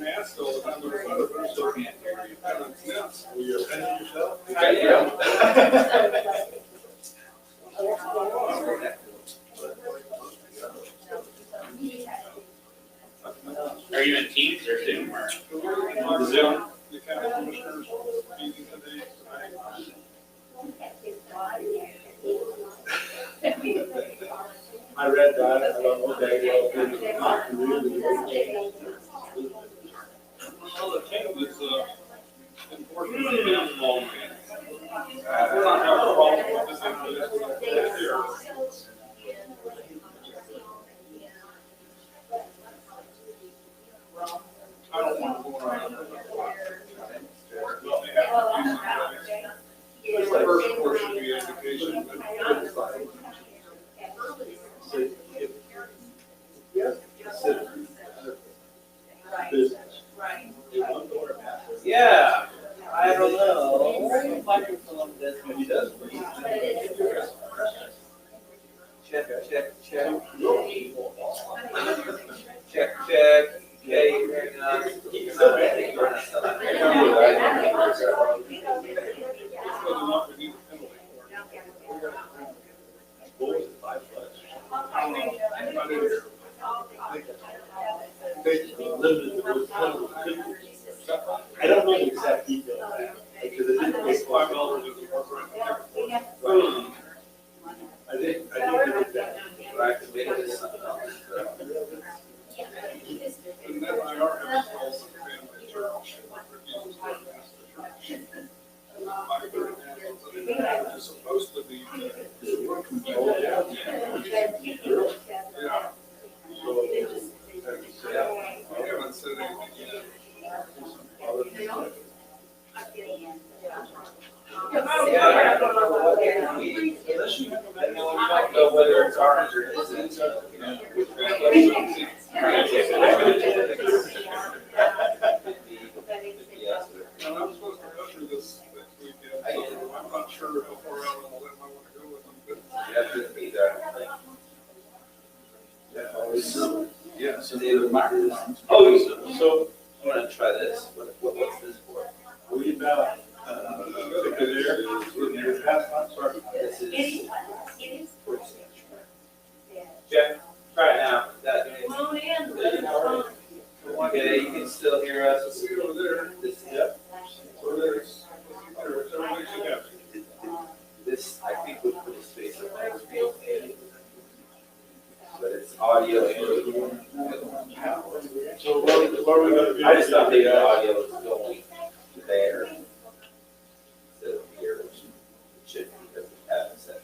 mask all the time, but I still can't hear you. Will you offend yourself? Are you in Teams or Zoom or? Zoom. The county commissioners meeting today. I read that, I thought, okay, Well, the king is, enforcing the down law. We're not having a problem with this here. I don't want to go around. Well, they have to use it. The first course should be education, but Yeah, I don't know. Microphone does what he does. Check. Yeah, you're hearing us. I don't know the exact detail of that, because it didn't take $5 is I think it that. Right, 'cause we had this, And then I are having calls from family church. It's supposed to be. Yeah. I haven't said anything yet. I know we don't know whether it's orange or isn't. And I'm supposed to go through this next weekend, so I'm not sure how far out on the limb I want to go with them, but. Yeah, could be there. Yeah, So the other markers. Oh, so I'm gonna try this. What's this for? we about, This is. Jeff, try it now. That okay, you can still hear us. See over there, This, so there's, everybody should have. this, I think we put his face on that screen. But it's audio and video. So where we gonna be? I just thought maybe the audio was going there. Instead of here, which it should be because we haven't set.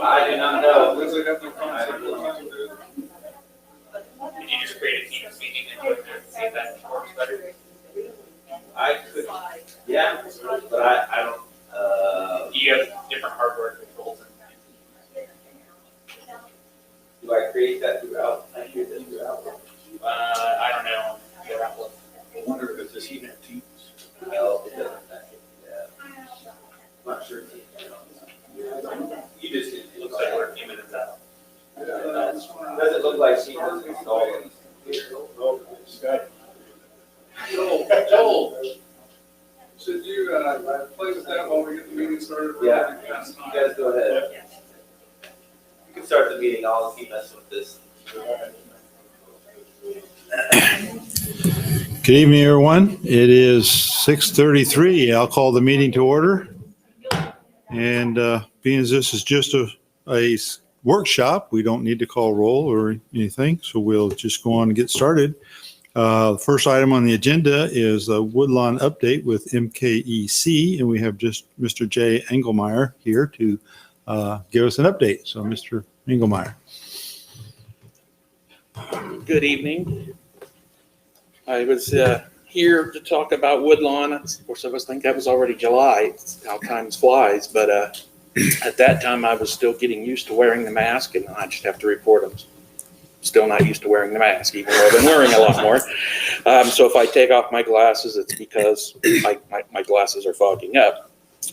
I do not know. Does it have no concept of how to do it? Did you just create a Teams meeting and put it there and see if that works better? I could, yeah, but I don't, Do you have different hardware controls and? do I create that throughout? I create that throughout. I don't know. I wonder if it's even Teams. Well, it doesn't, yeah. Not sure. You just, it It looks looks like like, we're a few minutes out. does it look like she was installing this computer? Skype. Joel, should you, play this down while we get the meeting started? Yeah. You guys go ahead. You can start the meeting, I'll keep messing with this. Good evening, everyone. It is 6:33. I'll call the meeting to order. And being as this is just a workshop, we don't need to call roll or anything, so we'll just go on and get started. The first item on the agenda is a Woodlawn update with MKEC, and we have just Mr. Jay Engelmeyer here to give us an update. So, Mr. Engelmeyer. Good evening. I was here to talk about Woodlawn. Of course, I was thinking that was already July. It's how time flies. But at that time, I was still getting used to wearing the mask, and I just have to report I'm still not used to wearing the mask, even though I've been wearing a lot more. So if I take off my glasses, it's because my glasses are fogging up.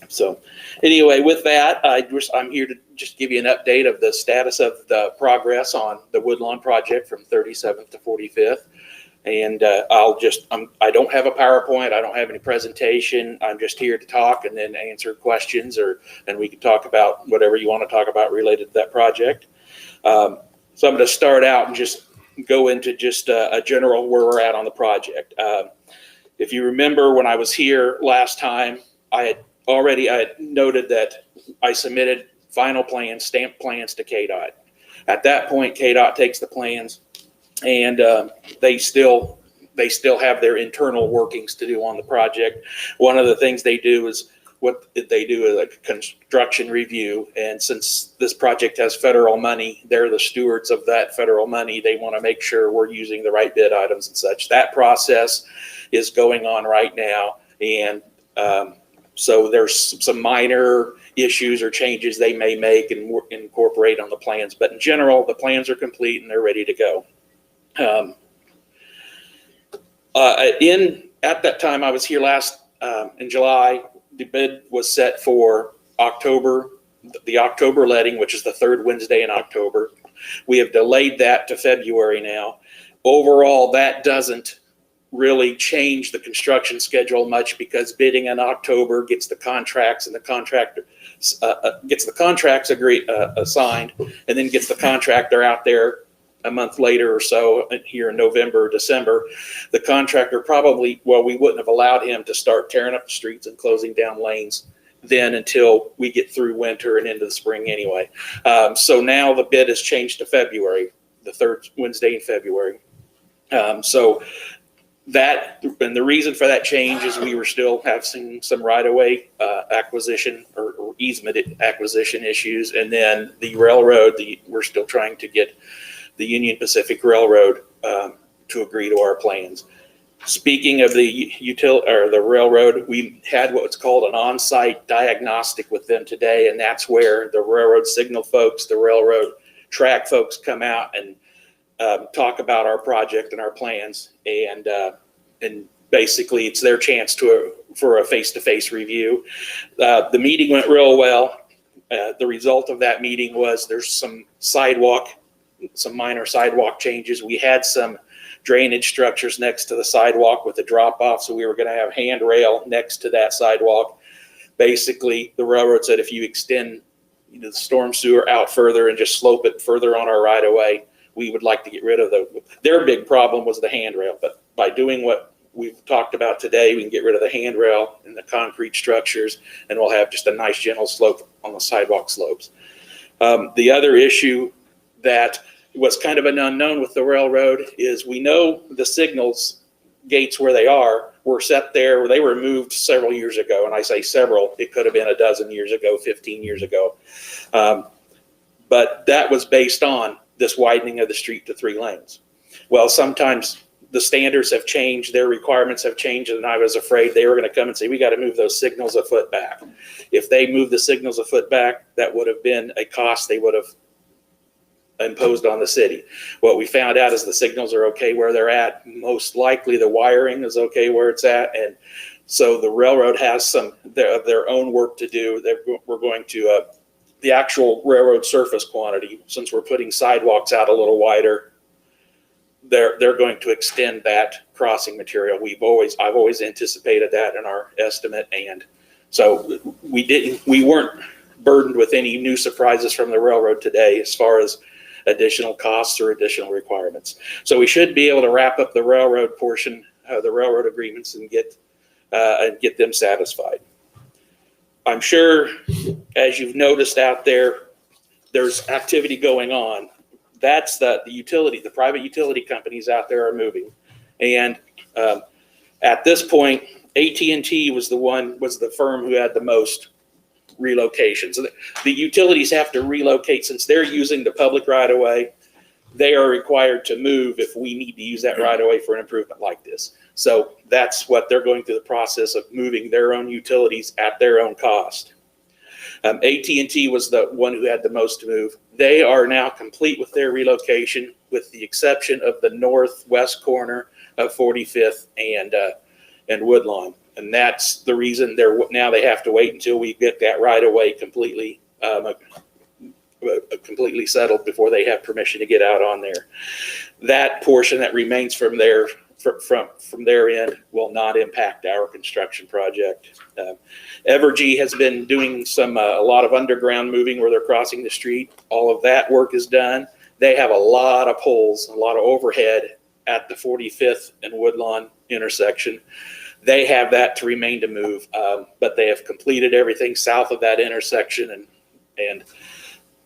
So anyway, with that, I'm here to just give you an update of the status of the progress on the Woodlawn project from 37th to 45th. And I don't have a PowerPoint. I don't have any presentation. I'm just here to talk and then answer questions, and we can talk about whatever you want to talk about related to that project. So I'm going to start out and just go into just a general where we're at on the project. If you remember when I was here last time, I had noted that I submitted final plans, stamped plans to KDOT. At that point, KDOT takes the plans, and they still have their internal workings to do on the project. One of the things they do is a construction review. And since this project has federal money, they're the stewards of that federal money. They want to make sure we're using the right bid items and such. That process is going on right now. And so there's some minor issues or changes they may make and incorporate on the plans. But in general, the plans are complete and they're ready to go. At that time, I was here last in July. The bid was set for October, the October letting, which is the third Wednesday in October. We have delayed that to February now. Overall, that doesn't really change the construction schedule much, because bidding in October gets the contracts, and the contractor gets the contracts assigned, and then gets the contractor out there a month later or so, here in November, December. The contractor we wouldn't have allowed him to start tearing up the streets and closing down lanes then until we get through winter and into the spring anyway. So now the bid has changed to February, the third Wednesday in February. So that, and the reason for that change is we were still having some right-of-way acquisition or easement acquisition issues. And then the railroad, we're still trying to get the Union Pacific Railroad to agree to our plans. Speaking of the railroad, we had what's called an on-site diagnostic with them today, and that's where the railroad signal folks, the railroad track folks come out and talk about our project and our plans, and basically it's their chance for a face-to-face review. The meeting went real well. The result of that meeting was there's some minor sidewalk changes. We had some drainage structures next to the sidewalk with a drop off, so we were going to have handrail next to that sidewalk. Basically, the railroad said if you extend the storm sewer out further and just slope it further on our right of way, we would like to get rid of their big problem was the handrail. But by doing what we've talked about today, we can get rid of the handrail and the concrete structures, and we'll have just a nice gentle slope on the sidewalk slopes. The other issue that was kind of an unknown with the railroad is we know the signals gates where they were set there. They were moved several years ago. And I say several, it could have been a dozen years ago, 15 years ago. But that was based on this widening of the street to 3 lanes. Well, sometimes the standards have changed, their requirements have changed, and I was afraid they were going to come and say, we got to move those signals a foot back. If they moved the signals a foot back, that would have been a cost they would have imposed on the city. What we found out is the signals are okay where they're at. Most likely the wiring is okay where it's at. And so the railroad has some their own work to do. We're going to, the actual railroad surface quantity, since we're putting sidewalks out a little wider, they're going to extend that crossing material. I've always anticipated that in our estimate. And so we weren't burdened with any new surprises from the railroad today as far as additional costs or additional requirements. So we should be able to wrap up the railroad portion of the railroad agreements and get them satisfied. I'm sure, as you've noticed out there, there's activity going on. That's the private utility companies out there are moving. And at this point, AT&T was the firm who had the most relocation. So the utilities have to relocate since they're using the public right of way. They are required to move if we need to use that right of way for an improvement like this. So that's what they're going through the process of moving their own utilities at their own cost. AT&T was the one who had the most to move. They are now complete with their relocation, with the exception of the northwest corner of 45th and Woodlawn. And that's the reason they have to wait until we get that right of way completely completely settled before they have permission to get out on there. That portion that remains from their end will not impact our construction project. Evergy has been doing a lot of underground moving where they're crossing the street. All of that work is done. They have a lot of poles, a lot of overhead at the 45th and Woodlawn intersection. They have that to remain to move, but they have completed everything south of that intersection. And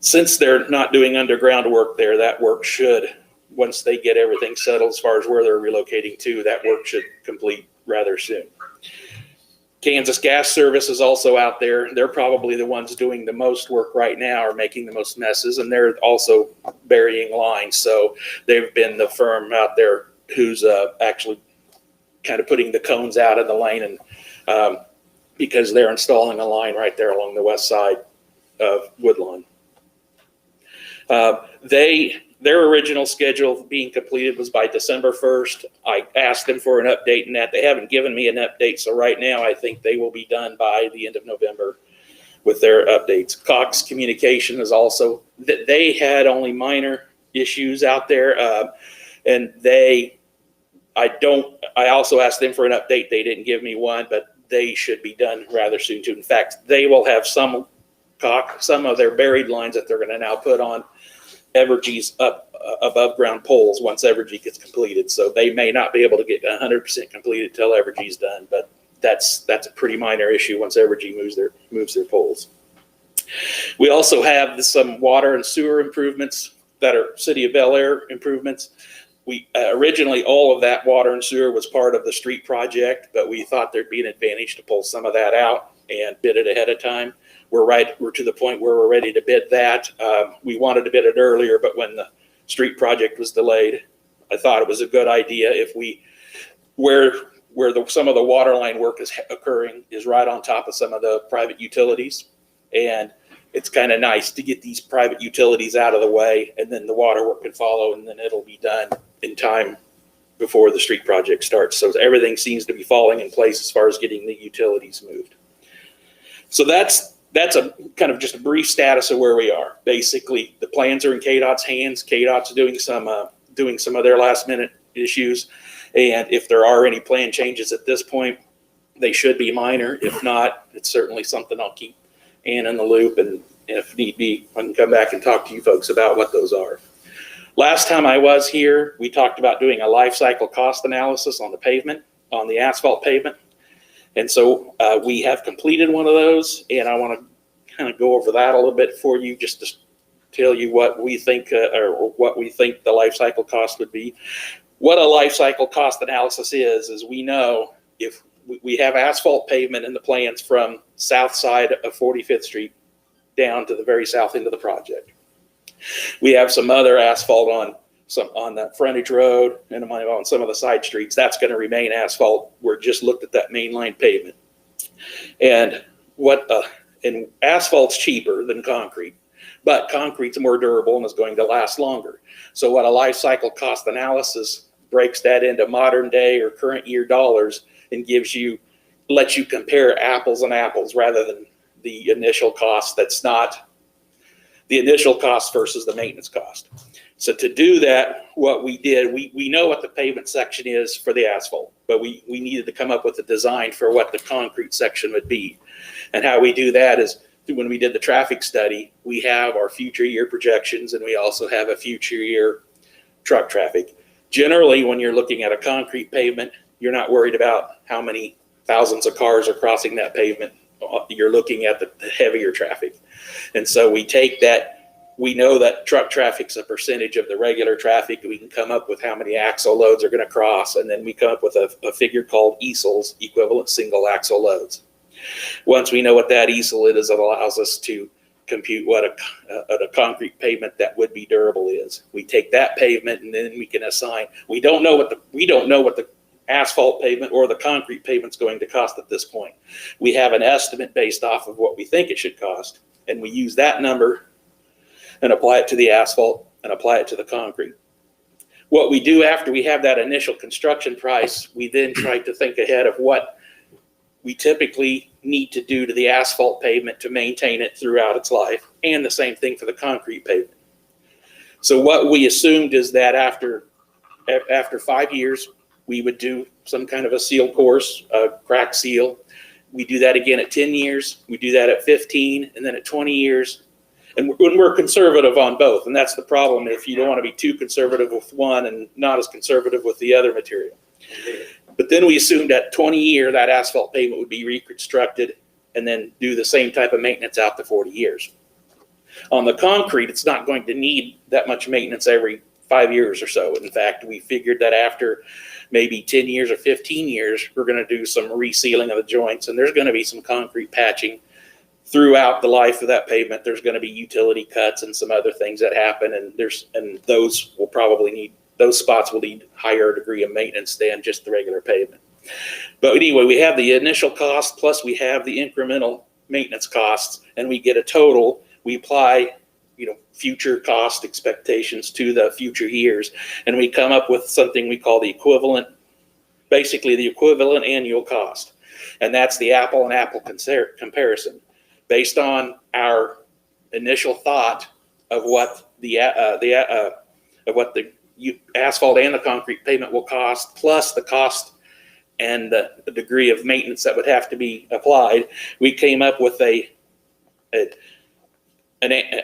since they're not doing underground work there, that work should, once they get everything settled as far as where they're relocating to, that work should complete rather soon. Kansas Gas Service is also out there. They're probably the ones doing the most work right now, or making the most messes, and they're also burying lines. So they've been the firm out there who's actually kind of putting the cones out in the lane, and because they're installing a line right there along the west side of Woodlawn. Their original schedule being completed was by December 1st. I asked them for an update in that. They haven't given me an update, so right now I think they will be done by the end of November with their updates. Cox Communication is also, they had only minor issues out there, and I also asked them for an update. They didn't give me one, but they should be done rather soon too. In fact, they will have some of their buried lines that they're going to now put on Evergy's up above ground poles once Evergy gets completed. So they may not be able to get 100% completed till Evergy's done, but that's a pretty minor issue once Evergy moves their poles. We also have some water and sewer improvements that are City of Bel Aire improvements. We originally, all of that water and sewer was part of the street project, but we thought there'd be an advantage to pull some of that out and bid it ahead of time. We're to the point where we're ready to bid that. We wanted to bid it earlier, but when the street project was delayed, I thought it was a good idea if where some of the water line work is occurring is right on top of some of the private utilities. And it's kind of nice to get these private utilities out of the way, and then the water work can follow, and then it'll be done in time before the street project starts. So everything seems to be falling in place as far as getting the utilities moved. So that's a kind of just a brief status of where we are. Basically, the plans are in KDOT's hands. KDOT's doing some of their last minute issues. And if there are any plan changes at this point, they should be minor. If not, it's certainly something I'll keep Ann in the loop. And if need be, I can come back and talk to you folks about what those are. Last time I was here, we talked about doing a life cycle cost analysis on the pavement, on the asphalt pavement. And so we have completed one of those, and I want to kind of go over that a little bit for you, just to tell you what we think or what we think the life cycle cost would be. What a life cycle cost analysis is we know if we have asphalt pavement in the plans from south side of 45th Street down to the very south end of the project. We have some other asphalt on that frontage road and on some of the side streets. That's going to remain asphalt. We're just looked at that mainline pavement. And and asphalt's cheaper than concrete, but concrete's more durable and is going to last longer. So what a life cycle cost analysis breaks that into modern day or current year dollars and lets you compare apples and apples rather than the initial cost that's not the initial cost versus the maintenance cost. So to do that, what we did, we know what the pavement section is for the asphalt, but we needed to come up with a design for what the concrete section would be. And how we do that is when we did the traffic study, we have our future year projections, and we also have a future year truck traffic. Generally, when you're looking at a concrete pavement, you're not worried about how many thousands of cars are crossing that pavement. You're looking at the heavier traffic. And so we take that. We know that truck traffic's a percentage of the regular traffic. We can come up with how many axle loads are going to cross, and then we come up with a figure called ESLs, equivalent single axle loads. Once we know what that ESL is, it allows us to compute what a concrete pavement that would be durable is. We take that pavement, and then we can assign. We don't know what the asphalt pavement or the concrete pavement's going to cost at this point. We have an estimate based off of what we think it should cost, and we use that number and apply it to the asphalt and apply it to the concrete. What we do after we have that initial construction price, we then try to think ahead of what we typically need to do to the asphalt pavement to maintain it throughout its life, and the same thing for the concrete pavement. So what we assumed is that after 5 years, we would do some kind of a seal course, a crack seal. We do that again at 10 years, we do that at 15, and then at 20 years. And when we're conservative on both, and that's the problem if you don't want to be too conservative with one and not as conservative with the other material. But then we assumed at 20 year, that asphalt pavement would be reconstructed and then do the same type of maintenance out to 40 years. On the concrete, it's not going to need that much maintenance every 5 years or so. In fact, we figured that after maybe 10 years or 15 years, we're going to do some resealing of the joints, and there's going to be some concrete patching throughout the life of that pavement. There's going to be utility cuts and some other things that happen, and those will probably need, those spots will need higher degree of maintenance than just the regular pavement. But anyway, we have the initial cost plus we have the incremental maintenance costs, and we get a total. We apply, future cost expectations to the future years, and we come up with something we call the equivalent, basically the equivalent annual cost, and that's the apple and apple comparison based on our initial thought of what the asphalt and the concrete pavement will cost, plus the cost and the degree of maintenance that would have to be applied. We came up with an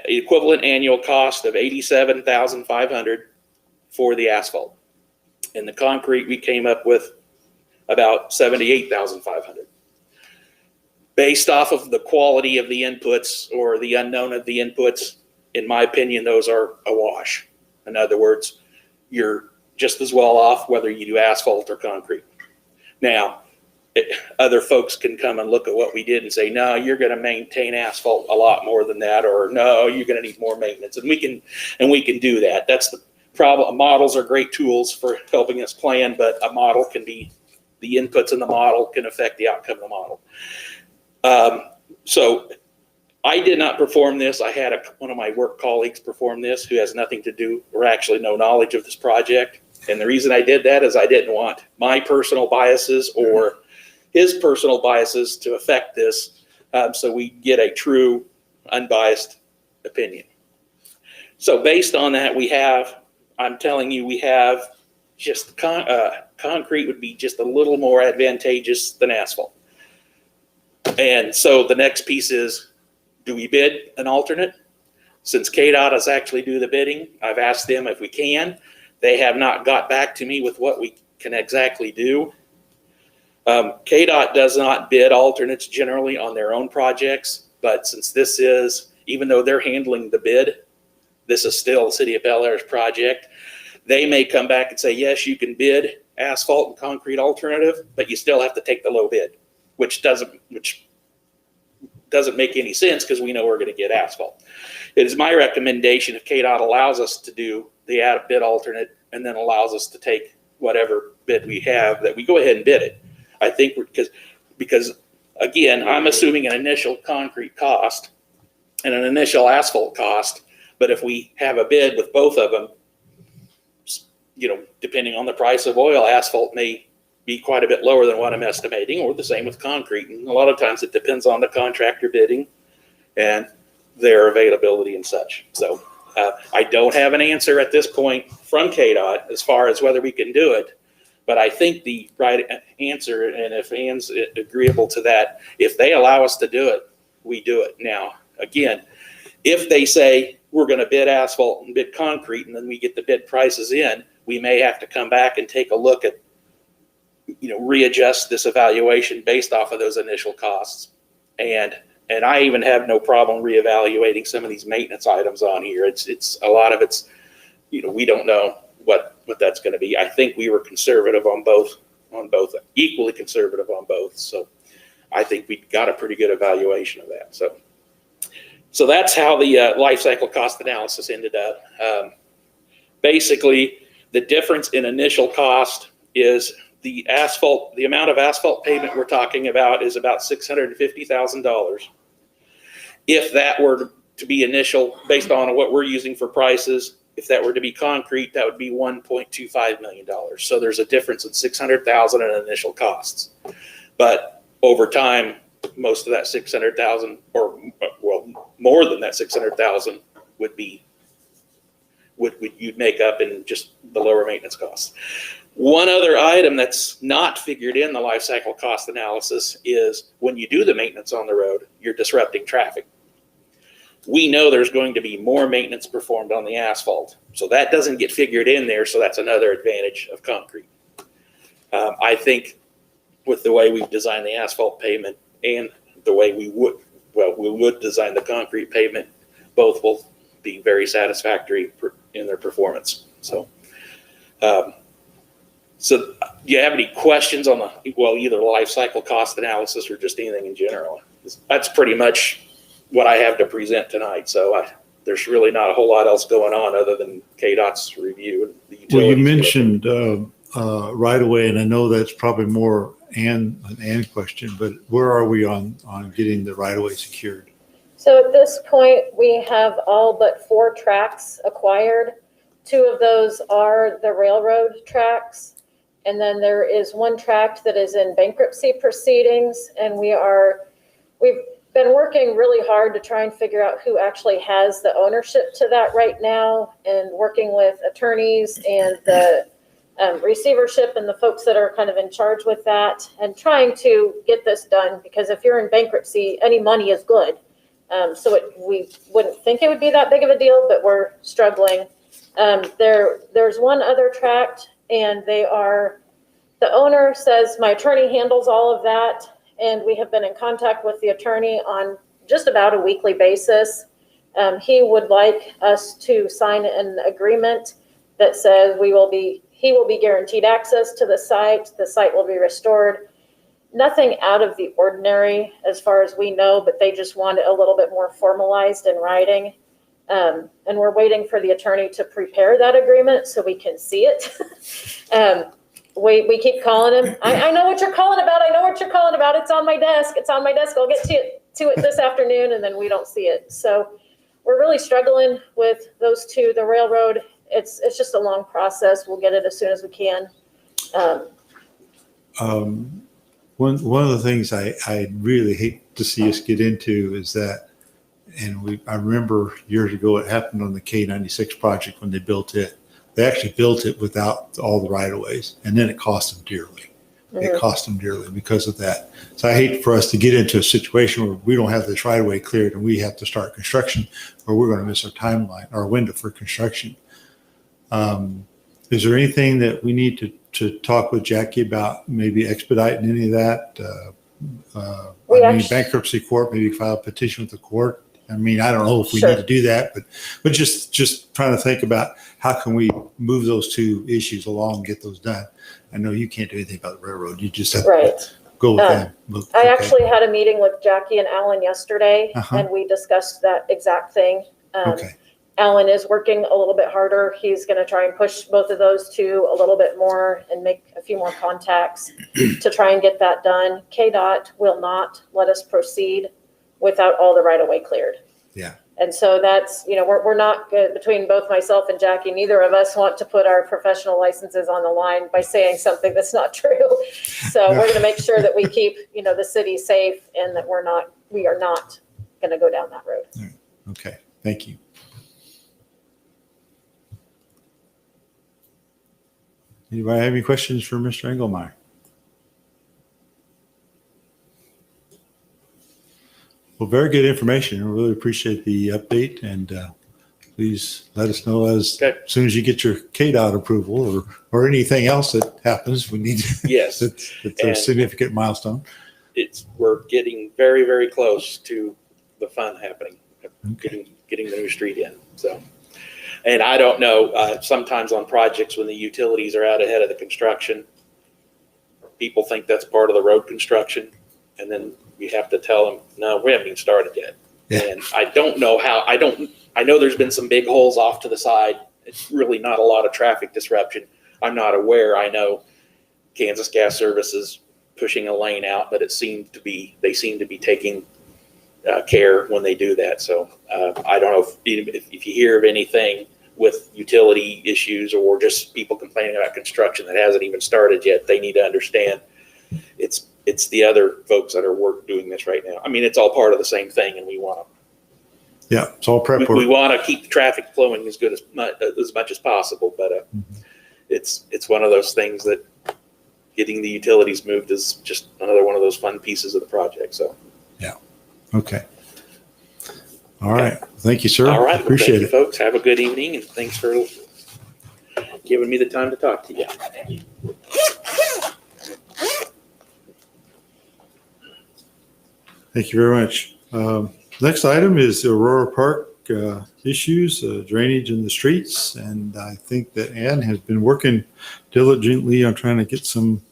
equivalent annual cost of $87,500 for the asphalt. In the concrete, we came up with about $78,500. Based off of the quality of the inputs or the unknown of the inputs, in my opinion, those are a wash. In other words, you're just as well off whether you do asphalt or concrete. Now, other folks can come and look at what we did and say, no, you're going to maintain asphalt a lot more than that, or no, you're going to need more maintenance. And we can do that. That's the problem. Models are great tools for helping us plan, but a model can be, the inputs in the model can affect the outcome of the model. So I did not perform this. I had one of my work colleagues perform this who has nothing to do or actually no knowledge of this project. And the reason I did that is I didn't want my personal biases or his personal biases to affect this, so we get a true, unbiased opinion. So based on that, I'm telling you, we have just concrete would be just a little more advantageous than asphalt. And so the next piece is, do we bid an alternate? Since KDOT is actually do the bidding, I've asked them if we can. They have not got back to me with what we can exactly do. KDOT does not bid alternates generally on their own projects, but since this is, even though they're handling the bid, this is still City of Bel Aire's project. They may come back and say, yes, you can bid asphalt and concrete alternative, but you still have to take the low bid, which doesn't make any sense because we know we're going to get asphalt. It is my recommendation if KDOT allows us to do the bid alternate and then allows us to take whatever bid we have, that we go ahead and bid it. I think because again, I'm assuming an initial concrete cost and an initial asphalt cost, but if we have a bid with both of them, depending on the price of oil, asphalt may be quite a bit lower than what I'm estimating, or the same with concrete. And a lot of times it depends on the contractor bidding and their availability and such. So I don't have an answer at this point from KDOT as far as whether we can do it. But I think the right answer, and if Ann's agreeable to that, if they allow us to do it, we do it. Now, again, if they say we're going to bid asphalt and bid concrete, and then we get the bid prices in, we may have to come back and take a look at, readjust this evaluation based off of those initial costs. And I even have no problem reevaluating some of these maintenance items on here. It's a lot of it's, we don't know what that's going to be. I think we were conservative on both, equally conservative on both. So I think we got a pretty good evaluation of that. So that's how the life cycle cost analysis ended up. Basically, the difference in initial cost is the amount of asphalt pavement we're talking about is about $650,000. If that were to be initial, based on what we're using for prices, if that were to be concrete, that would be $1.25 million. So there's a difference in $600,000 in initial costs. But over time, most of that 600,000 or, well, more than that 600,000 would be, would you'd make up in just the lower maintenance costs. One other item that's not figured in the life cycle cost analysis is when you do the maintenance on the road, you're disrupting traffic. We know there's going to be more maintenance performed on the asphalt. So that doesn't get figured in there. So that's another advantage of concrete. I think with the way we've designed the asphalt pavement and the way we would design the concrete pavement, both will be very satisfactory in their performance. So, so do you have any questions on the, well, either life cycle cost analysis or just anything in general? That's pretty much what I have to present tonight. So there's really not a whole lot else going on other than KDOT's review. And the Well, you utilities. mentioned right away, and I know that's probably more an question, but where are we on getting the right of way secured? So at this point, we have all but 4 tracks acquired. 2 of those are the railroad tracks. And then there is 1 tract that is in bankruptcy proceedings. And we've been working really hard to try and figure out who actually has the ownership to that right now, and working with attorneys and the receivership and the folks that are kind of in charge with that, and trying to get this done, because if you're in bankruptcy, any money is good. So we wouldn't think it would be that big of a deal, but we're struggling. There's 1 other tract, and the owner says, my attorney handles all of that. And we have been in contact with the attorney on just about a weekly basis. He would like us to sign an agreement that says he will be guaranteed access to the site will be restored. Nothing out of the ordinary as far as we know, but they just want it a little bit more formalized in writing. And we're waiting for the attorney to prepare that agreement so we can see it. We keep calling him. I know what you're calling about. I know what you're calling about. It's on my desk. It's on my desk. I'll get to it this afternoon, and then we don't see it. So we're really struggling with those 2. The railroad, it's just a long process. We'll get it as soon as we can. One of the things I really hate to see us get into is that, and I remember years ago it happened on the K96 project when they built it. They actually built it without all the right of ways, and then it cost them dearly. Mm-hmm. It cost them dearly because of that. So I hate for us to get into a situation where we don't have this right of way cleared and we have to start construction, or we're going to miss our timeline, our window for construction. Is there anything that we need to talk with Jackie about, maybe expediting any of that? Bankruptcy court, maybe file a petition with the court. I mean, I don't know if we need to do that, but just trying to think about how can we move those 2 issues along and get those done. I know you can't do anything about the railroad. You just have to go with them. I actually had a meeting with Jackie and Alan yesterday, and we discussed that exact thing. Alan is working a little bit harder. He's going to try and push both of those 2 a little bit more and make a few more contacts to try and get that done. KDOT will not let us proceed without all the right of way cleared. Yeah. And so that's, we're not good between both myself and Jackie. Neither of us want to put our professional licenses on the line by saying something that's not true. So we're going to make sure that we keep, the city safe, and that we are not going to go down that road. Right. Okay. Thank you. Anybody have any questions for Mr. Engelmeyer? Well, very good information. I really appreciate the update, and please let us know as soon as you get your KDOT approval or anything else that happens. We need Yes, it's a significant milestone. We're getting very, very close to the fun happening. Getting the new street in. So, and I don't know. Sometimes on projects when the utilities are out ahead of the construction, people think that's part of the road construction, and then you have to tell them, no, we haven't even started yet. Yeah. And I don't know how, I know there's been some big holes off to the side. It's really not a lot of traffic disruption. I'm not aware. I know Kansas Gas Services pushing a lane out, but they seem to be taking care when they do that. So I don't know if you hear of anything with utility issues or just people complaining about construction that hasn't even started yet. They need to understand It's the other folks that are doing this right now. I mean, it's all part of the same thing, and we want Yeah, it's all prep to, we work. want to keep the traffic flowing as good as much as possible, but it's one of those things that getting the utilities moved is just another one of those fun pieces of the project, so. Okay. All right. Thank you, sir. All right. Well, Appreciate thank you, it. folks. Have a good evening, and thanks for giving me the time to talk to you. Thank you very much. Next item is the Aurora Park issues, drainage in the streets. And I think that Ann has been working diligently on trying to get some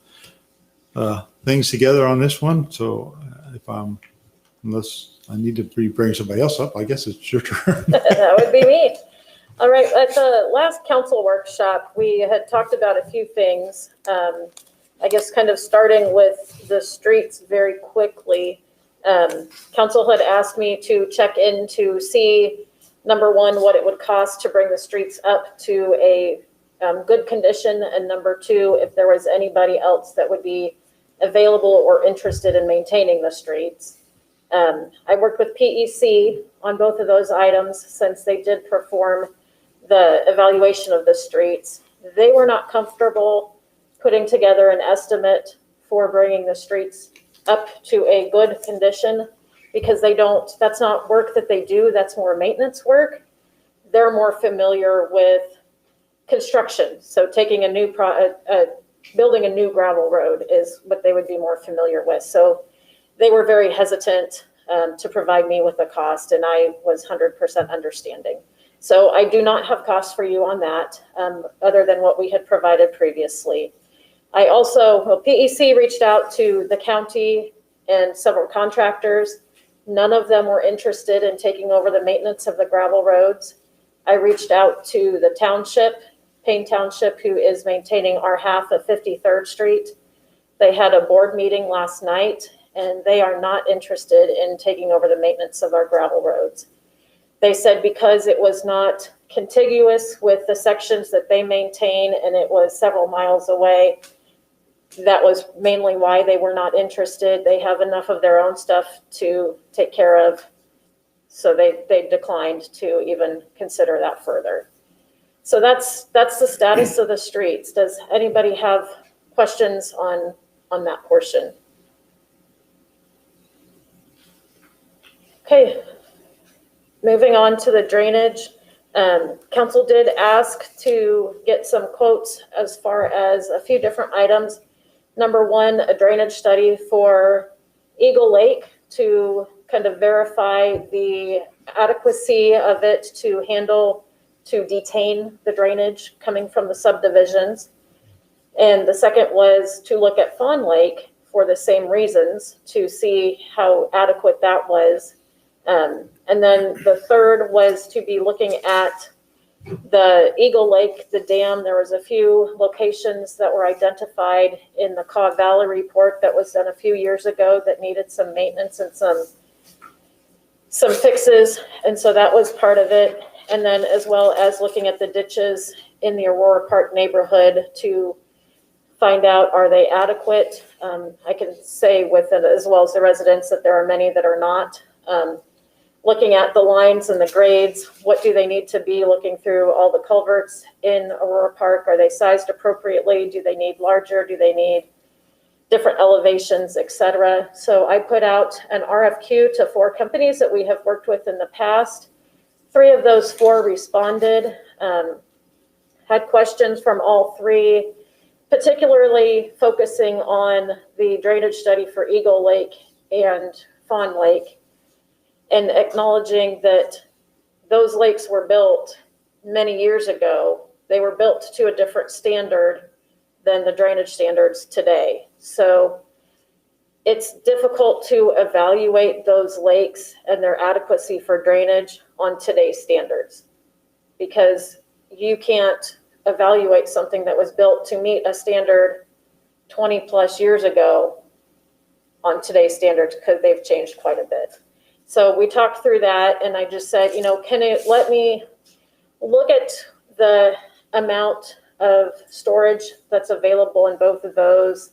things together on this one. So unless I need to bring somebody else up, I guess it's your turn. That would be me. All right, at the last council workshop, we had talked about a few things. I guess kind of starting with the streets very quickly. Council had asked me to check in to see, number one, what it would cost to bring the streets up to a good condition, and number two, if there was anybody else that would be available or interested in maintaining the streets. I worked with PEC on both of those items since they did perform the evaluation of the streets. They were not comfortable putting together an estimate for bringing the streets up to a good condition because that's not work that they do, that's more maintenance work. They're more familiar with construction. So taking building a new gravel road is what they would be more familiar with. So they were very hesitant to provide me with a cost, and I was 100% understanding. So I do not have costs for you on that, other than what we had provided previously. PEC reached out to the county and several contractors. None of them were interested in taking over the maintenance of the gravel roads. I reached out to the township, Payne Township, who is maintaining our half of 53rd Street. They had a board meeting last night, and they are not interested in taking over the maintenance of our gravel roads. They said because it was not contiguous with the sections that they maintain and it was several miles away, that was mainly why they were not interested. They have enough of their own stuff to take care of, so they declined to even consider that further. So that's the status of the streets. Does anybody have questions on that portion? Okay, moving on to the drainage. Council did ask to get some quotes as far as a few different items. Number one, a drainage study for Eagle Lake to kind of verify the adequacy of it to detain the drainage coming from the subdivisions. And the second was to look at Fawn Lake for the same reasons, to see how adequate that was. And then the third was to be looking at the Eagle Lake, the dam. There was a few locations that were identified in the Caw Valley report that was done a few years ago that needed some maintenance and some fixes. And so that was part of it. And then as well as looking at the ditches in the Aurora Park neighborhood to find out, are they adequate? I can say with it, as well as the residents, that there are many that are not. Looking at the lines and the grades, what do they need to be? Looking through all the culverts in Aurora Park, are they sized appropriately? Do they need larger? Do they need different elevations, etc.? So I put out an RFQ to 4 companies that we have worked with in the past. 3 of those 4 responded, had questions from all 3, particularly focusing on the drainage study for Eagle Lake and Fawn Lake, and acknowledging that those lakes were built many years ago. They were built to a different standard than the drainage standards today. So it's difficult to evaluate those lakes and their adequacy for drainage on today's standards, because you can't evaluate something that was built to meet a standard 20 plus years ago on today's standards, because they've changed quite a bit. So we talked through that, and I just said, can it let me look at the amount of storage that's available in both of those,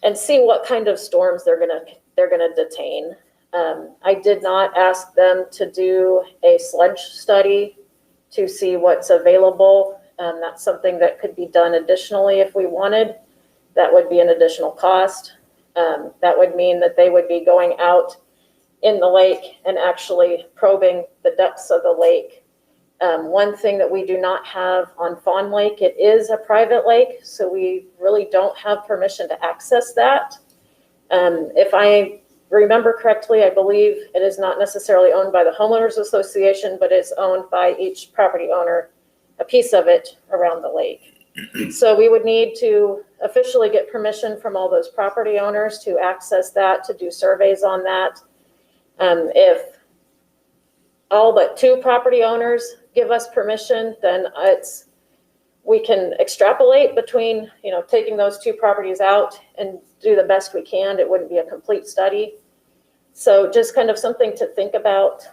and see what kind of storms they're gonna detain. I did not ask them to do a sludge study to see what's available. That's something that could be done additionally if we wanted. That would be an additional cost. That would mean that they would be going out in the lake and actually probing the depths of the lake. One thing that we do not have on Fawn Lake, it is a private lake, so we really don't have permission to access that. If I remember correctly, I believe it is not necessarily owned by the homeowners association, but is owned by each property owner, a piece of it around the lake. So we would need to officially get permission from all those property owners to access that, to do surveys on that. If all but 2 property owners give us permission, then we can extrapolate between, taking those 2 properties out and do the best we can. It wouldn't be a complete study. So just kind of something to think about.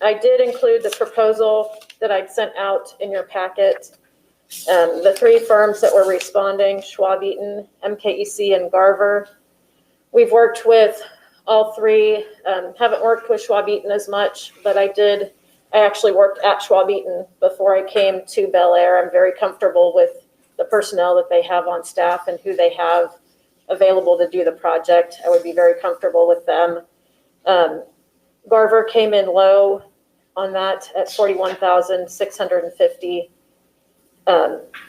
I did include the proposal that I'd sent out in your packet. The 3 firms that were responding, Schwab Eaton, MKEC, and Garver. We've worked with all 3. Haven't worked with Schwab Eaton as much, but I actually worked at Schwab Eaton before I came to Bel Aire. I'm very comfortable with the personnel that they have on staff and who they have available to do the project. I would be very comfortable with them. Garver came in low on that at $41,650.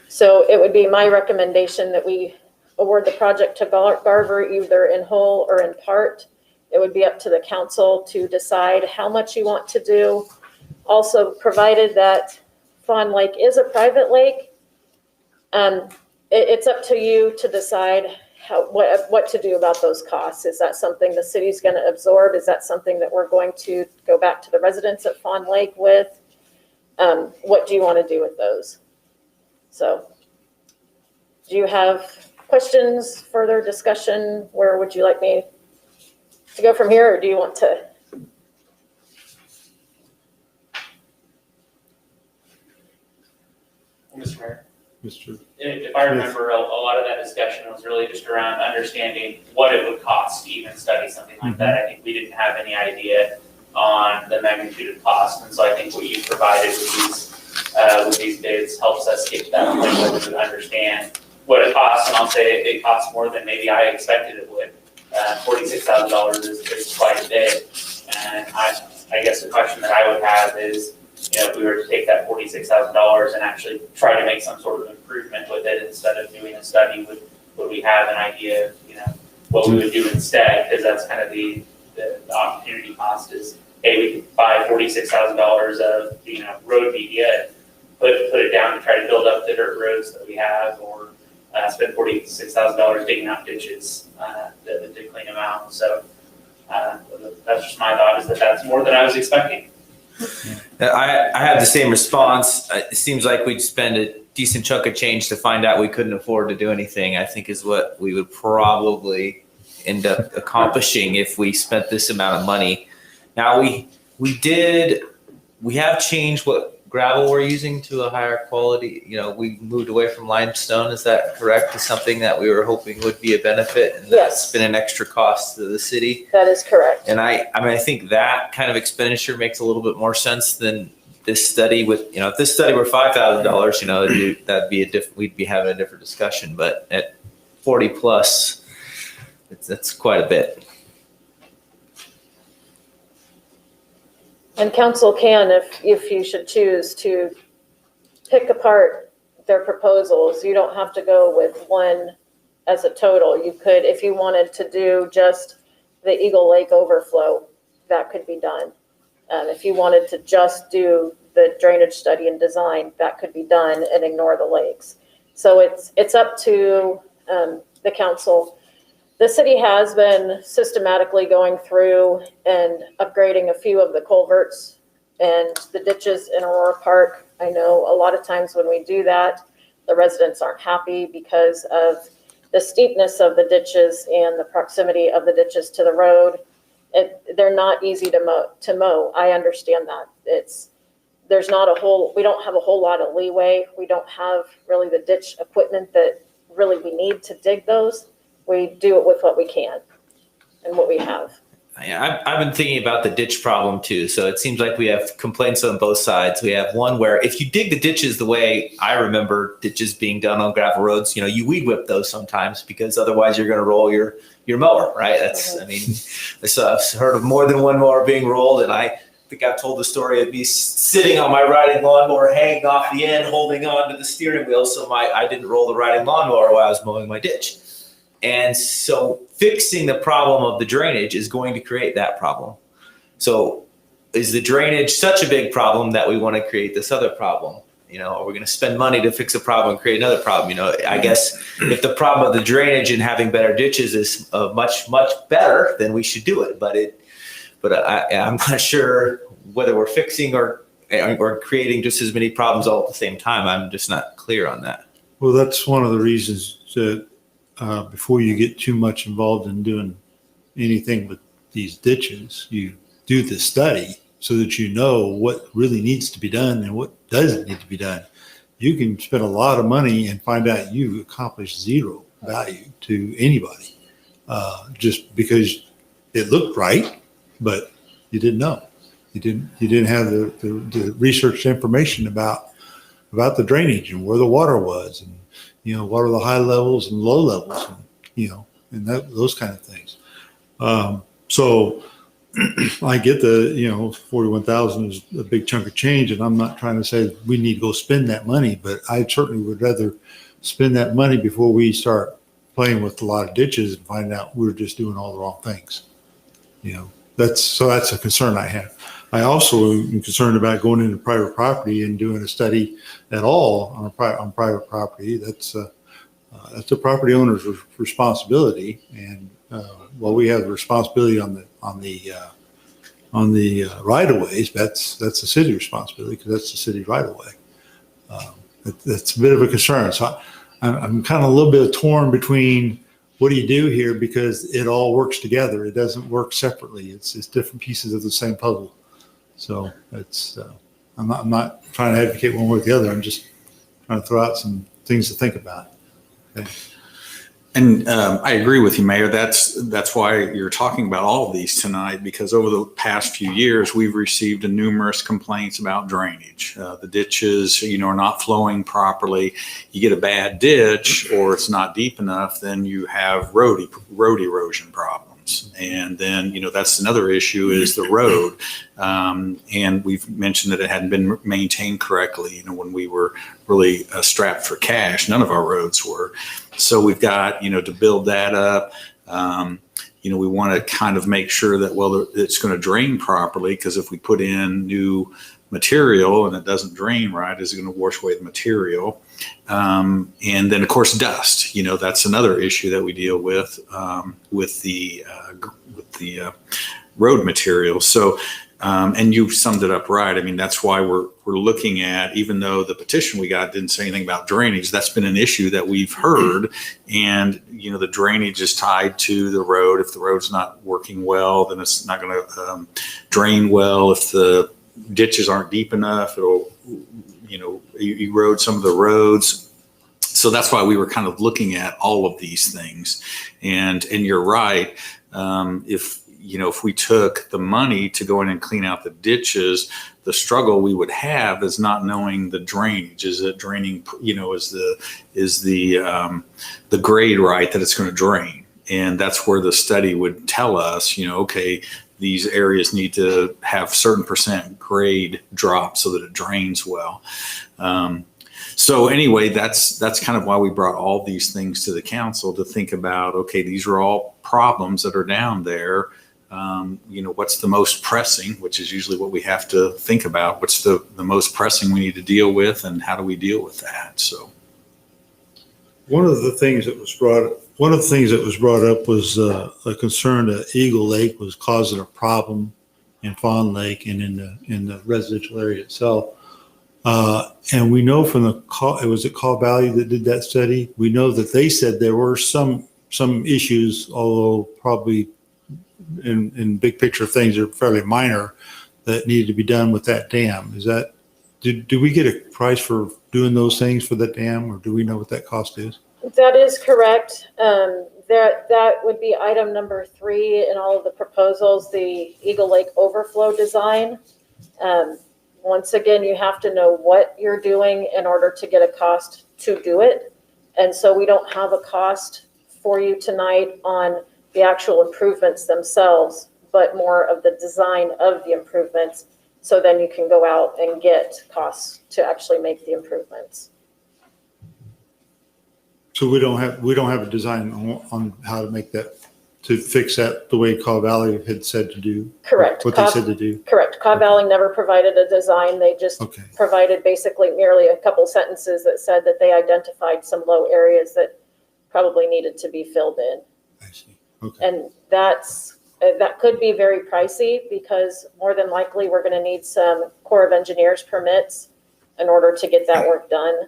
So it would be my recommendation that we award the project to Garver either in whole or in part. It would be up to the council to decide how much you want to do. Also, provided that Fawn Lake is a private lake, it's up to you to decide what to do about those costs. Is that something the city's going to absorb? Is that something that we're going to go back to the residents at Fawn Lake with? What do you want to do with those? So, do you have questions, further discussion? Where would you like me to go from here, or do you want to? Mr. Mayor, Mr. if I remember, a lot of that discussion was really just around understanding what it would cost to even study something like that. I think we didn't have any idea on the magnitude of cost, and so I think what you provided with these bids helps us get to that point where we would understand what it costs, and I'll say it costs more than maybe I expected it would. $46,000 is quite a bit, and I guess the question that I would have is, if we were to take that $46,000 and actually try to make some sort of improvement with it instead of doing a study, would we have an idea of, what we would do instead? Because that's kind of the opportunity cost is, hey, we could buy $46,000 of, road media, put it down to try to build up the dirt roads that we have, or spend $46,000 digging out ditches to clean them out. So that's just my thought, is that's more than I was expecting. I have the same response. It seems like we'd spend a decent chunk of change to find out we couldn't afford to do anything, I think is what we would probably end up accomplishing if we spent this amount of money. Now we have changed what gravel we're using to a higher quality. We moved away from limestone. Is that correct? To something that we were hoping would be a benefit, and that's been an extra cost to the city. That is correct. And I think that kind of expenditure makes a little bit more sense than this study. With if this study were $5,000, that'd be we'd be having a different discussion. But at 40 plus, that's quite a bit. And council can, if you should choose to pick apart their proposals, you don't have to go with one as a total. You could, if you wanted to do just the Eagle Lake overflow, that could be done. If you wanted to just do the drainage study and design, that could be done and ignore the lakes. So it's up to the council. The city has been systematically going through and upgrading a few of the culverts and the ditches in Aurora Park. I know a lot of times when we do that, the residents aren't happy because of the steepness of the ditches and the proximity of the ditches to the road. They're not easy to mow. I understand that. We don't have a whole lot of leeway. We don't have really the ditch equipment that really we need to dig those, we do it with what we can and what we have. Yeah, I've been thinking about the ditch problem too. So it seems like we have complaints on both sides. We have one where if you dig the ditches the way I remember ditches being done on gravel roads, you weed whip those sometimes because otherwise you're going to roll your mower, right? I mean, I've heard of more than one mower being rolled, and I think I've told the story of me sitting on my riding lawnmower, hanging off the end, holding on to the steering wheel so I didn't roll the riding lawnmower while I was mowing my ditch. And so fixing the problem of the drainage is going to create that problem. So is the drainage such a big problem that we want to create this other problem? Are we going to spend money to fix a problem and create another problem? I guess if the problem of the drainage and having better ditches is much, much better, then we should do it. But I'm not sure whether we're fixing or creating just as many problems all at the same time. I'm just not clear on that. Well, that's one of the reasons that before you get too much involved in doing anything with these ditches, you do the study so that you know what really needs to be done and what doesn't need to be done. You can spend a lot of money and find out you've accomplished zero value to anybody just because it looked right, but you didn't know. You didn't have the research information about the drainage and where the water was, and what are the high levels and low levels, and those kind of things. So I get the 41,000 is a big chunk of change, and I'm not trying to say we need to go spend that money, but I certainly would rather spend that money before we start playing with a lot of ditches and find out we're just doing all the wrong things. That's a concern I have. I also am concerned about going into private property and doing a study at all on private property. That's a property owner's responsibility, and we have the responsibility on the right of ways. That's the city responsibility because that's the city right of way. That's a bit of a concern. So I'm kind of a little bit torn between what do you do here because it all works together. It doesn't work separately. It's different pieces of the same puzzle. So it's I'm not trying to advocate one way or the other. I'm just trying to throw out some things to think about. Okay. And I agree with you, Mayor. That's why you're talking about all of these tonight, because over the past few years, we've received numerous complaints about drainage. The ditches, are not flowing properly. You get a bad ditch or it's not deep enough, then you have road erosion problems. And then, that's another issue is the road. And we've mentioned that it hadn't been maintained correctly. When we were really strapped for cash, none of our roads were. So we've got, to build that up. We want to kind of make sure that, it's going to drain properly, because if we put in new material and it doesn't drain right, is it going to wash away the material? And then, of course, dust. That's another issue that we deal with the road material. So, and you summed it up right. I mean, that's why we're looking at, even though the petition we got didn't say anything about drainage, that's been an issue that we've heard. And, the drainage is tied to the road. If the road's not working well, then it's not going to drain well. If the ditches aren't deep enough, it'll, erode some of the roads. So that's why we were kind of looking at all of these things. And you're right. If we took the money to go in and clean out the ditches, the struggle we would have is not knowing the drainage. Is it draining? Is the grade right that it's going to drain? And that's where the study would tell us, okay, these areas need to have certain percent grade drop so that it drains well. So anyway, that's kind of why we brought all these things to the council to think about, okay, these are all problems that are down there. What's the most pressing, which is usually what we have to think about. What's the most pressing we need to deal with, and how do we deal with that? So one of the things that was brought up was a concern that Eagle Lake was causing a problem in Fawn Lake and in the residential area itself. And we know from the Call Valley that did that study. We know that they said there were some issues, although probably in big picture things are fairly minor, that needed to be done with that dam. Is that, do we get a price for doing those things for the dam, or do we know what that cost is? That is correct. That would be item number 3 in all of the proposals, the Eagle Lake overflow design. Once again, you have to know what you're doing in order to get a cost to do it. And so we don't have a cost for you tonight on the actual improvements themselves, but more of the design of the improvements. So then you can go out and get costs to actually make the improvements. So we don't have a design on how to make that, to fix that the way Caw Valley had said to do? Correct. What they said to do? Correct. Caw Valley never provided a design. They just Okay. provided basically merely a couple sentences that said that they identified some low areas that probably needed to be filled in. I see. Okay. And that could be very pricey because more than likely we're going to need some Corps of Engineers permits in order to get that work done.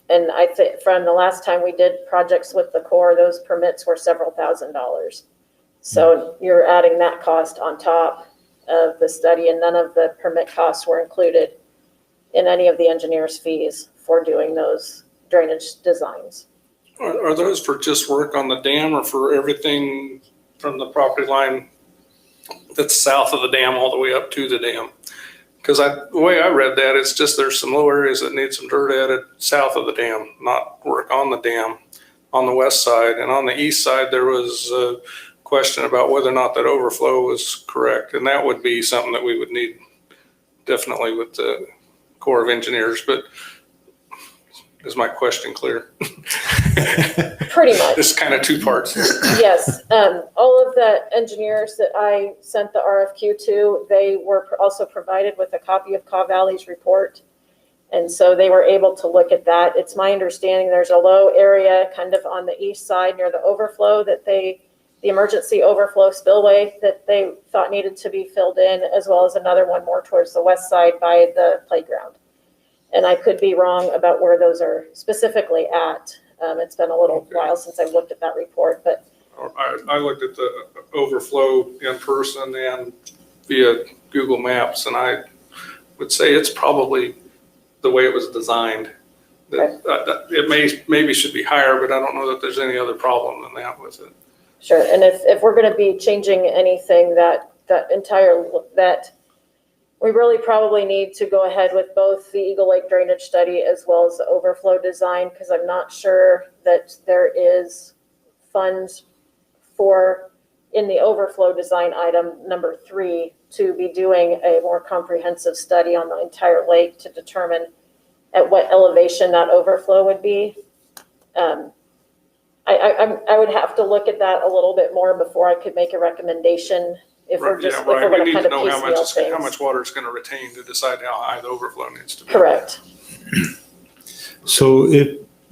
And I think from the last time we did projects with the Corps, those permits were several $1,000s. So you're adding that cost on top of the study, and none of the permit costs were included in any of the engineer's fees for doing those drainage designs. Are those for just work on the dam or for everything from the property line that's south of the dam all the way up to the dam? Because the way I read that, it's just there's some low areas that need some dirt added south of the dam, not work on the dam on the west side. And on the east side, there was a question about whether or not that overflow was correct. And that would be something that we would need definitely with the Corps of Engineers. But is my question clear? Pretty much. It's kind of two parts. Yes, all of the engineers that I sent the RFQ to, they were also provided with a copy of Caw Valley's report. And so they were able to look at that. It's my understanding there's a low area kind of on the east side near the overflow that the emergency overflow spillway that they thought needed to be filled in, as well as another one more towards the west side by the playground. And I could be wrong about where those are specifically at. It's been a little while since I looked at that report, but. I looked at the overflow in person and via Google Maps, and I would say it's probably the way it was designed. That it maybe should be higher, but I don't know that there's any other problem than that with it. Sure, and if we're gonna be changing anything that we really probably need to go ahead with both the Eagle Lake drainage study as well as the overflow design, because I'm not sure that there is funds for, in the overflow design item number 3, to be doing a more comprehensive study on the entire lake to determine at what elevation that overflow would be. I would have to look at that a little bit more before I could make a recommendation. If we're just, if we're We gonna need kind to of know piecemeal how things. much water it's going to retain to decide how high the overflow needs to be. Correct. So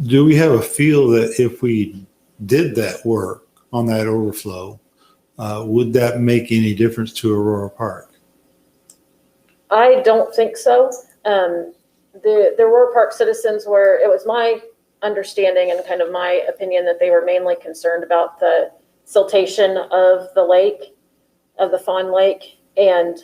do we have a feel that if we did that work on that overflow, would that make any difference to Aurora Park? I don't think so. The Aurora Park citizens were, it was my understanding and kind of my opinion that they were mainly concerned about the siltation of the lake, of the Fawn Lake. And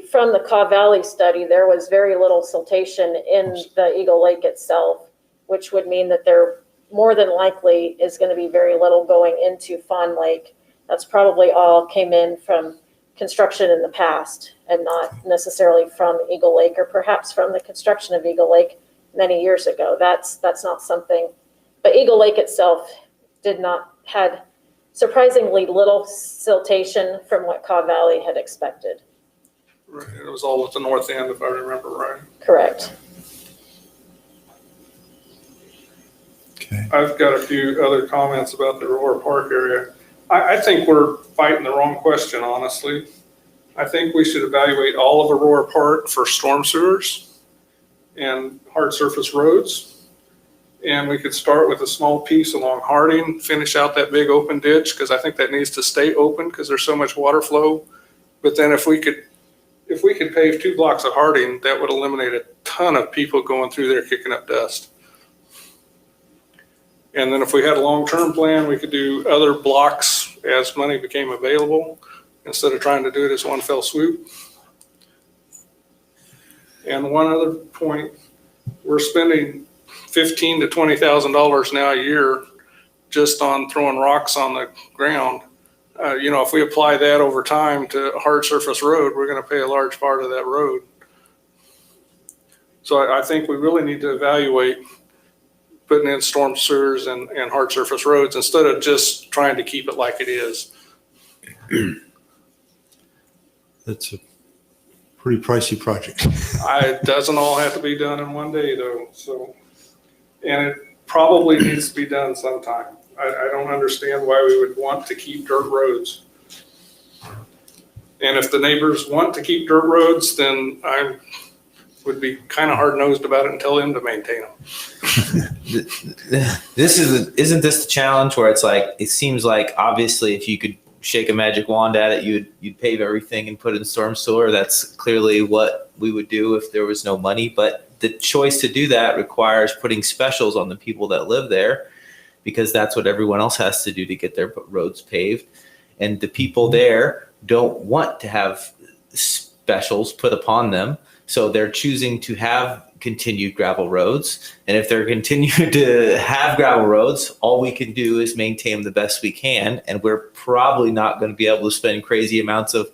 from the Caw Valley study, there was very little siltation in the Eagle Lake itself, which would mean that there more than likely is going to be very little going into Fawn Lake. That's probably all came in from construction in the past and not necessarily from Eagle Lake, or perhaps from the construction of Eagle Lake many years ago. That's not something, but Eagle Lake itself had surprisingly little siltation from what Caw Valley had expected. Right. It was all at the north end, if I remember right. Correct. Okay. I've got a few other comments about the Aurora Park area. I think we're fighting the wrong question, honestly. I think we should evaluate all of Aurora Park for storm sewers and hard surface roads. And we could start with a small piece along Harding, finish out that big open ditch, because I think that needs to stay open because there's so much water flow. But then if we could pave 2 blocks of Harding, that would eliminate a ton of people going through there kicking up dust. And then if we had a long-term plan, we could do other blocks as money became available instead of trying to do it as one fell swoop. And one other point, we're spending $15,000 to $20,000 now a year just on throwing rocks on the ground. If we apply that over time to a hard surface road, we're going to pay a large part of that road. So I think we really need to evaluate putting in storm sewers and hard surface roads instead of just trying to keep it like it is. That's a pretty pricey project. It doesn't all have to be done in one day though. So, and it probably needs to be done sometime. I don't understand why we would want to keep dirt roads. And if the neighbors want to keep dirt roads, then I would be kind of hard-nosed about it and tell them to maintain them. Isn't this the challenge where it's like, it seems like obviously if you could shake a magic wand at it, you'd pave everything and put in storm sewer. That's clearly what we would do if there was no money. But the choice to do that requires putting specials on the people that live there, because that's what everyone else has to do to get their roads paved. And the people there don't want to have specials put upon them. So they're choosing to have continued gravel roads. And if they're continuing to have gravel roads, all we can do is maintain them the best we can. And we're probably not going to be able to spend crazy amounts of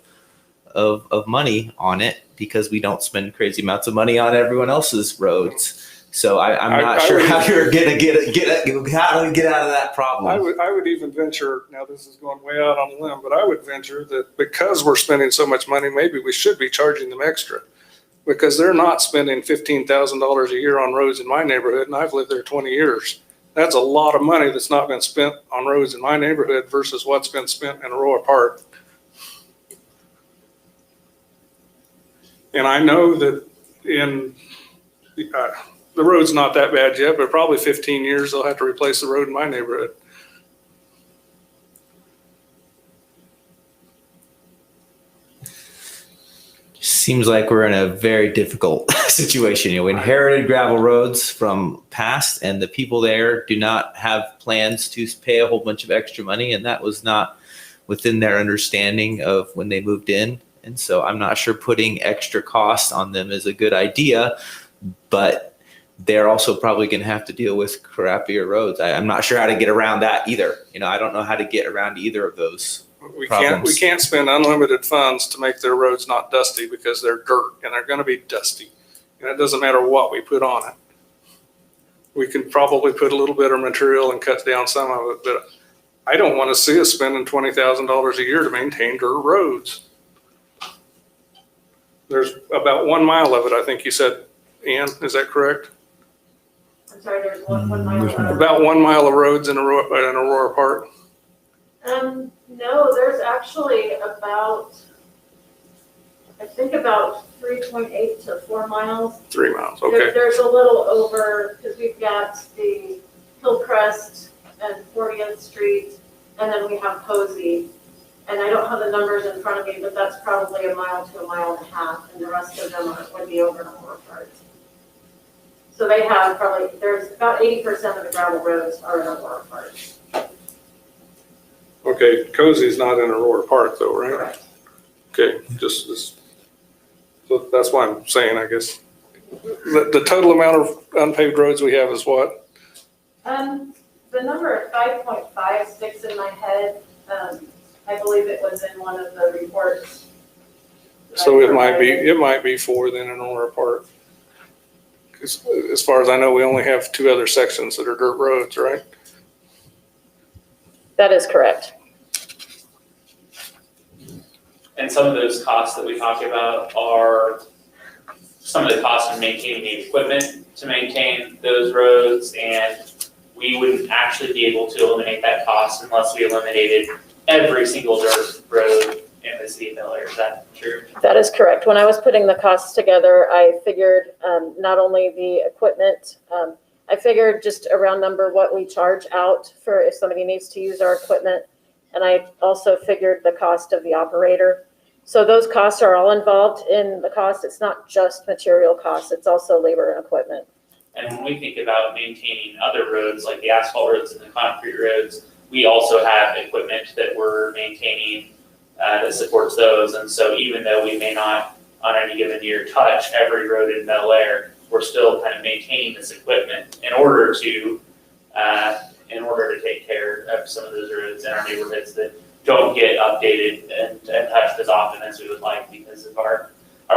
money on it, because we don't spend crazy amounts of money on everyone else's roads. So I'm not sure how you're gonna how do we get out of that problem? I would even venture, now this is going way out on a limb, but I would venture that because we're spending so much money, maybe we should be charging them extra, because they're not spending $15,000 a year on roads in my neighborhood, and I've lived there 20 years. That's a lot of money that's not been spent on roads in my neighborhood versus what's been spent in Aurora Park. And I know that in the road's not that bad yet, but probably 15 years they'll have to replace the road in my neighborhood. Seems like we're in a very difficult situation. We inherited gravel roads from past, and the people there do not have plans to pay a whole bunch of extra money, and that was not within their understanding of when they moved in. And so I'm not sure putting extra cost on them is a good idea, but they're also probably going to have to deal with crappier roads. I'm not sure how to get around that either. I don't know how to get around either of those problems. We can't spend unlimited funds to make their roads not dusty, because they're dirt and they're going to be dusty. And it doesn't matter what we put on it. We can probably put a little bit of material and cut down some of it, but I don't want to see us spending $20,000 a year to maintain dirt roads. There's about 1 mile of it, I think you said, Ann, is that correct? I'm sorry, there's one mile. About 1 mile of roads in Aurora Park. No, there's actually about 3.8 to 4 miles. 3 miles, okay. There's a little over, because we've got the Hillcrest and 40th Street, and then we have Posey. And I don't have the numbers in front of me, but that's probably 1 mile to 1.5 miles, and the rest of them would be over in Aurora Park. So they have there's about 80% of the gravel roads are in Aurora Park. Okay, Cozy's not in Aurora Park though, right? Correct. Okay, so that's why I'm saying, I guess. The total amount of unpaved roads we have is what? The number of 5.56 in my head, I believe it was in one of the reports. So it might be 4 then in Aurora Park. 'Cause as far as I know, we only have 2 other sections that are dirt roads, right? That is correct. And some of those costs that we talked about are some of the costs of maintaining the equipment to maintain those roads, and we wouldn't actually be able to eliminate that cost unless we eliminated every single dirt road in the city of Bel Aire. Is that true? That is correct. When I was putting the costs together, I figured not only the equipment, I figured just a round number what we charge out for if somebody needs to use our equipment. And I also figured the cost of the operator. So those costs are all involved in the cost. It's not just material costs, it's also labor and equipment. And when we think about maintaining other roads, like the asphalt roads and the concrete roads, we also have equipment that we're maintaining that supports those. And so even though we may not on any given year touch every road in Bel Aire, we're still kind of maintaining this equipment in order to take care of some of those roads in our neighborhoods that don't get updated and touched as often as we would like because of our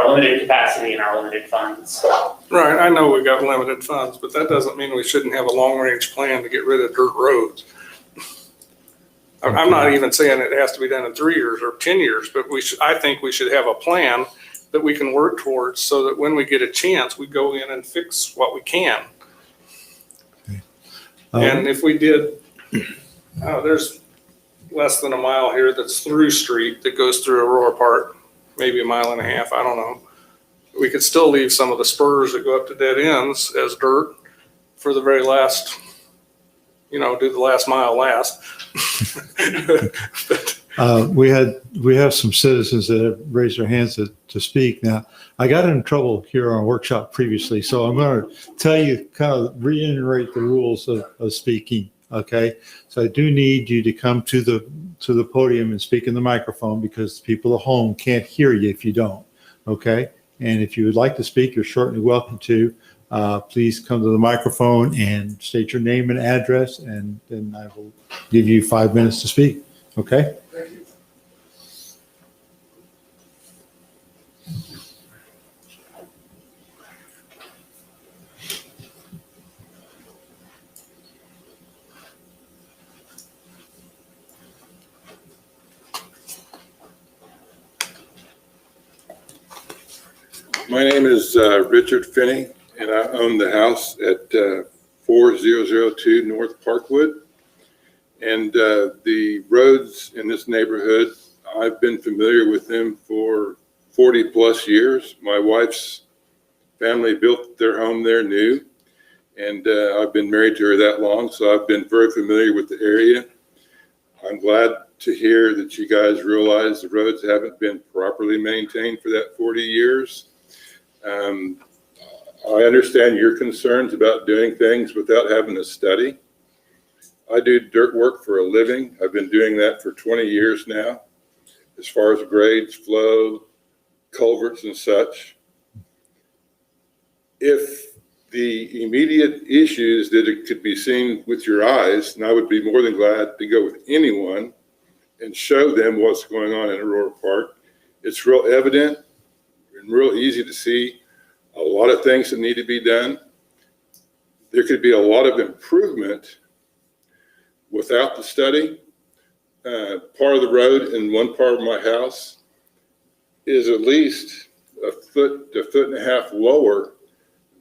limited capacity and our limited funds. Right, I know we got limited funds, but that doesn't mean we shouldn't have a long-range plan to get rid of dirt roads. I'm not even saying it has to be done in 3 years or 10 years, but I think we should have a plan that we can work towards so that when we get a chance, we go in and fix what we can. And if we did, there's less than a mile here that's through street that goes through Aurora Park, maybe a mile and a half, I don't know. We could still leave some of the spurs that go up to dead ends as dirt for the very last, do the last mile last. We have some citizens that have raised their hands to speak. Now, I got in trouble here on a workshop previously, so I'm going to tell you, kind of reiterate the rules of speaking. Okay, so I do need you to come to the podium and speak in the microphone because people at home can't hear you if you don't. Okay, and if you would like to speak, you're certainly welcome to. Please come to the microphone and state your name and address, and then I will give you 5 minutes to speak. Okay. Thank you. My name is Richard Finney, and I own the house at 4002 North Parkwood. And the roads in this neighborhood, I've been familiar with them for 40 plus years. My wife's family built their home there new, and I've been married to her that long, so I've been very familiar with the area. I'm glad to hear that you guys realize the roads haven't been properly maintained for that 40 years. I understand your concerns about doing things without having a study. I do dirt work for a living. I've been doing that for 20 years now, as far as grades, flow, culverts and such. If the immediate issues that it could be seen with your eyes, and I would be more than glad to go with anyone and show them what's going on in Aurora Park. It's real evident and real easy to see a lot of things that need to be done. There could be a lot of improvement without the study. Part of the road in one part of my house is at least a foot to foot and a half lower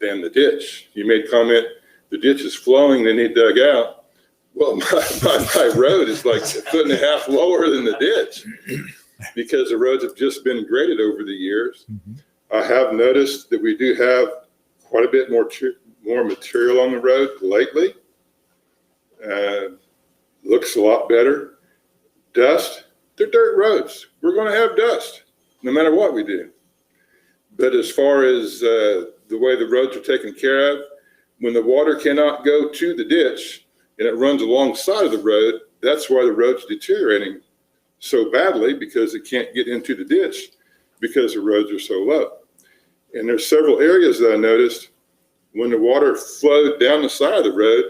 than the ditch. You made comment, the ditch is flowing, they need dug out. Well, my road is like a foot and a half lower than the ditch because the roads have just been graded over the years. I have noticed that we do have quite a bit more material on the road lately. Looks a lot better. Dust, they're dirt roads. We're going to have dust no matter what we do. But as far as the way the roads are taken care of, when the water cannot go to the ditch and it runs alongside of the road, that's why the road's deteriorating so badly, because it can't get into the ditch because the roads are so low. And there's several areas that I noticed when the water flowed down the side of the road,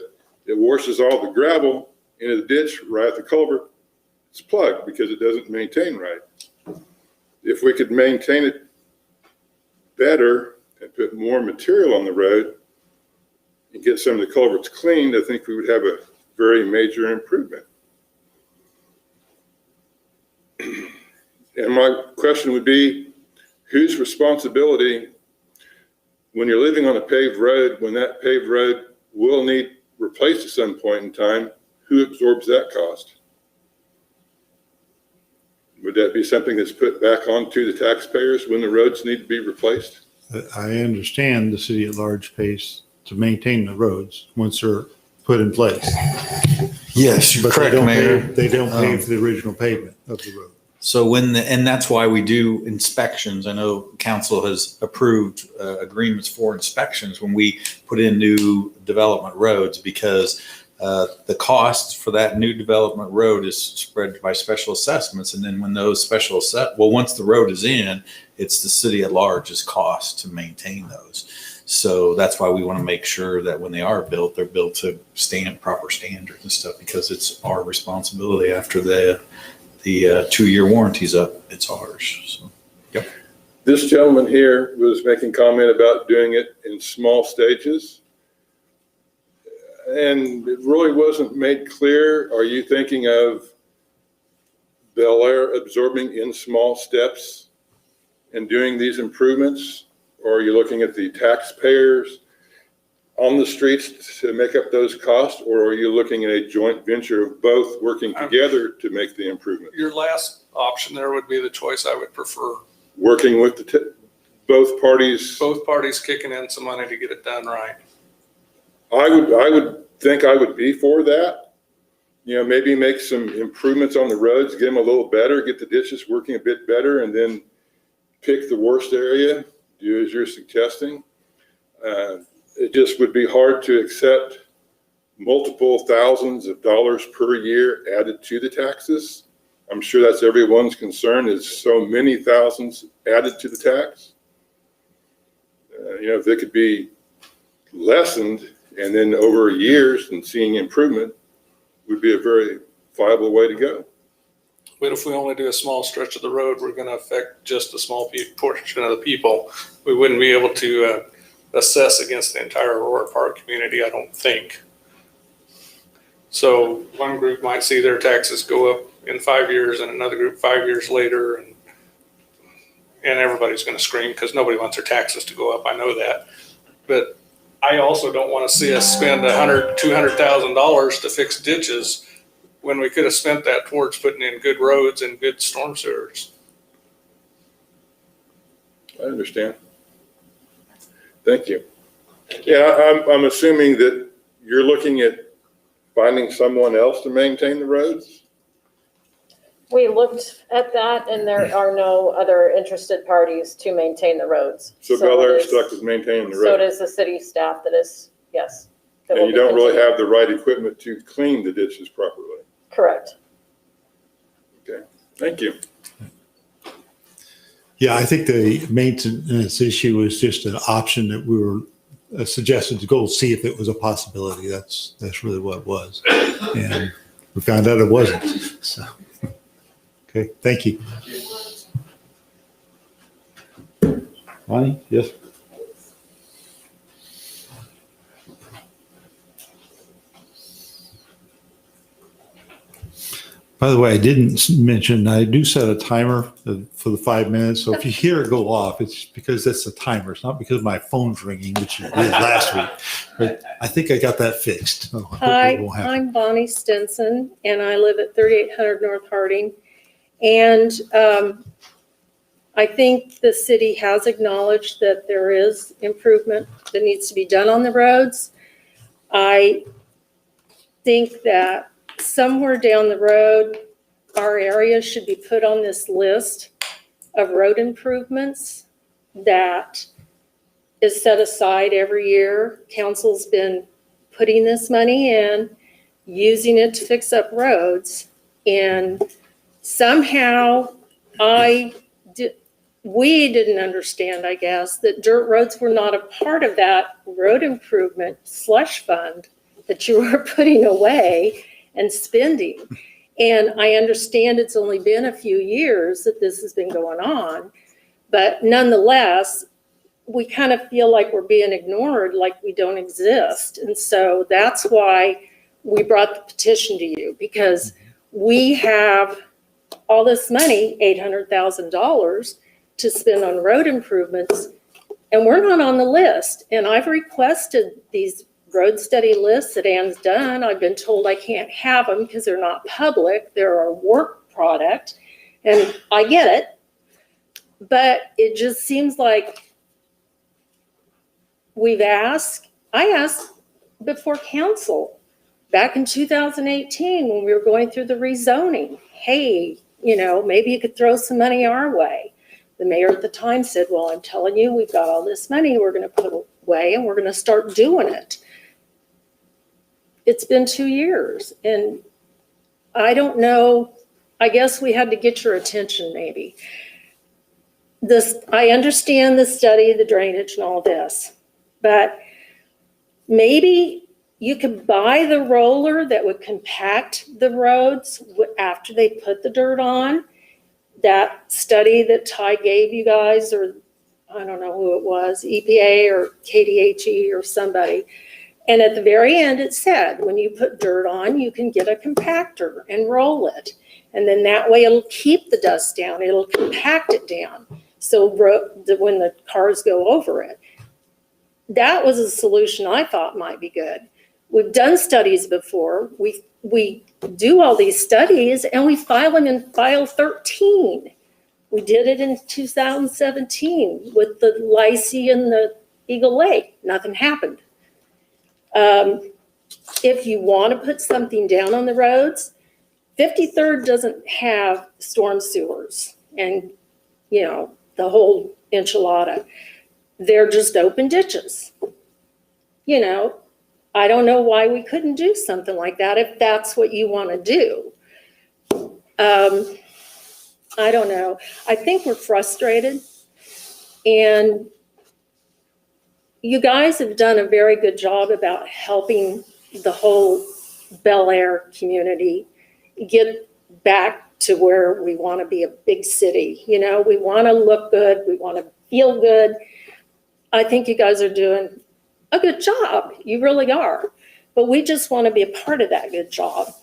it washes all the gravel into the ditch right at the culvert. It's plugged because it doesn't maintain right. If we could maintain it better and put more material on the road and get some of the culverts cleaned, I think we would have a very major improvement. And my question would be, whose responsibility when you're living on a paved road, when that paved road will need replaced at some point in time, who absorbs that cost? Would that be something that's put back onto the taxpayers when the roads need to be replaced? I understand the city at large pays to maintain the roads once they're put in place. Yes, you're But correct, Mayor. they don't pay for the original pavement of the road. So and that's why we do inspections. I know council has approved agreements for inspections when we put in new development roads, because the cost for that new development road is spread by special assessments. And then when those once the road is in, it's the city at large's cost to maintain those. So that's why we want to make sure that when they are built, they're built to proper standards and stuff, because it's our responsibility after the 2-year warranty's up. It's ours. So. This gentleman here was making comment about doing it in small stages. And it really wasn't made clear. Are you thinking of Bel Aire absorbing in small steps and doing these improvements? Or are you looking at the taxpayers on the streets to make up those costs? Or are you looking at a joint venture of both working together to make the improvement? Your last option there would be the choice I would prefer. Working with both parties? Both parties kicking in some money to get it done right. I would think I would be for that. You know, maybe make some improvements on the roads, get them a little better, get the ditches working a bit better, and then pick the worst area, do as you're suggesting. It just would be hard to accept multiple thousands of dollars per year added to the taxes. I'm sure that's everyone's concern, is so many thousands added to the tax. You know, if they could be lessened and then over years and seeing improvement would be a very viable way to go. But if we only do a small stretch of the road, we're going to affect just a small portion of the people. We wouldn't be able to assess against the entire Aurora Park community, I don't think. So one group might see their taxes go up in 5 years and another group 5 years later, and everybody's going to scream because nobody wants their taxes to go up. I know that. But I also don't want to see us spend $100,000, $200,000 to fix ditches when we could have spent that towards putting in good roads and good storm sewers. I understand. Thank you. Yeah, I'm assuming that you're looking at finding someone else to maintain the roads? We looked at that and there are no other interested parties to maintain the roads. So Bel Aire it is is- stuck with maintaining the So it road. is the city staff that is, yes. that And will you be don't really continuing. have the right equipment to clean the ditches properly. Correct. Thank you. Yeah, I think the maintenance issue was just an option that we were suggested to go see if it was a possibility. That's really what it was. And we found out it wasn't. So, okay, thank you. Bonnie, yes? By the way, I didn't mention, I do set a timer for the 5 minutes. So if you hear it go off, it's because that's a timer. It's not because my phone's ringing, which it did last week. But I think I got that fixed. So I hope Hi, it won't happen. I'm Bonnie Stinson, and I live at 3800 North Harding. And I think the city has acknowledged that there is improvement that needs to be done on the roads. I think that somewhere down the road, our area should be put on this list of road improvements that is set aside every year. Council's been putting this money in, using it to fix up roads. And somehow we didn't understand, I guess, that dirt roads were not a part of that road improvement slush fund that you were putting away and spending. And I understand it's only been a few years that this has been going on, but nonetheless, we kind of feel like we're being ignored, like we don't exist. And so that's why we brought the petition to you, because we have all this money, $800,000 to spend on road improvements, and we're not on the list. And I've requested these road study lists that Ann's done. I've been told I can't have them because they're not public. They're a work product, and I get it. But it just seems like I asked before council back in 2018 when we were going through the rezoning, hey, maybe you could throw some money our way. The mayor at the time said, well, I'm telling you, we've got all this money we're going to put away and we're going to start doing it. It's been 2 years, and I don't know. I guess we had to get your attention maybe. I understand the study, the drainage and all this, But maybe you could buy the roller that would compact the roads after they put the dirt on. That study that Ty gave you guys, or I don't know who it was, EPA or KDHE or somebody. And at the very end, it said, when you put dirt on, you can get a compactor and roll it. And then that way it'll keep the dust down. It'll compact it down. So when the cars go over it. That was a solution I thought might be good. We've done studies before. We do all these studies and we file them in file 13. We did it in 2017 with the Lacey and the Eagle Lake. Nothing happened. If you want to put something down on the roads, 53rd doesn't have storm sewers and, you know, the whole enchilada. They're just open ditches. You know, I don't know why we couldn't do something like that if that's what you want to do. I don't know. I think we're frustrated. And you guys have done a very good job about helping the whole Bel Aire community get back to where we want to be a big city. You know, we want to look good. We want to feel good. I think you guys are doing a good job. You really are. But we just want to be a part of that good job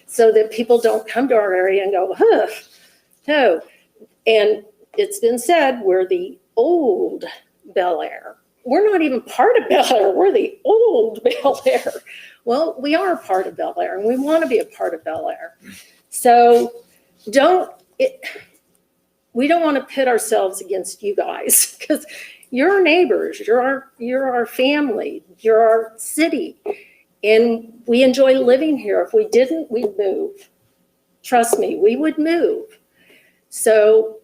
so that people don't come to our area and go, huh, no. And it's been said, we're the old Bel Aire. We're not even part of Bel Aire. We're the old Bel Aire. Well, we are a part of Bel Aire and we want to be a part of Bel Aire. So we don't want to pit ourselves against you guys because you're our neighbors, you're our family, you're our city. And we enjoy living here. If we didn't, we'd move. Trust me, we would move. So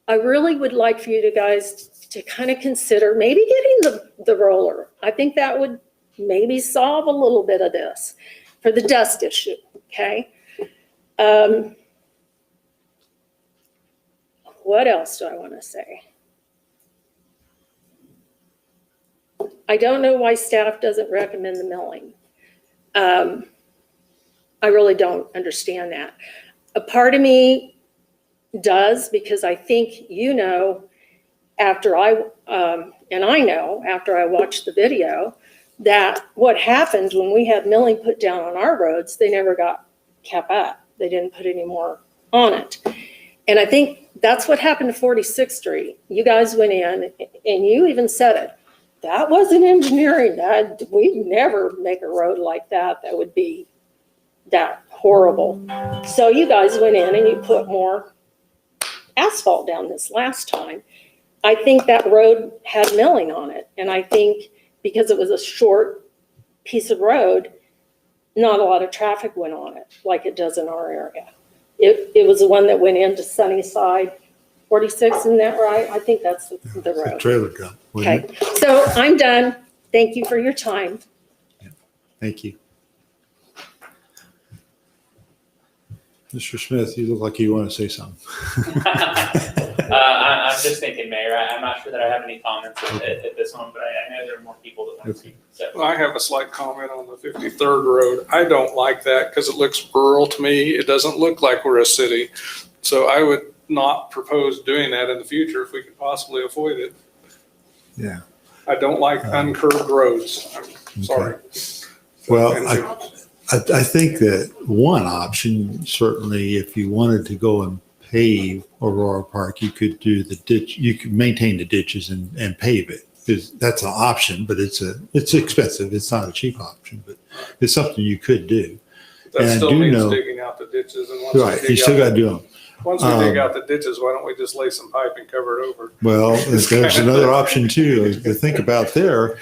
I really would like for you guys to kind of consider maybe getting the roller. I think that would maybe solve a little bit of this for the dust issue, okay? What else do I want to say? I don't know why staff doesn't recommend the milling. I really don't understand that. A part of me does, because I think, you know, after I watched the video, that what happened when we had milling put down on our roads, they never got kept up. They didn't put any more on it. And I think that's what happened to 46th Street. You guys went in and you even said it. That wasn't engineering. We'd never make a road like that. That would be that horrible. So you guys went in and you put more asphalt down this last time. I think that road had milling on it. And I think because it was a short piece of road, not a lot of traffic went on it like it does in our area. It was the one that went into Sunnyside, 46, isn't that right? I think that's the road. The trailer gun. Okay, so I'm done. Thank you for your time. Thank you. Mr. Smith, you look like you want to say something. I'm just thinking, Mayor, I'm not sure that I have any comments at this one, but I know there are more people that want to speak. So. I have a slight comment on the 53rd Road. I don't like that because it looks rural to me. It doesn't look like we're a city. So I would not propose doing that in the future if we could possibly avoid it. Yeah. I don't like uncurved roads. I'm sorry. Well, I think that one option, certainly if you wanted to go and pave Aurora Park, you could do the ditch, you could maintain the ditches and pave it. That's an option, but it's expensive. It's not a cheap option, but it's something you could do. That And I still do means know- digging out the ditches. And once Right, we you dig still out, got to do them. once we dig out the ditches, why don't we just lay some pipe and cover it over? Well, there's another option too to think about there.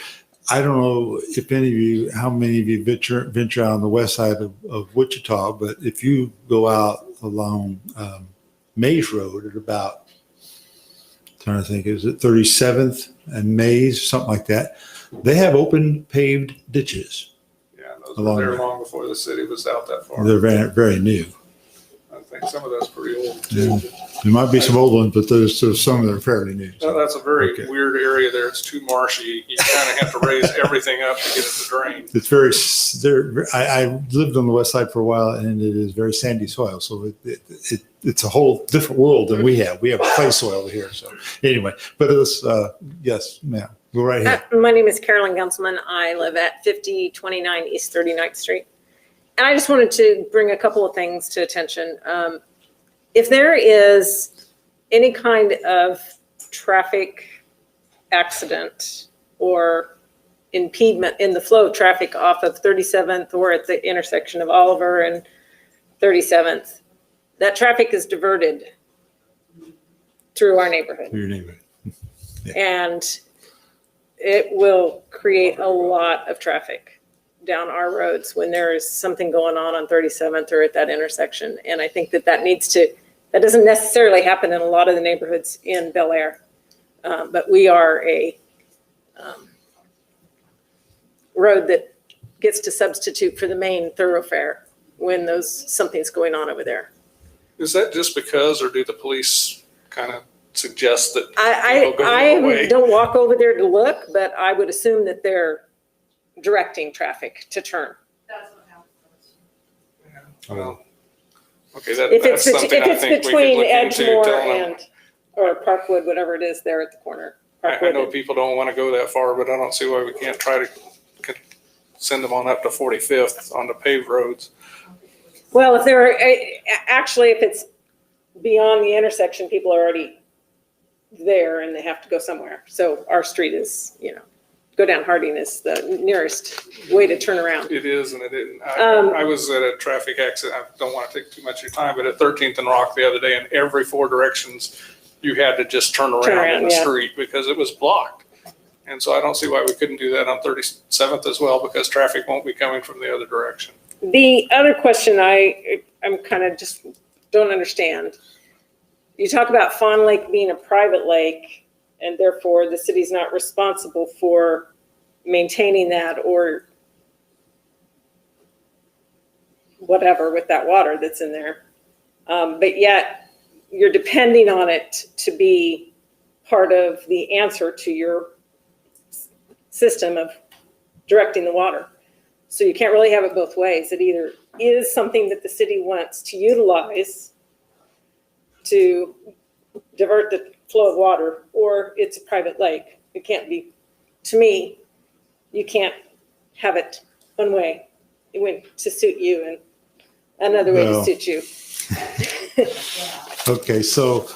I don't know if any of you, how many of you venture out on the west side of Wichita, but if you go out along Mays Road at about, trying to think, is it 37th and Mays, something like that, they have open paved ditches. Yeah, those Along were there there. long before the city was out that far. They're very, very new. I think some of that's pretty old too. There might be some old ones, but there's some that are fairly new. So that's a very Okay. weird area there. It's too marshy. You kind of have to raise everything up to get it to drain. It's very, I lived on the west side for a while, and it is very sandy soil. So it's a whole different world than we have. We have clay soil here. So anyway, but it's, yes, ma'am, go right ahead. My name is Carolyn Gunselman. I live at 5029 East 39th Street. And I just wanted to bring a couple of things to attention. If there is any kind of traffic accident or impediment in the flow of traffic off of 37th or at the intersection of Oliver and 37th, that traffic is diverted through our neighborhood. Your neighborhood. And it will create a lot of traffic down our roads when there is something going on 37th or at that intersection. And I think that that doesn't necessarily happen in a lot of the neighborhoods in Bel Aire. But we are a road that gets to substitute for the main thoroughfare when something's going on over there. Is that just because, or do the police kind of suggest that I people go the other way? don't walk over there to look, but I would assume that they're directing traffic to turn. Well, okay, If that's it's, something if I it's think we could between look into. Edgemore telling them. or Parkwood, whatever it is there at the corner. I Parkwood know and- people don't want to go that far, but I don't see why we can't try to send them on up to 45th on the paved roads. Well, if it's beyond the intersection, people are already there and they have to go somewhere. So our street is, go down Harding is the nearest way to turn around. It is and it isn't. Um, I was at a traffic accident. I don't want to take too much of your time, but at 13th and Rock the other day, in every 4 directions, you had to just turn around in the yeah. street because it was blocked. And so I don't see why we couldn't do that on 37th as well, because traffic won't be coming from the other direction. The other question I'm kind of just don't understand. You talk about Fawn Lake being a private lake and therefore the city's not responsible for maintaining that or whatever with that water that's in there. But yet you're depending on it to be part of the answer to your system of directing the water. So you can't really have it both ways. It either is something that the city wants to utilize to divert the flow of water, or it's a private lake. It can't be, to me, you can't have it one way. It went to suit you and another way to Well. suit you. Okay, so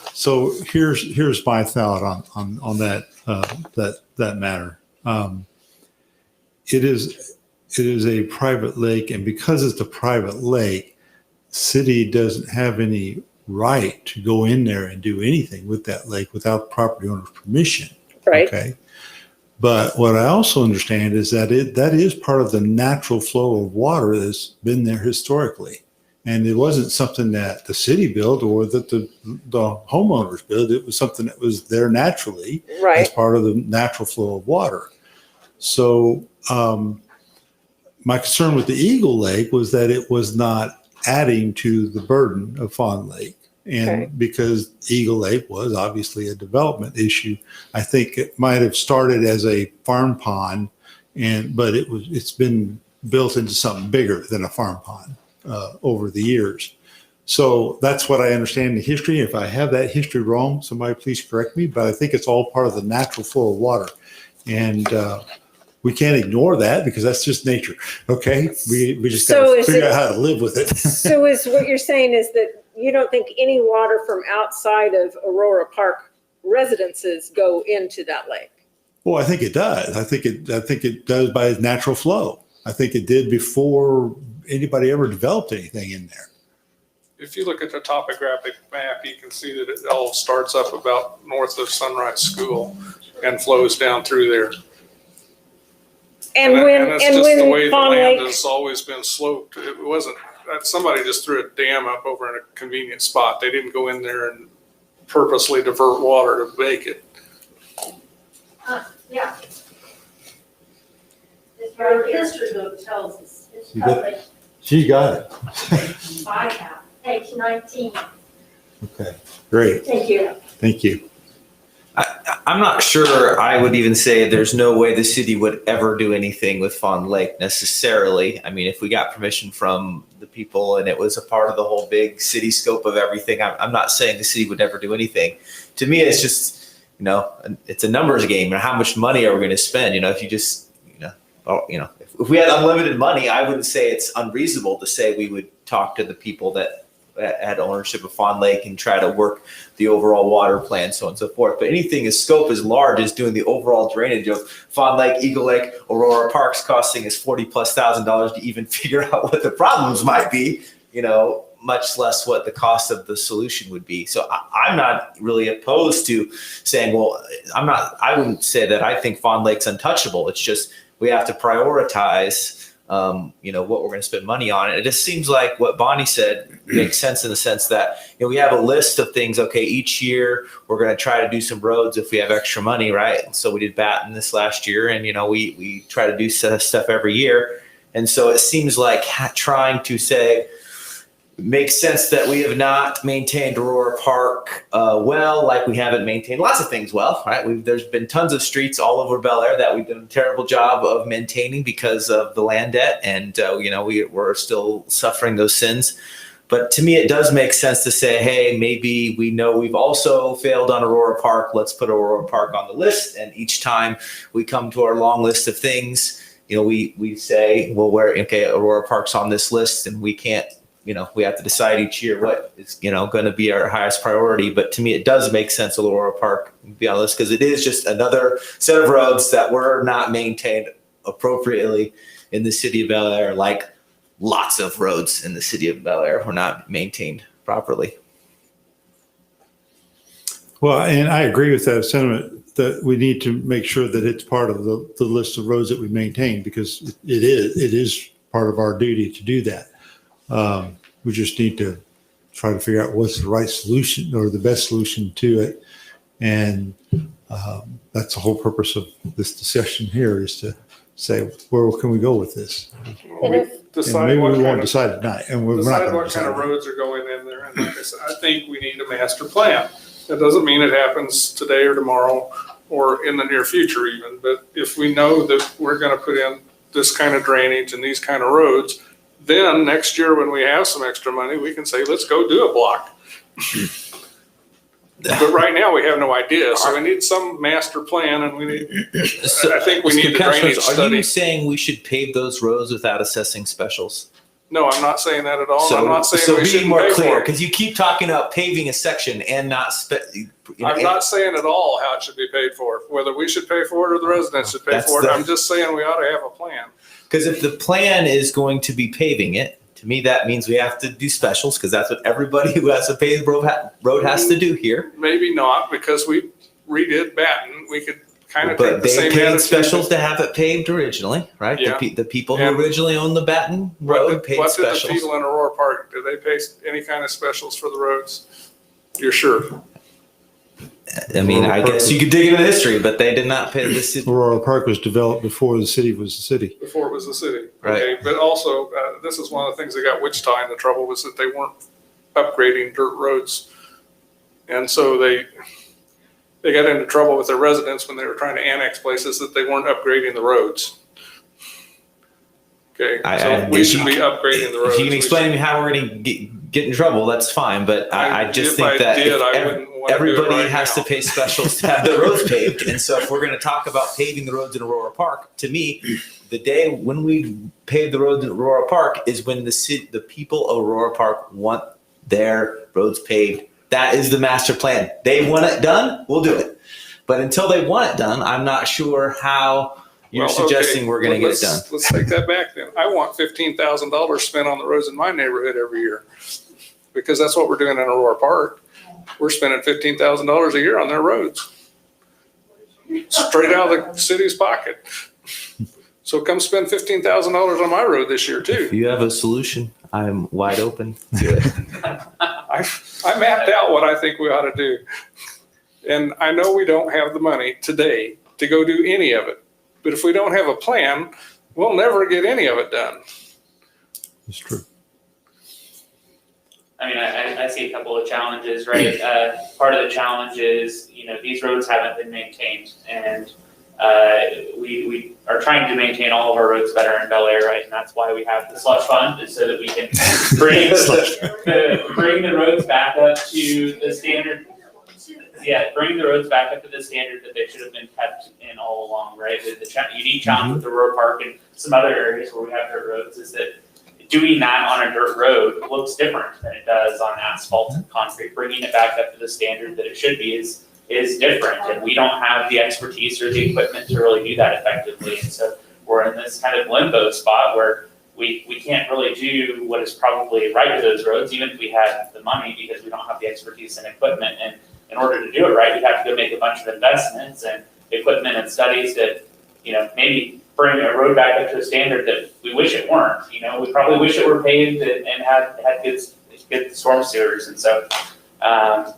here's my thought on that matter. It is a private lake, and because it's a private lake, city doesn't have any right to go in there and do anything with that lake without property owner's permission. Right. Okay. But what I also understand is that that is part of the natural flow of water that's been there historically. And it wasn't something that the city built or that the homeowners built. It was something that was there naturally as Right. part of the natural flow of water. So my concern with the Eagle Lake was that it was not adding to the burden of Fawn Lake. And Okay. because Eagle Lake was obviously a development issue, I think it might have started as a farm pond, but it's been built into something bigger than a farm pond over the years. So that's what I understand the history. If I have that history wrong, somebody please correct me, but I think it's all part of the natural flow of water. And we can't ignore that because that's just nature. Okay. We just got So to is figure it- out how to live with it. So is what you're saying is that you don't think any water from outside of Aurora Park residences go into that lake? Well, I think it does. I think it does by its natural flow. I think it did before anybody ever developed anything in there. If you look at the topographic map, you can see that it all starts up about north of Sunrise School and flows down through there. And that's just the way when the Fawn land Lake, has always been sloped. It wasn't, somebody just threw a dam up over in a convenient spot. They didn't go in there and purposely divert water to make it. Yeah. Our history book tells us, it's You got- published She got it. by now, page 19. Okay, great. Thank you. Thank you. I'm not sure I would even say there's no way the city would ever do anything with Fawn Lake necessarily. I mean, if we got permission from the people and it was a part of the whole big city scope of everything, I'm not saying the city would never do anything. To me, it's just, it's a numbers game. And how much money are we going to spend? If you just, if we had unlimited money, I wouldn't say it's unreasonable to say we would talk to the people that had ownership of Fawn Lake and try to work the overall water plan, so on and so forth. But anything as scope as large as doing the overall drainage of Fawn Lake, Eagle Lake, Aurora Parks costing us $40,000+ to even figure out what the problems might be, much less what the cost of the solution would be. So I'm not really opposed to saying, well, I wouldn't say that I think Fawn Lake's untouchable. It's just we have to prioritize what we're going to spend money on. And it just seems like what Bonnie said makes sense in the sense that, we have a list of things. Okay, each year we're going to try to do some roads if we have extra money, right? So we did Batten this last year, and, we try to do stuff every year. And so it seems like trying to say, makes sense that we have not maintained Aurora Park like we haven't maintained lots of things well, right? There's been tons of streets all over Bel Aire that we've done a terrible job of maintaining because of the land debt, and we're still suffering those sins. But to me, it does make sense to say, hey, maybe we know we've also failed on Aurora Park. Let's put Aurora Park on the list, and each time we come to our long list of things, we say, well, Aurora Park's on this list, and we can't. We have to decide each year what is, going to be our highest priority. But to me, it does make sense Aurora Park be on the list because it is just another set of roads that were not maintained appropriately in the city of Bel Aire, like lots of roads in the city of Bel Aire were not maintained properly. Well, and I agree with that sentiment that we need to make sure that it's part of the list of roads that we maintain, because it is part of our duty to do that. We just need to try to figure out what's the right solution or the best solution to it. And that's the whole purpose of this discussion here, is to say, where can we go with this? And if- And maybe we won't decide tonight, and we're not Decide going to what decide. kind of roads are going in there. And like I said, I think we need a master plan. That doesn't mean it happens today or tomorrow or in the near future even. But if we know that we're going to put in this kind of drainage and these kind of roads, then next year when we have some extra money, we can say, let's go do a block. But right now we have no idea. So we need some master plan, and I think we need the drainage Are study. you saying we should pave those roads without assessing specials? No, I'm not saying that at all. So, I'm not saying so we be shouldn't more pay clear, for it. because you keep talking about paving a section and not. I'm not saying at all how it should be paid for, whether we should pay for it or the residents should pay That's for it. the- I'm just saying we ought to have a plan. Because if the plan is going to be paving it, to me that means we have to do specials, because that's what everybody who has to pave the road has to do here. Maybe not, because we redid Batten. We could kind of take But the they same paid attitude. specials to have it paved originally, right? Yeah. The people who And originally owned the Batten Road paid What did the specials. people in Aurora Park, did they pay any kind of specials for the roads? You're sure? I mean, I guess you could dig into history, but they did not pay the city. Aurora Park was developed before the city was the city. Before it was the city. Right. Okay, but also, this is one of the things that got Wichita in the trouble, was that they weren't upgrading dirt roads. And so they got into trouble with their residents when they were trying to annex places, that they weren't upgrading the roads. Okay, so we should be upgrading the roads. If you can explain to me how we're going to get in trouble, that's fine. But I just If think I that did, if I wouldn't want to do it everybody right has now. to pay specials to have the roads paved. And so if we're going to talk about paving the roads in Aurora Park, to me, the day when we pave the roads in Aurora Park is when the people of Aurora Park want their roads paved. That is the master plan. They want it done, we'll do it. But until they want it done, I'm not sure how you're Well, suggesting okay, we're going to well, get it done. Let's take that back then. I want $15,000 spent on the roads in my neighborhood every year, because that's what we're doing in Aurora Park. We're spending $15,000 a year on their roads, straight out of the city's pocket. So come spend $15,000 on my road this year If too. you have a solution, I'm wide open to it. I mapped out what I think we ought to do. And I know we don't have the money today to go do any of it. But if we don't have a plan, we'll never get any of it done. It's true. I mean, I see a couple of challenges, right? Part of the challenge is, these roads haven't been maintained, and we are trying to maintain all of our roads better in Bel Aire, right? And that's why we have the slush fund, is so that we can bring the roads back up to the standard. Yeah, bring the roads back up to the standard that they should have been kept in all along, right? The unique challenge with the Aurora Park and some other areas where we have dirt roads is that doing that on a dirt road looks different than it does on asphalt and concrete. Bringing it back up to the standard that it should be is different, and we don't have the expertise or the equipment to really do that effectively. And so we're in this kind of limbo spot where we can't really do what is probably right to those roads, even if we had the money, because we don't have the expertise and equipment. And in order to do it right, we'd have to go make a bunch of investments and equipment and studies that, maybe bring a road back up to a standard that we wish it weren't. We probably wish it were paved and had good storm sewers. And so I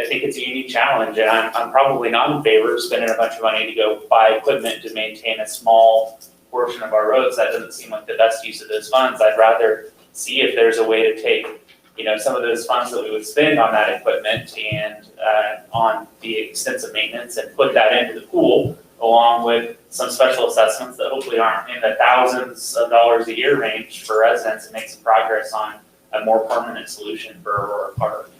think it's a unique challenge, and I'm probably not in favor of spending a bunch of money to go buy equipment to maintain a small portion of our roads. That doesn't seem like the best use of those funds. I'd rather see if there's a way to take some of those funds that we would spend on that equipment and on the extensive maintenance and put that into the pool, along with some special assessments that hopefully aren't in the thousands of dollars a year range for residents, and make some progress on a more permanent solution for Aurora Park.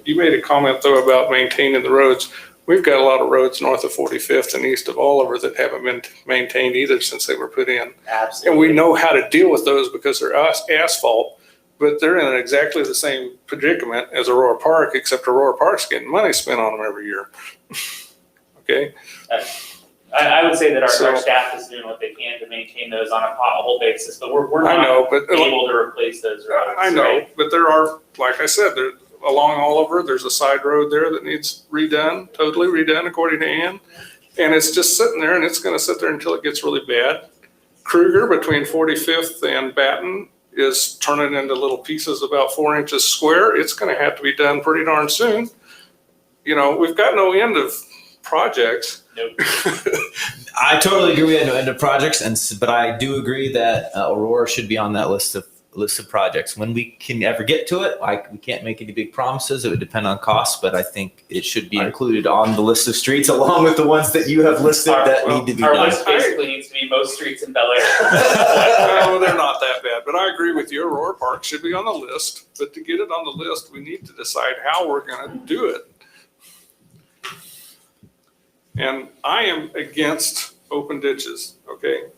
You made a comment though about maintaining the roads. We've got a lot of roads north of 45th and east of Oliver that haven't been maintained either since they were put in. Absolutely. And we know how to deal with those because they're asphalt, but they're in exactly the same predicament as Aurora Park, except Aurora Park's getting money spent on them every year. Okay? I would say that our staff is doing what they can to maintain those on a pothole basis, but we're not able to replace those roads. I know, right? but there are, like I said, there along Oliver, there's a side road there that needs redone, totally redone according to Ann. And it's just sitting there, and it's gonna sit there until it gets really bad. Kruger between 45th and Batten is turning into little pieces about 4 inches square. It's gonna have to be done pretty darn soon. We've got no end of projects. Nope. I totally agree. We had no end of projects, but I do agree that Aurora should be on that list of projects. When we can ever get to it, we can't make any big promises. It would depend on costs, but I think it should be included on the list of streets, along with the ones that you have listed that need to be Our done. list basically needs to be most streets in Bel Aire. No, they're not that bad, but I agree with you. Aurora Park should be on the list, but to get it on the list, we need to decide how we're gonna do it. And I am against open ditches, okay?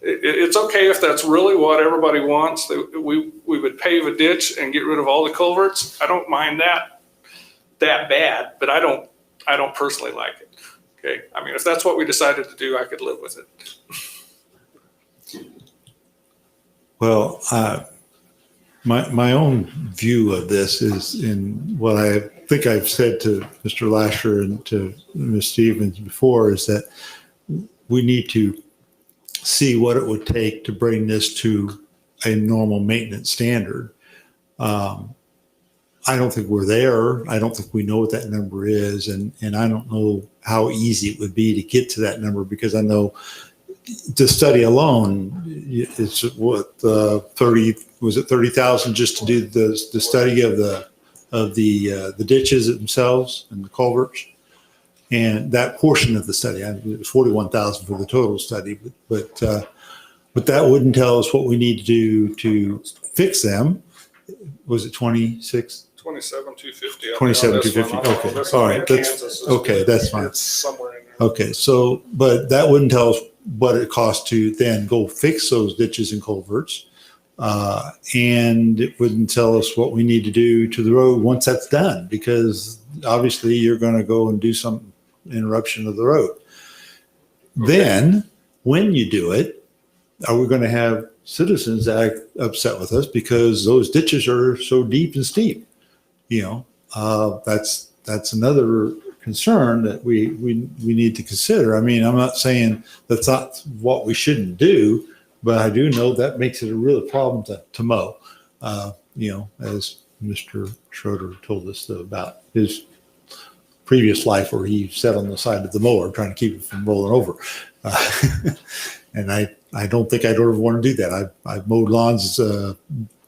It's okay if that's really what everybody wants. We would pave a ditch and get rid of all the culverts. I don't mind that bad, but I don't personally like it. Okay, I mean, if that's what we decided to do, I could live with it. Well, my own view of this is in what I think I've said to Mr. Lasher and to Ms. Stevens before, is that we need to see what it would take to bring this to a normal maintenance standard. I don't think we're there. I don't think we know what that number is. And I don't know how easy it would be to get to that number, because I know the study alone is what, 30,000 just to do the study of the ditches themselves and the culverts. And that portion of the study, it was 41,000 for the total study, but that wouldn't tell us what we need to do to fix them. Was it 26? 27,250. 27,250. Okay, all right. That's fine. It's somewhere in there. Okay, so, but that wouldn't tell us what it costs to then go fix those ditches and culverts. And it wouldn't tell us what we need to do to the road once that's done, because obviously you're going to go and do some interruption of the road. Okay. Then when you do it, are we going to have citizens act upset with us because those ditches are so deep and steep? That's another concern that we need to consider. I mean, I'm not saying that's not what we shouldn't do, but I do know that makes it a real problem to mow, as Mr. Schroeder told us about his previous life, where he sat on the side of the mower trying to keep it from rolling over. And I I don't think I'd ever want to do that. I've mowed lawns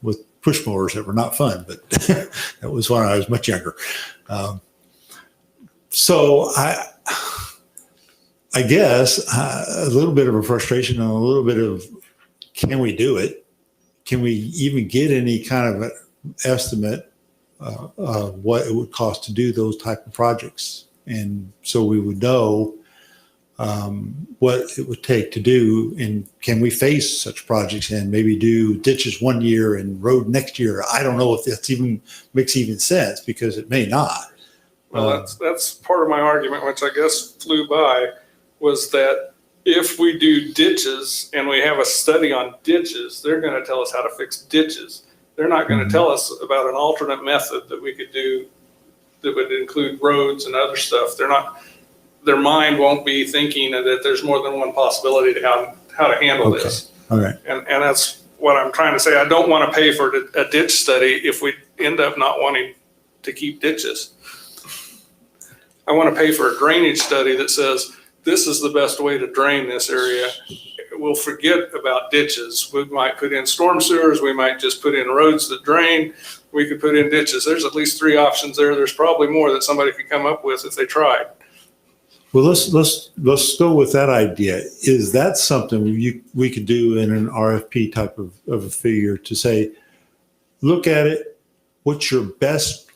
with push mowers that were not fun, but that was when I was much younger. So I guess a little bit of a frustration and a little bit of, can we do it? Can we even get any kind of an estimate of what it would cost to do those type of projects? And so we would know what it would take to do, and can we face such projects and maybe do ditches one year and road next year? I don't know if that's even makes even sense, because it may not. Well, that's part of my argument, which I guess flew by, was that if we do ditches and we have a study on ditches, they're going to tell us how to fix ditches. They're not going to tell us about an alternate method that we could do that would include roads and other stuff. Their mind won't be thinking that there's more than one possibility to how to handle this. All right. And that's what I'm trying to say. I don't want to pay for a ditch study if we end up not wanting to keep ditches. I want to pay for a drainage study that says, this is the best way to drain this area. We'll forget about ditches. We might put in storm sewers. We might just put in roads that drain. We could put in ditches. There's at least 3 options there. There's probably more that somebody could come up with if they tried. Well, let's go with that idea. Is that something we could do in an RFP type of a figure to say, look at it, what's your best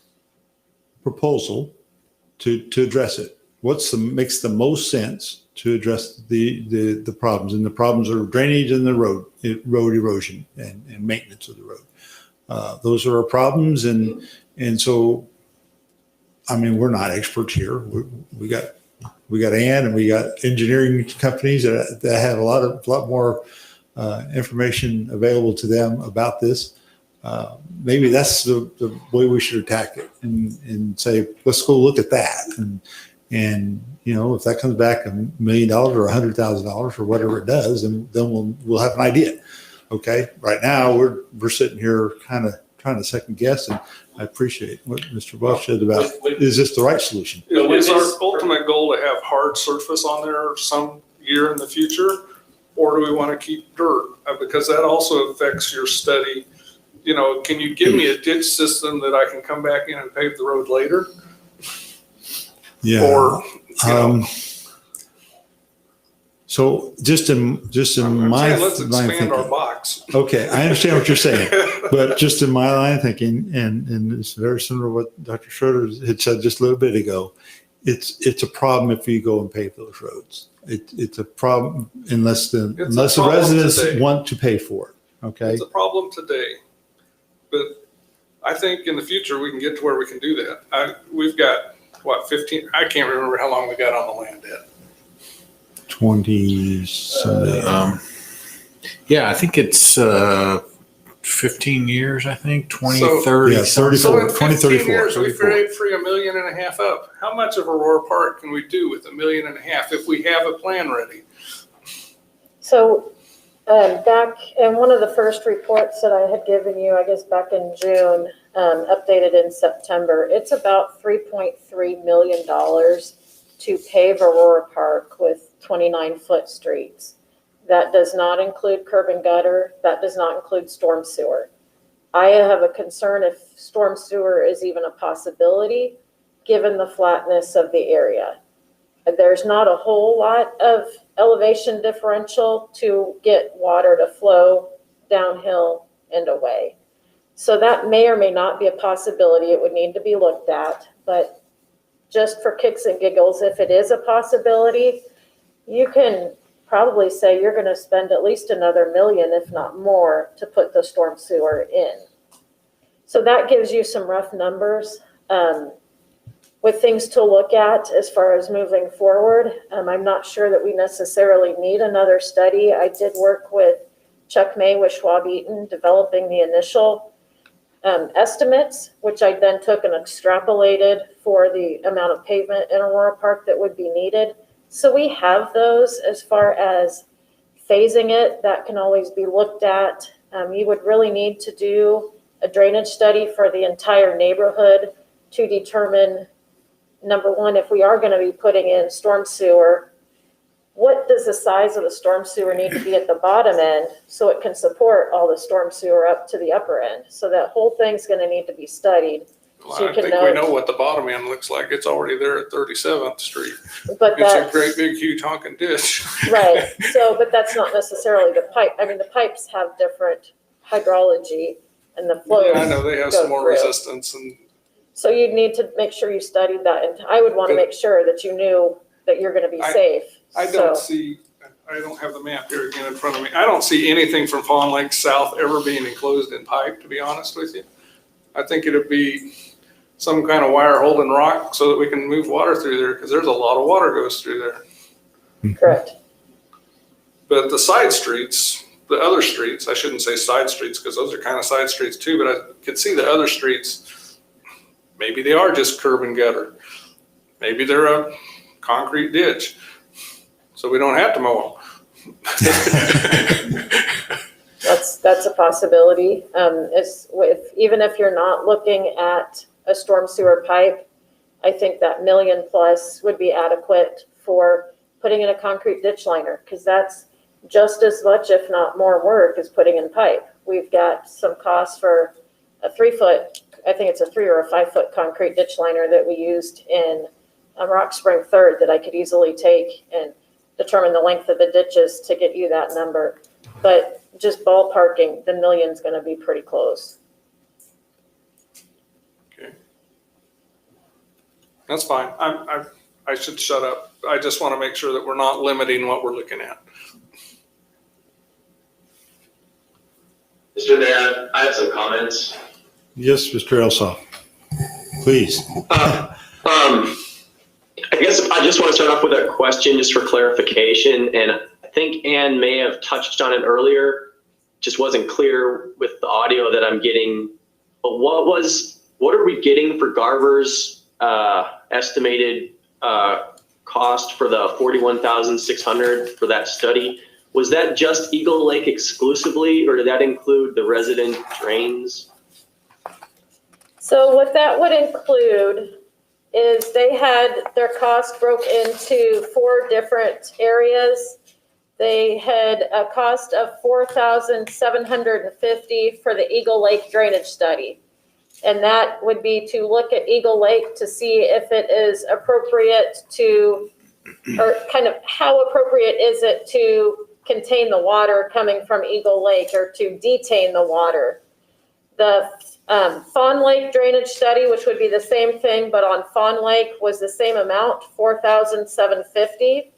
proposal to address it? Makes the most sense to address the problems? And the problems are drainage and the road erosion and maintenance of the road. Those are our problems. And so, I mean, we're not experts here. We got Ann, and we got engineering companies that have a lot more information available to them about this. Maybe that's the way we should attack it, and say, let's go look at that. And if that comes back $1 million or $100,000 or whatever it does, then we'll have an idea. Okay. Right now we're sitting here kind of trying to second guess, and I appreciate what Mr. Welch said about, is this the right solution? Is our ultimate goal to have hard surface on there some year in the future, or do we want to keep dirt? Because that also affects your study. Can you give me a ditch system that I can come back in and pave the road later? Yeah. Or, so just in my let's line of expand our thinking. box. Okay, I understand what you're saying, but just in my line of thinking, and it's very similar to what Dr. Schroeder had said just a little bit ago. It's a problem if you go and pave those roads. It's a problem unless the residents today. want to pay for it. Okay. It's a problem today, but I think in the future we can get to where we can do that. We've got 15? I can't remember how long we got on the land yet. 20 something. Yeah, I think it's 15 years, I think, 2030. Yeah, 34. So in 15 2034. years, we free $1.5 million up. How much of Aurora Park can we do with $1.5 million if we have a plan ready? So back in one of the first reports that I had given you, I guess back in June, updated in September, it's about $3.3 million to pave Aurora Park with 29-foot streets. That does not include curb and gutter. That does not include storm sewer. I have a concern if storm sewer is even a possibility, given the flatness of the area. There's not a whole lot of elevation differential to get water to flow downhill and away. So that may or may not be a possibility. It would need to be looked at, but just for kicks and giggles, if it is a possibility, you can probably say you're going to spend at least another $1 million, if not more, to put the storm sewer in. So that gives you some rough numbers with things to look at as far as moving forward. I'm not sure that we necessarily need another study. I did work with Chuck May with Schwab Eaton developing the initial estimates, which I then took and extrapolated for the amount of pavement in Aurora Park that would be needed. So we have those as far as phasing it. That can always be looked at. You would really need to do a drainage study for the entire neighborhood to determine, number one, if we are going to be putting in storm sewer, what does the size of the storm sewer need to be at the bottom end so it can support all the storm sewer up to the upper end? So that whole thing's gonna need to be studied. Well, So you I can think we know- know what the bottom end looks like. It's already there at 37th Street. But It's a that's, great big huge honking ditch. right, so, but that's not necessarily the pipe. I mean, the pipes have different hydrology and the flows. Yeah, I know they have go some more through. resistance and So you'd need to make sure you studied that, and I would want to But- make sure that you knew that you're gonna be I- safe. I So- don't see, I don't have the map here again in front of me. I don't see anything from Fawn Lake South ever being enclosed in pipe, to be honest with you. I think it'd be some kind of wire holding rock so that we can move water through there, because there's a lot of water goes through there. Correct. But the side streets, the other streets, I shouldn't say side streets because those are kind of side streets too, but I could see the other streets, maybe they are just curb and gutter. Maybe they're a concrete ditch, so we don't have to mow them. That's a possibility. Even if you're not looking at a storm sewer pipe, I think that million plus would be adequate for putting in a concrete ditch liner, because that's just as much, if not more work, as putting in pipe. We've got some costs for a 3-foot, I think it's a 3 or a 5-foot concrete ditch liner that we used in Rock Spring Third that I could easily take and determine the length of the ditches to get you that number. But just ballparking, the million's gonna be pretty close. Okay. That's fine. I should shut up. I just want to make sure that we're not limiting what we're looking at. Mr. Mayor, I have some comments. Yes, Mr. Elsoff, please. I guess I just want to start off with a question just for clarification, and I think Ann may have touched on it earlier, just wasn't clear with the audio that I'm getting. But what are we getting for Garver's estimated cost for the $41,600 for that study? Was that just Eagle Lake exclusively, or did that include the resident drains? So what that would include is they had their cost broke into 4 different areas. They had a cost of $4,750 for the Eagle Lake drainage study. And that would be to look at Eagle Lake to see if it is appropriate to, or kind of how appropriate is it to contain the water coming from Eagle Lake or to detain the water. The Fawn Lake drainage study, which would be the same thing, but on Fawn Lake was the same amount, $4,750.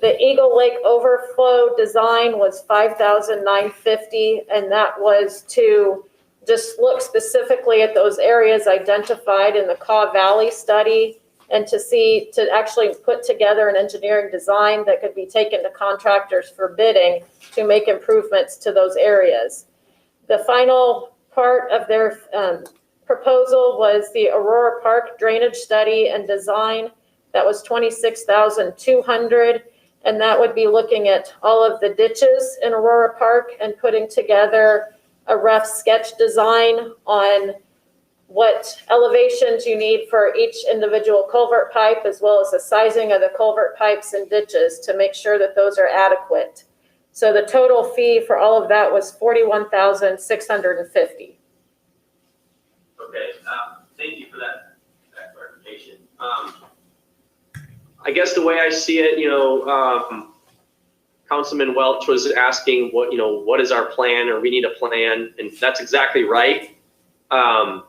The Eagle Lake overflow design was $5,950, and that was to just look specifically at those areas identified in the Caw Valley study and to actually put together an engineering design that could be taken to contractors for bidding to make improvements to those areas. The final part of their proposal was the Aurora Park drainage study and design. That was $26,200, and that would be looking at all of the ditches in Aurora Park and putting together a rough sketch design on what elevations you need for each individual culvert pipe, as well as the sizing of the culvert pipes and ditches to make sure that those are adequate. So the total fee for all of that was $41,650. Okay, thank you for that clarification. I guess the way I see it, Councilman Welch was asking what is our plan, or we need a plan, and that's exactly right. The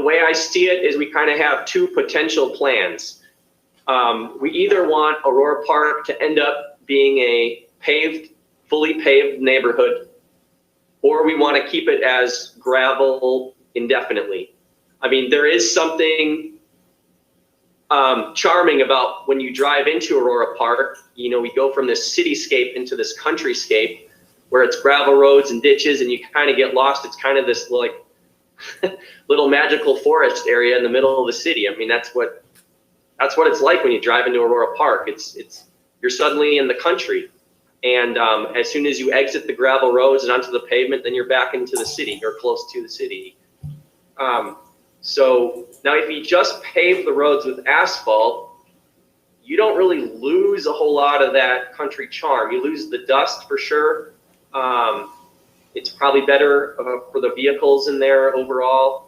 way I see it is we kind of have 2 potential plans. We either want Aurora Park to end up being a fully paved neighborhood, or we want to keep it as gravel indefinitely. I mean, there is something charming about when you drive into Aurora Park. We go from this cityscape into this countryscape where it's gravel roads and ditches, and you kind of get lost. It's kind of this like little magical forest area in the middle of the city. I mean, that's what it's like when you drive into Aurora Park. You're suddenly in the country. And as soon as you exit the gravel roads and onto the pavement, then you're back into the city or close to the city. So now if you just pave the roads with asphalt, you don't really lose a whole lot of that country charm. You lose the dust for sure. It's probably better for the vehicles in there overall.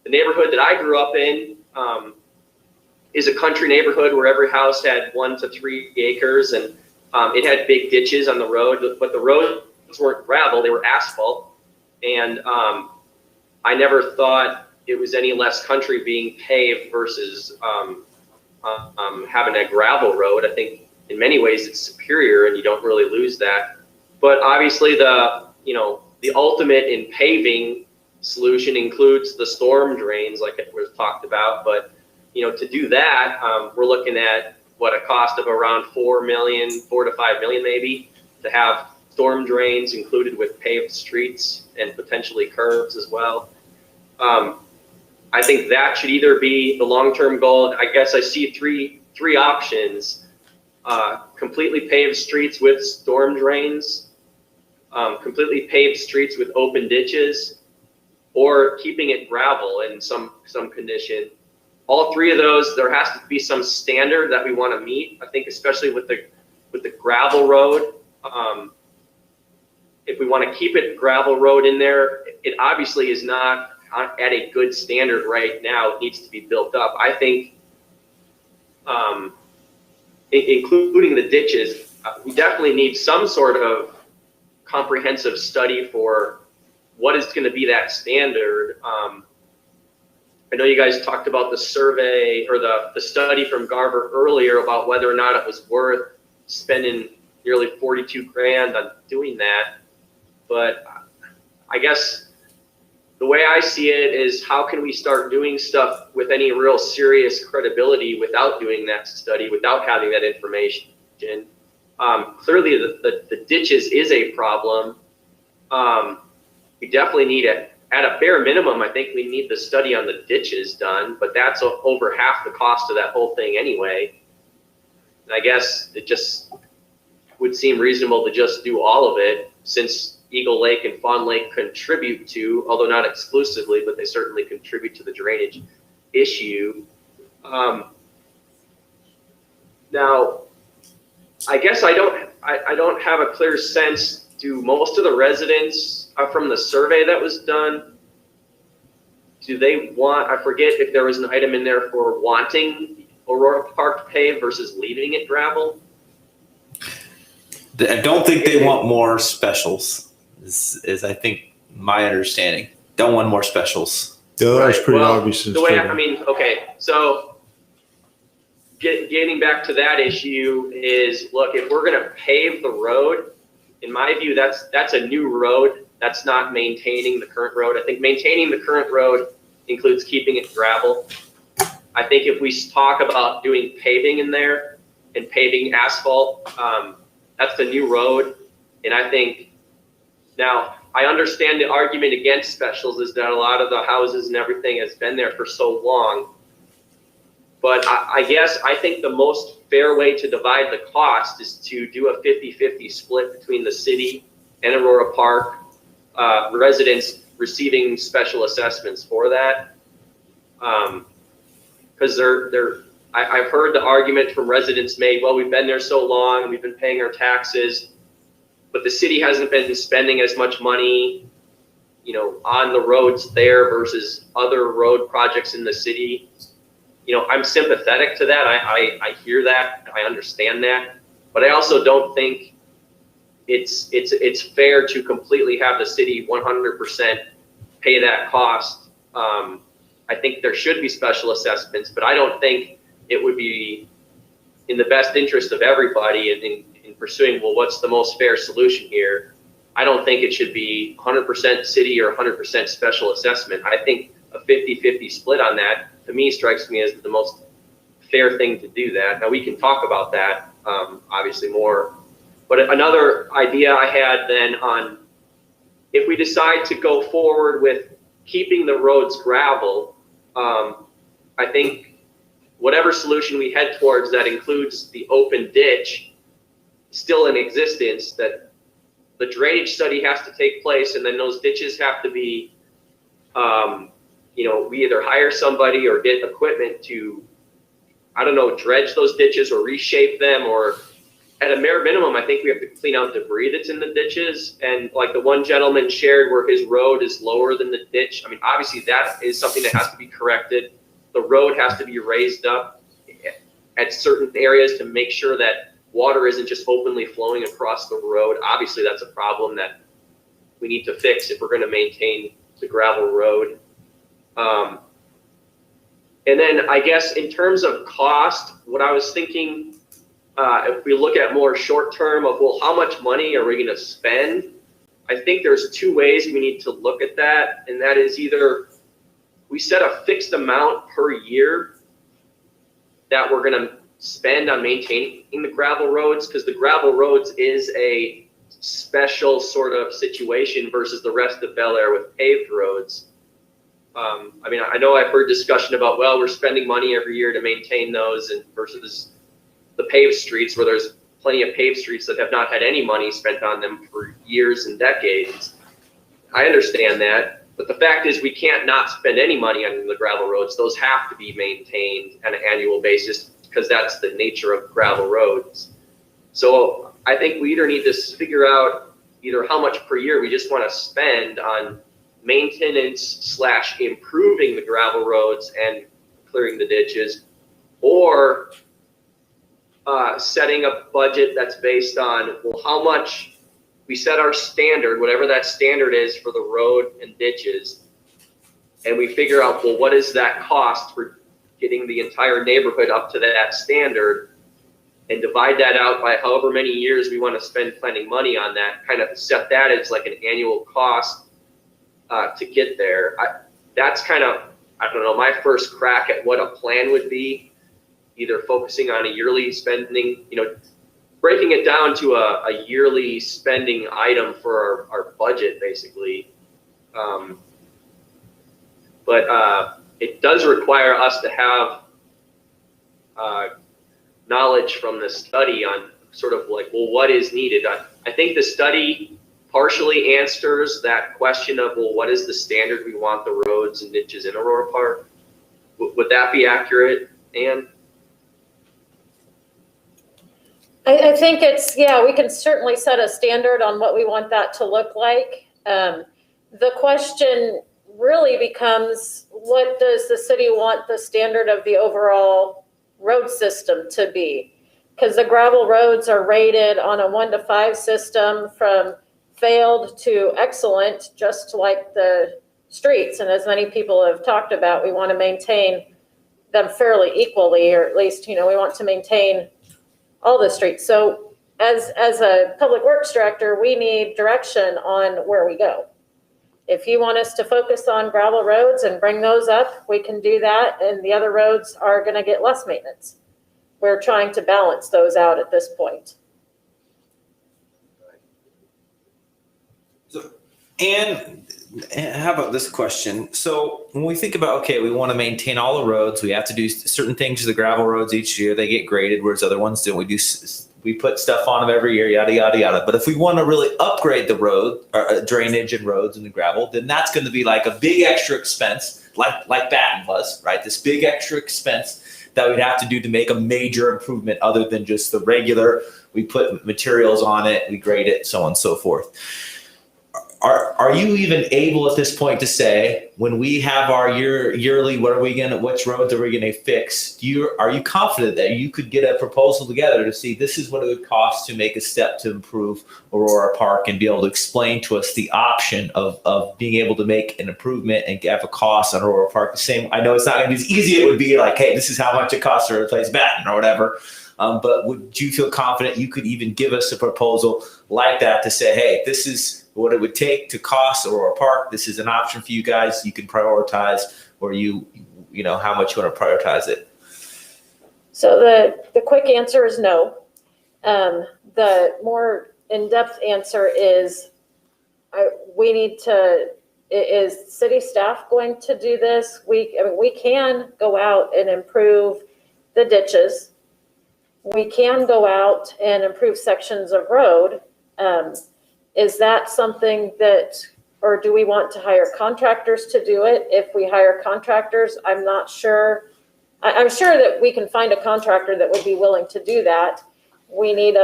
The neighborhood that I grew up in is a country neighborhood where every house had 1 to 3 acres, and it had big ditches on the road, but the roads weren't gravel, they were asphalt. And I never thought it was any less country being paved versus having a gravel road. I think in many ways it's superior and you don't really lose that. But obviously the ultimate in paving solution includes the storm drains like it was talked about. But to do that, we're looking at a cost of around $4 to 5 million maybe, to have storm drains included with paved streets and potentially curbs as well. I think that should either be the long-term goal. I guess I see three options: completely paved streets with storm drains, completely paved streets with open ditches, or keeping it gravel in some condition. All three of those, there has to be some standard that we want to meet. I think especially with the gravel road, if we want to keep it gravel road in there, it obviously is not at a good standard right now. It needs to be built up. I think, including the ditches, we definitely need some sort of comprehensive study for what is going to be that standard. I know you guys talked about the survey or the study from Garver earlier about whether or not it was worth spending nearly 42 grand on doing that. But I guess the way I see it is, how can we start doing stuff with any real serious credibility without doing that study, without having that information? Clearly the ditches is a problem. We definitely need it. At a bare minimum, I think we need the study on the ditches done, but that's over half the cost of that whole thing anyway. And I guess it just would seem reasonable to just do all of it, since Eagle Lake and Fawn Lake contribute to, although not exclusively, but they certainly contribute to the drainage issue. Now, I guess I don't have a clear sense. Do most of the residents from the survey that was done, do they want, I forget if there was an item in there for wanting Aurora Park paved versus leaving it gravel? I don't think they want more specials, is I think my understanding. Don't want more specials. Yeah, that's Right. pretty Well, obvious. in The way, survey. okay, so getting back to that issue is, look, if we're gonna pave the road, in my view, that's a new road. That's not maintaining the current road. I think maintaining the current road includes keeping it gravel. I think if we talk about doing paving in there and paving asphalt, that's the new road. And I think, now, I understand the argument against specials is that a lot of the houses and everything has been there for so long. But I guess I think the most fair way to divide the cost is to do a 50-50 split between the city and Aurora Park residents receiving special assessments for that. Because I've heard the argument from residents made, well, we've been there so long, we've been paying our taxes, but the city hasn't been spending as much money, on the roads there versus other road projects in the city. I'm sympathetic to that. I hear that. I understand that. But I also don't think it's fair to completely have the city 100% pay that cost. I think there should be special assessments, but I don't think it would be in the best interest of everybody in pursuing, well, what's the most fair solution here? I don't think it should be 100% city or 100% special assessment. I think a 50-50 split on that, to me, strikes me as the most fair thing to do that. Now, we can talk about that, obviously, more. But another idea I had then on, if we decide to go forward with keeping the roads gravel, I think whatever solution we head towards that includes the open ditch still in existence, that the drainage study has to take place, and then those ditches have to be, we either hire somebody or get equipment to I don't know, dredge those ditches or reshape them, or at a bare minimum, I think we have to clean out debris that's in the ditches. And like the one gentleman shared where his road is lower than the ditch. I mean, obviously that is something that has to be corrected. The road has to be raised up at certain areas to make sure that water isn't just openly flowing across the road. Obviously that's a problem that we need to fix if we're going to maintain the gravel road. And then I guess in terms of cost, what I was thinking, if we look at more short term of, well, how much money are we going to spend? I think there's two ways we need to look at that. And that is either we set a fixed amount per year that we're going to spend on maintaining the gravel roads, because the gravel roads is a special sort of situation versus the rest of Bel Aire with paved roads. I mean, I know I've heard discussion about, well, we're spending money every year to maintain those, and versus the paved streets where there's plenty of paved streets that have not had any money spent on them for years and decades. I understand that, but the fact is we can't not spend any money on the gravel roads. Those have to be maintained on an annual basis because that's the nature of gravel roads. So I think we either need to figure out either how much per year we just want to spend on maintenance / improving the gravel roads and clearing the ditches, or setting a budget that's based on, well, how much we set our standard, whatever that standard is for the road and ditches, and we figure out, well, what is that cost for getting the entire neighborhood up to that standard, and divide that out by however many years we want to spend planning money on that, kind of set that as like an annual cost to get there. That's kind of, I don't know, my first crack at what a plan would be, either focusing on a yearly spending, breaking it down to a yearly spending item for our budget, basically. But it does require us to have knowledge from the study on sort of like, well, what is needed? I think the study partially answers that question of, well, what is the standard we want the roads and ditches in Aurora Park? Would that be accurate, Ann? I think it's, yeah, we can certainly set a standard on what we want that to look like. The question really becomes, what does the city want the standard of the overall road system to be? Because the gravel roads are rated on a 1 to 5 system from failed to excellent, just like the streets. And as many people have talked about, we want to maintain them fairly equally, or at least, we want to maintain all the streets. So as a public works director, we need direction on where we go. If you want us to focus on gravel roads and bring those up, we can do that. And the other roads are going to get less maintenance. We're trying to balance those out at this point. And how about this question? So when we think about, okay, we want to maintain all the roads, we have to do certain things to the gravel roads each year. They get graded, whereas other ones don't. We put stuff on them every year, yada, yada, yada. But if we want to really upgrade the road, or drainage and roads and the gravel, then that's going to be like a big extra expense, like Baton was, right? This big extra expense that we'd have to do to make a major improvement other than just the regular, we put materials on it, we grade it, so on and so forth. Are you even able at this point to say, when we have our yearly, which roads are we gonna fix? Are you confident that you could get a proposal together to see this is what it would cost to make a step to improve Aurora Park, and be able to explain to us the option of being able to make an improvement and have a cost on Aurora Park the same? I know it's not gonna be as easy. It would be like, hey, this is how much it costs to replace Baton or whatever. But would you feel confident you could even give us a proposal like that to say, hey, this is what it would take to cost Aurora Park. This is an option for you guys. You can prioritize, or you know how much you want to prioritize it. So the quick answer is no. The more in-depth answer is we need to. Is city staff going to do this? We can go out and improve the ditches. We can go out and improve sections of road. Is that something that, or do we want to hire contractors to do it? If we hire contractors, I'm not sure I'm sure that we can find a contractor that would be willing to do that. We need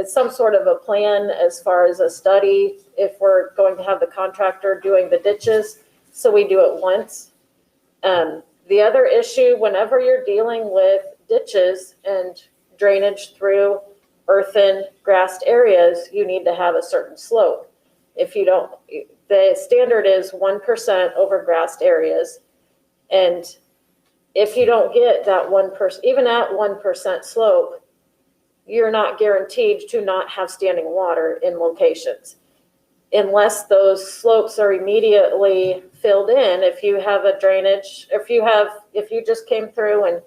some sort of a plan as far as a study if we're going to have the contractor doing the ditches, so we do it once. The other issue, whenever you're dealing with ditches and drainage through earthen grassed areas, you need to have a certain slope. If you don't, the standard is 1% over grassed areas. And if you don't get that 1%, even at 1% slope, you're not guaranteed to not have standing water in locations. Unless those slopes are immediately filled in, if you have a drainage, if you just came through and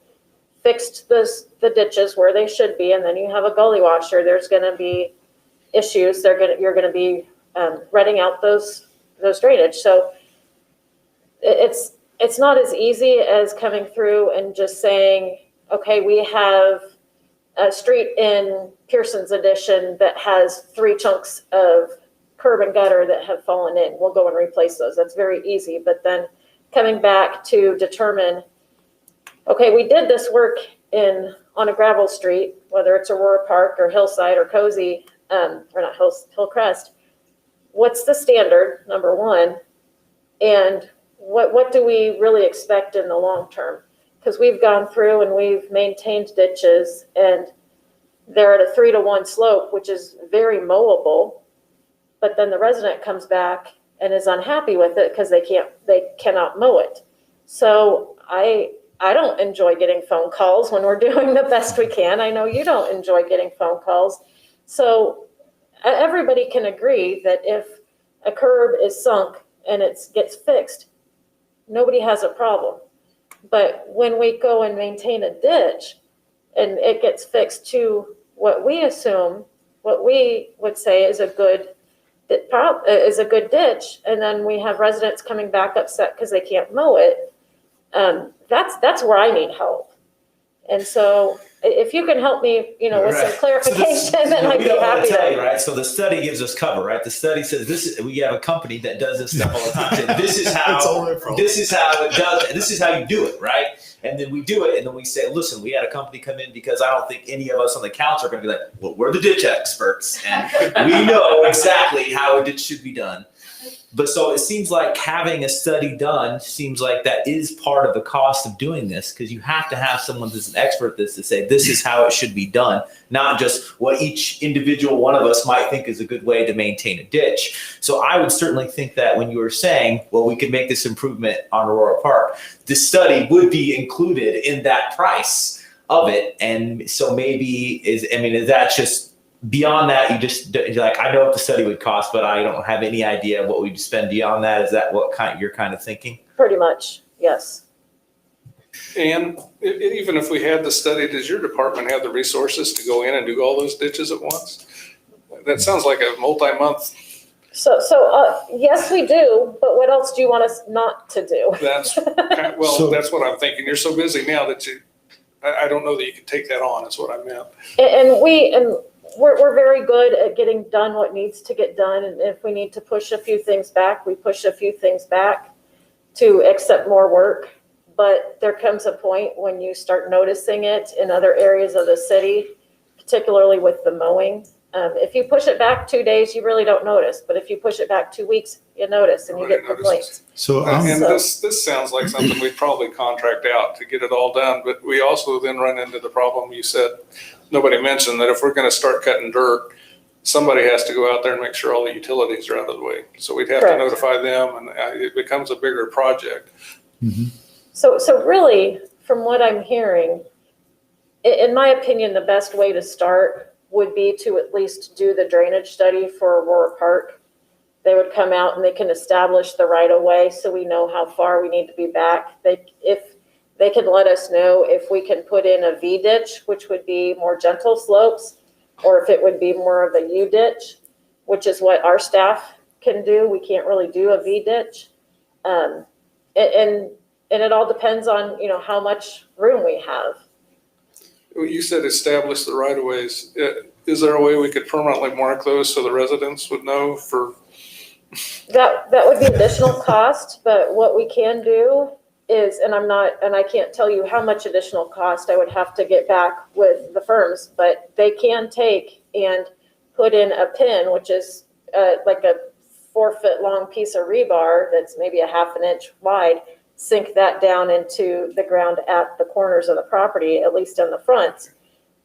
fixed the ditches where they should be, and then you have a gully washer, there's gonna be issues. You're gonna be renting out those drainage. So it's not as easy as coming through and just saying, okay, we have a street in Pearson's Addition that has 3 chunks of curb and gutter that have fallen in. We'll go and replace those. That's very easy. But then coming back to determine, okay, we did this work on a gravel street, whether it's Aurora Park or Hillside or Cozy, or not Hillcrest. What's the standard, number one? And what do we really expect in the long term? Because we've gone through and we've maintained ditches, and they're at a 3-to-1 slope, which is very mowable. But then the resident comes back and is unhappy with it because they cannot mow it. So I don't enjoy getting phone calls when we're doing the best we can. I know you don't enjoy getting phone calls. So everybody can agree that if a curb is sunk and it gets fixed, nobody has a problem. But when we go and maintain a ditch and it gets fixed to what we assume, what we would say is a good ditch, and then we have residents coming back upset because they can't mow it, that's where I need help. And so if you can help me, with some clarification, then I'd be happy to. Tell you, right? So the study gives us cover, right? The study says we have a company that does this stuff all the time. So this is how it does it. This is how you do it, right? And then we do it, and then we say, listen, we had a company come in because I don't think any of us on the council are going to be like, well, we're the ditch experts, and we know exactly how a ditch should be done. But so it seems like having a study done seems like that is part of the cost of doing this, because you have to have someone who's an expert at this to say this is how it should be done, not just what each individual one of us might think is a good way to maintain a ditch. So I would certainly think that when you were saying, well, we could make this improvement on Aurora Park, the study would be included in that price of it. And so maybe is that just beyond that, you're like, I know what the study would cost, but I don't have any idea what we'd spend beyond that. Is that what you're kind of thinking? Pretty much, yes. And even if we had the study, does your department have the resources to go in and do all those ditches at once? That sounds like a multi-month. So yes, we do, but what else do you want us not to do? That's what I'm thinking. You're so busy now that I don't know that you can take that on, is what I meant. And we're very good at getting done what needs to get done. And if we need to push a few things back, we push a few things back to accept more work. But there comes a point when you start noticing it in other areas of the city, particularly with the mowing. If you push it back 2 days, you really don't notice. But if you push it back 2 weeks, you notice and you get complaints. So, And this sounds like something we'd probably contract out to get it all done. But we also then run into the problem you said, nobody mentioned, that if we're going to start cutting dirt, somebody has to go out there and make sure all the utilities are out of the way. So we'd have to notify them, and it becomes a bigger project. mhm. So really, from what I'm hearing, in my opinion, the best way to start would be to at least do the drainage study for Aurora Park. They would come out and they can establish the right of way so we know how far we need to be back. If they can let us know if we can put in a V ditch, which would be more gentle slopes, or if it would be more of a U ditch, which is what our staff can do. We can't really do a V ditch. And it all depends on, how much room we have. You said establish the right of ways. Is there a way we could permanently mark those so the residents would know for? That would be additional cost, but what we can do is, and I can't tell you how much additional cost. I would have to get back with the firms, but they can take and put in a pin, which is like a 4-foot long piece of rebar that's maybe a half an inch wide, sink that down into the ground at the corners of the property, at least on the front.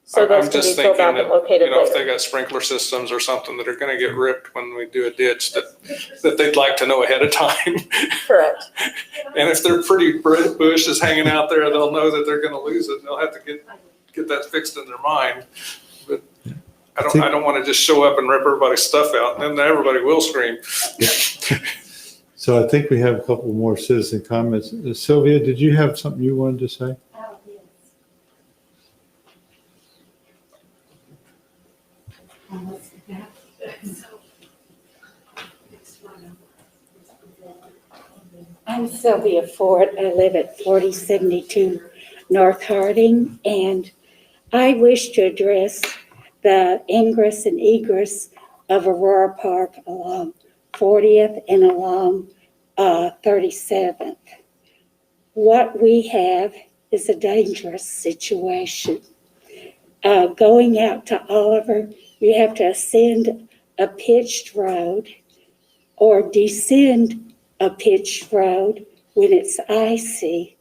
So those I'm can be just filled thinking out that, and located if they later. got sprinkler systems or something that are gonna get ripped when we do a ditch, that they'd like to know ahead of time. Correct. And if they're pretty bush is hanging out there, they'll know that they're gonna lose it, and they'll have to get that fixed in their mind. But I don't wanna just show up and rip everybody's stuff out, and then everybody will scream. So I think we have a couple more citizen comments. Sylvia, did you have something you wanted to say? I'm Sylvia Ford. I live at 4072 North Harding, and I wish to address the ingress and egress of Aurora Park along 40th and along 37th. What we have is a dangerous situation. Going out to Oliver, you have to ascend a pitched road or descend a pitched road when it's icy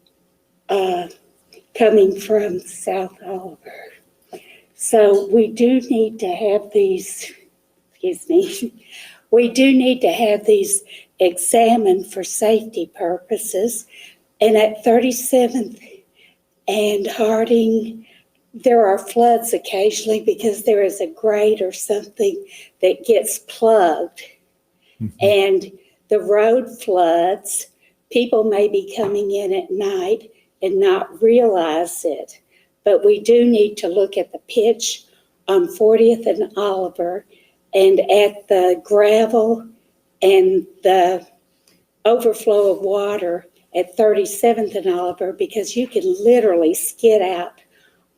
coming from South Oliver. So we do need to have these, we do need to have these examined for safety purposes. And at 37th and Harding, there are floods occasionally because there is a grate or something that gets plugged. And the road floods. People may be coming in at night and not realize it. But we do need to look at the pitch on 40th and Oliver and at the gravel and the overflow of water at 37th and Oliver, because you can literally skid out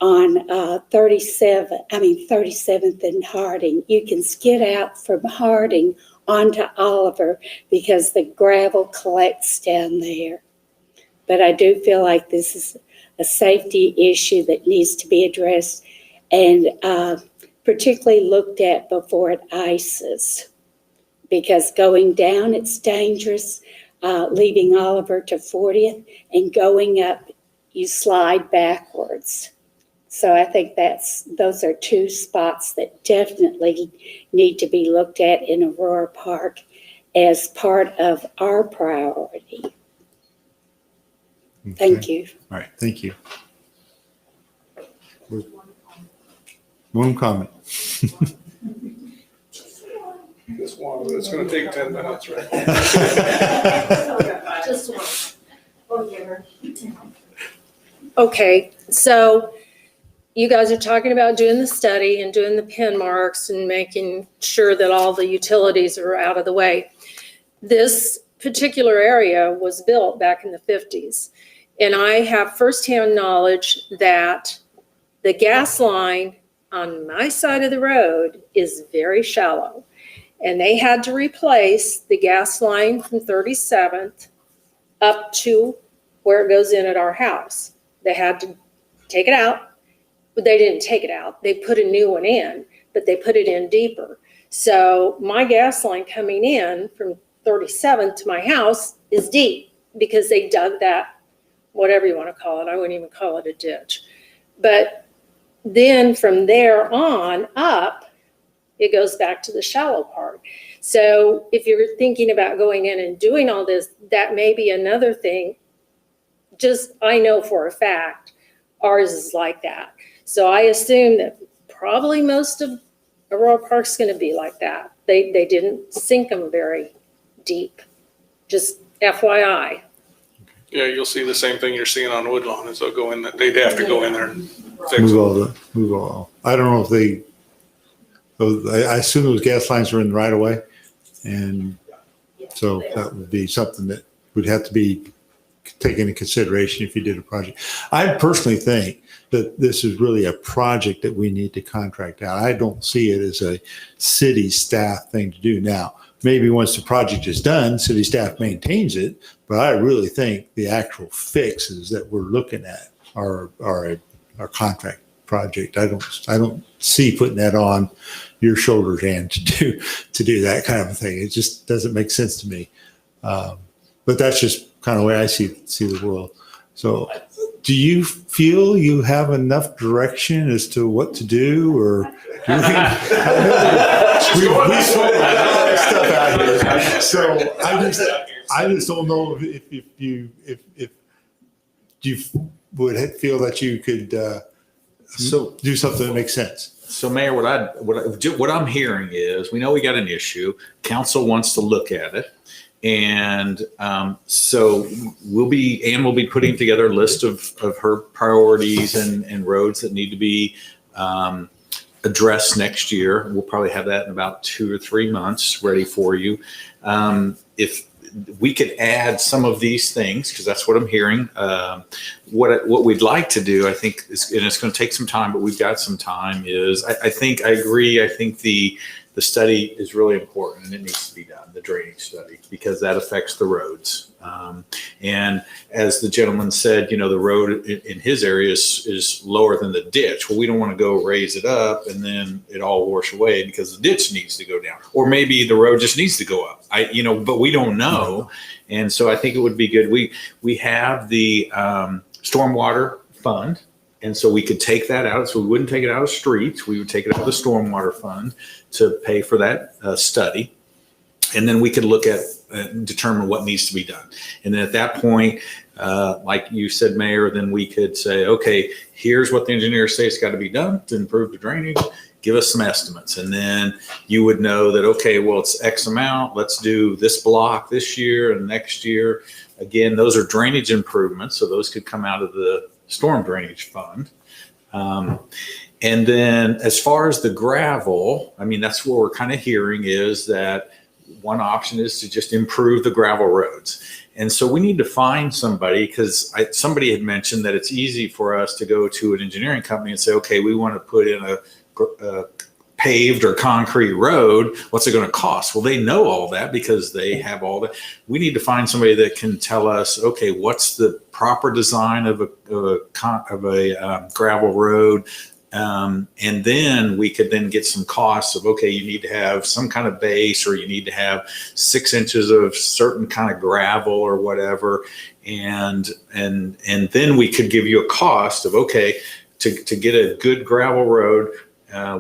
on 37th and Harding. You can skid out from Harding onto Oliver because the gravel collects down there. But I do feel like this is a safety issue that needs to be addressed and particularly looked at before it ices. Because going down, it's dangerous, leaving Oliver to 40th, and going up, you slide backwards. So I think those are two spots that definitely need to be looked at in Aurora Park as part of our priority. Okay. Thank you. All right, thank you. One comment. This one, it's gonna take 10 minutes, right? Just one. Okay, so you guys are talking about doing the study and doing the pin marks and making sure that all the utilities are out of the way. This particular area was built back in the 50s. And I have firsthand knowledge that the gas line on my side of the road is very shallow. And they had to replace the gas line from 37th up to where it goes in at our house. They had to take it out, but they didn't take it out. They put a new one in, but they put it in deeper. So my gas line coming in from 37th to my house is deep because they dug that, whatever you want to call it. I wouldn't even call it a ditch. But then from there on up, it goes back to the shallow part. So if you're thinking about going in and doing all this, that may be another thing. Just, I know for a fact, ours is like that. So I assume that probably most of Aurora Park's going to be like that. They didn't sink them very deep. Just FYI. Yeah, you'll see the same thing you're seeing on Woodlawn, is they'll go in, they'd have to go in there and fix Move all. I don't know if I assume those gas lines are in the right of way. And so that would be something that would have to be taken into consideration if you did a project. I personally think that this is really a project that we need to contract out. I don't see it as a city staff thing to do. Now, maybe once the project is done, city staff maintains it, But I really think the actual fixes that we're looking at are a contract project. I don't see putting that on your shoulders, Ann, to do that kind of a thing. It just doesn't make sense to me. But that's just kind of the way I see the world. So do you feel you have enough direction as to what to do, or do we sort all that stuff out here? So I just don't know if you would feel that you could do something that makes sense. So, Mayor, what I'm hearing is, we know we got an issue. Council wants to look at it. And so Ann will be putting together a list of her priorities and roads that need to be addressed next year. We'll probably have that in about 2 or 3 months ready for you. If we could add some of these things, because that's what I'm hearing. What we'd like to do, I think, and it's going to take some time, but we've got some time, is I agree. I think the study is really important, and it needs to be done, the drainage study, because that affects the roads. And as the gentleman said, the road in his area is lower than the ditch. Well, we don't want to go raise it up and then it all wash away because the ditch needs to go down. Or maybe the road just needs to go up. But we don't know. And so I think it would be good. We have the stormwater fund. And so we could take that out. So we wouldn't take it out of streets. We would take it out of the stormwater fund to pay for that study. And then we could look at determine what needs to be done. And then at that point, like you said, Mayor, then we could say, okay, here's what the engineers say it's got to be done to improve the drainage. Give us some estimates. And then you would know that, okay, well, it's X amount. Let's do this block this year and next year. Again, those are drainage improvements. So those could come out of the storm drainage fund. And then as far as the gravel, that's what we're kind of hearing, is that one option is to just improve the gravel roads. And so we need to find somebody, because somebody had mentioned that it's easy for us to go to an engineering company and say, okay, we want to put in a paved or concrete road. What's it going to cost? Well, they know all that because they have all that. We need to find somebody that can tell us, okay, what's the proper design of a gravel road? And then we could then get some costs of, okay, you need to have some kind of base, or you need to have 6 inches of certain kind of gravel or whatever. And then we could give you a cost of, okay, to get a good gravel road,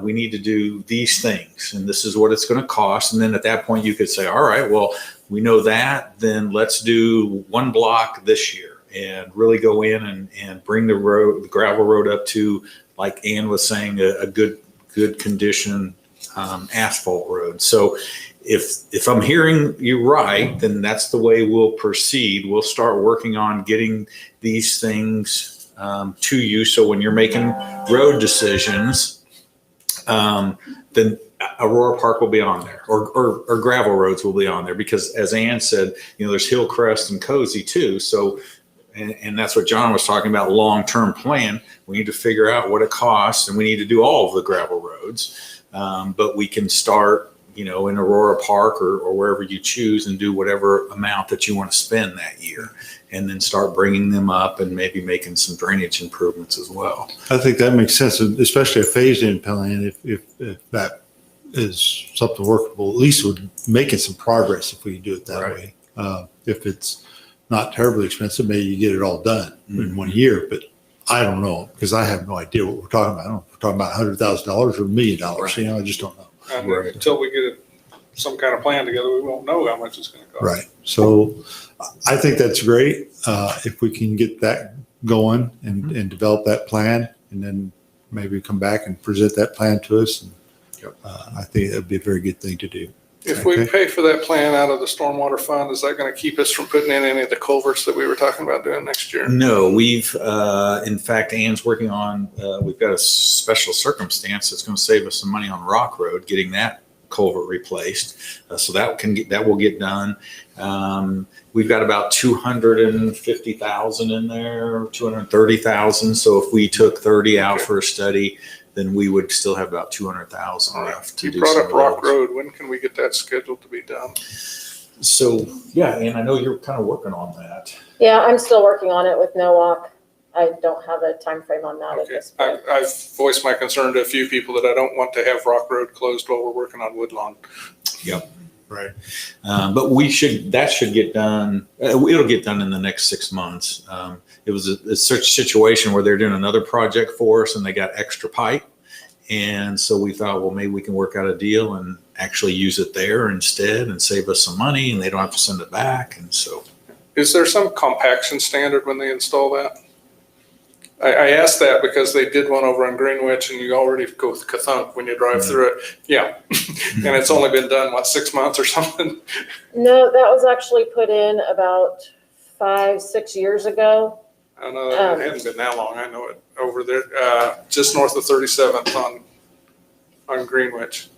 we need to do these things, and this is what it's going to cost. And then at that point you could say, all right, well, we know that, then let's do 1 block this year and really go in and bring the gravel road up to, like Ann was saying, a good condition asphalt road. So if I'm hearing you right, then that's the way we'll proceed. We'll start working on getting these things to you. So when you're making road decisions, then Aurora Park will be on there, or gravel roads will be on there, because as Ann said, there's Hillcrest and Cozy too. So, and that's what John was talking about, long-term plan. We need to figure out what it costs, and we need to do all of the gravel roads. But we can start, in Aurora Park or wherever you choose, and do whatever amount that you want to spend that year, and then start bringing them up and maybe making some drainage improvements as well. I think that makes sense, especially a phased-in plan. If that is something workable, at least we're making some progress if we do it that way. If it's not terribly expensive, maybe you get it all done in 1 year. But I don't know, because I have no idea what we're talking about. I don't know if we're talking about $100,000 or $1 million. I just don't know. And until we get some kind of plan together, we won't know how much it's going to cost. Right. So I think that's great. If we can get that going and develop that plan, and then maybe come back and present that plan to us. And, I think that'd be a very good thing to do. If we pay for that plan out of the stormwater fund, is that going to keep us from putting in any of the culverts that we were talking about doing next year? No, we've, in fact, Ann's working on, we've got a special circumstance that's going to save us some money on Rock Road, getting that culvert replaced. So that will get done. We've got about 250,000 in there, 230,000. So if we took 30 out for a study, then we would still have about 200,000 left to do. You brought up Rock Road. When can we get that scheduled to be done? So, yeah, and I know you're kind of working on that. Yeah, I'm still working on it with NOAC. I don't have a time frame on that at Okay, this point. I've voiced my concern to a few people that I don't want to have Rock Road closed while we're working on Woodlawn. Right. But that should get done. It'll get done in the next 6 months. It was a such situation where they're doing another project for us and they got extra pipe. And so we thought, well, maybe we can work out a deal and actually use it there instead and save us some money and they don't have to send it back. And so. Is there some compaction standard when they install that? I asked that because they did one over on Greenwich and you already go with Kathunk when you drive through it. Yeah. And it's only been done, 6 months or something? No, that was actually put in about 5-6 years ago. I know it hasn't been that long. I know it over there, just north of 37th on Greenwich.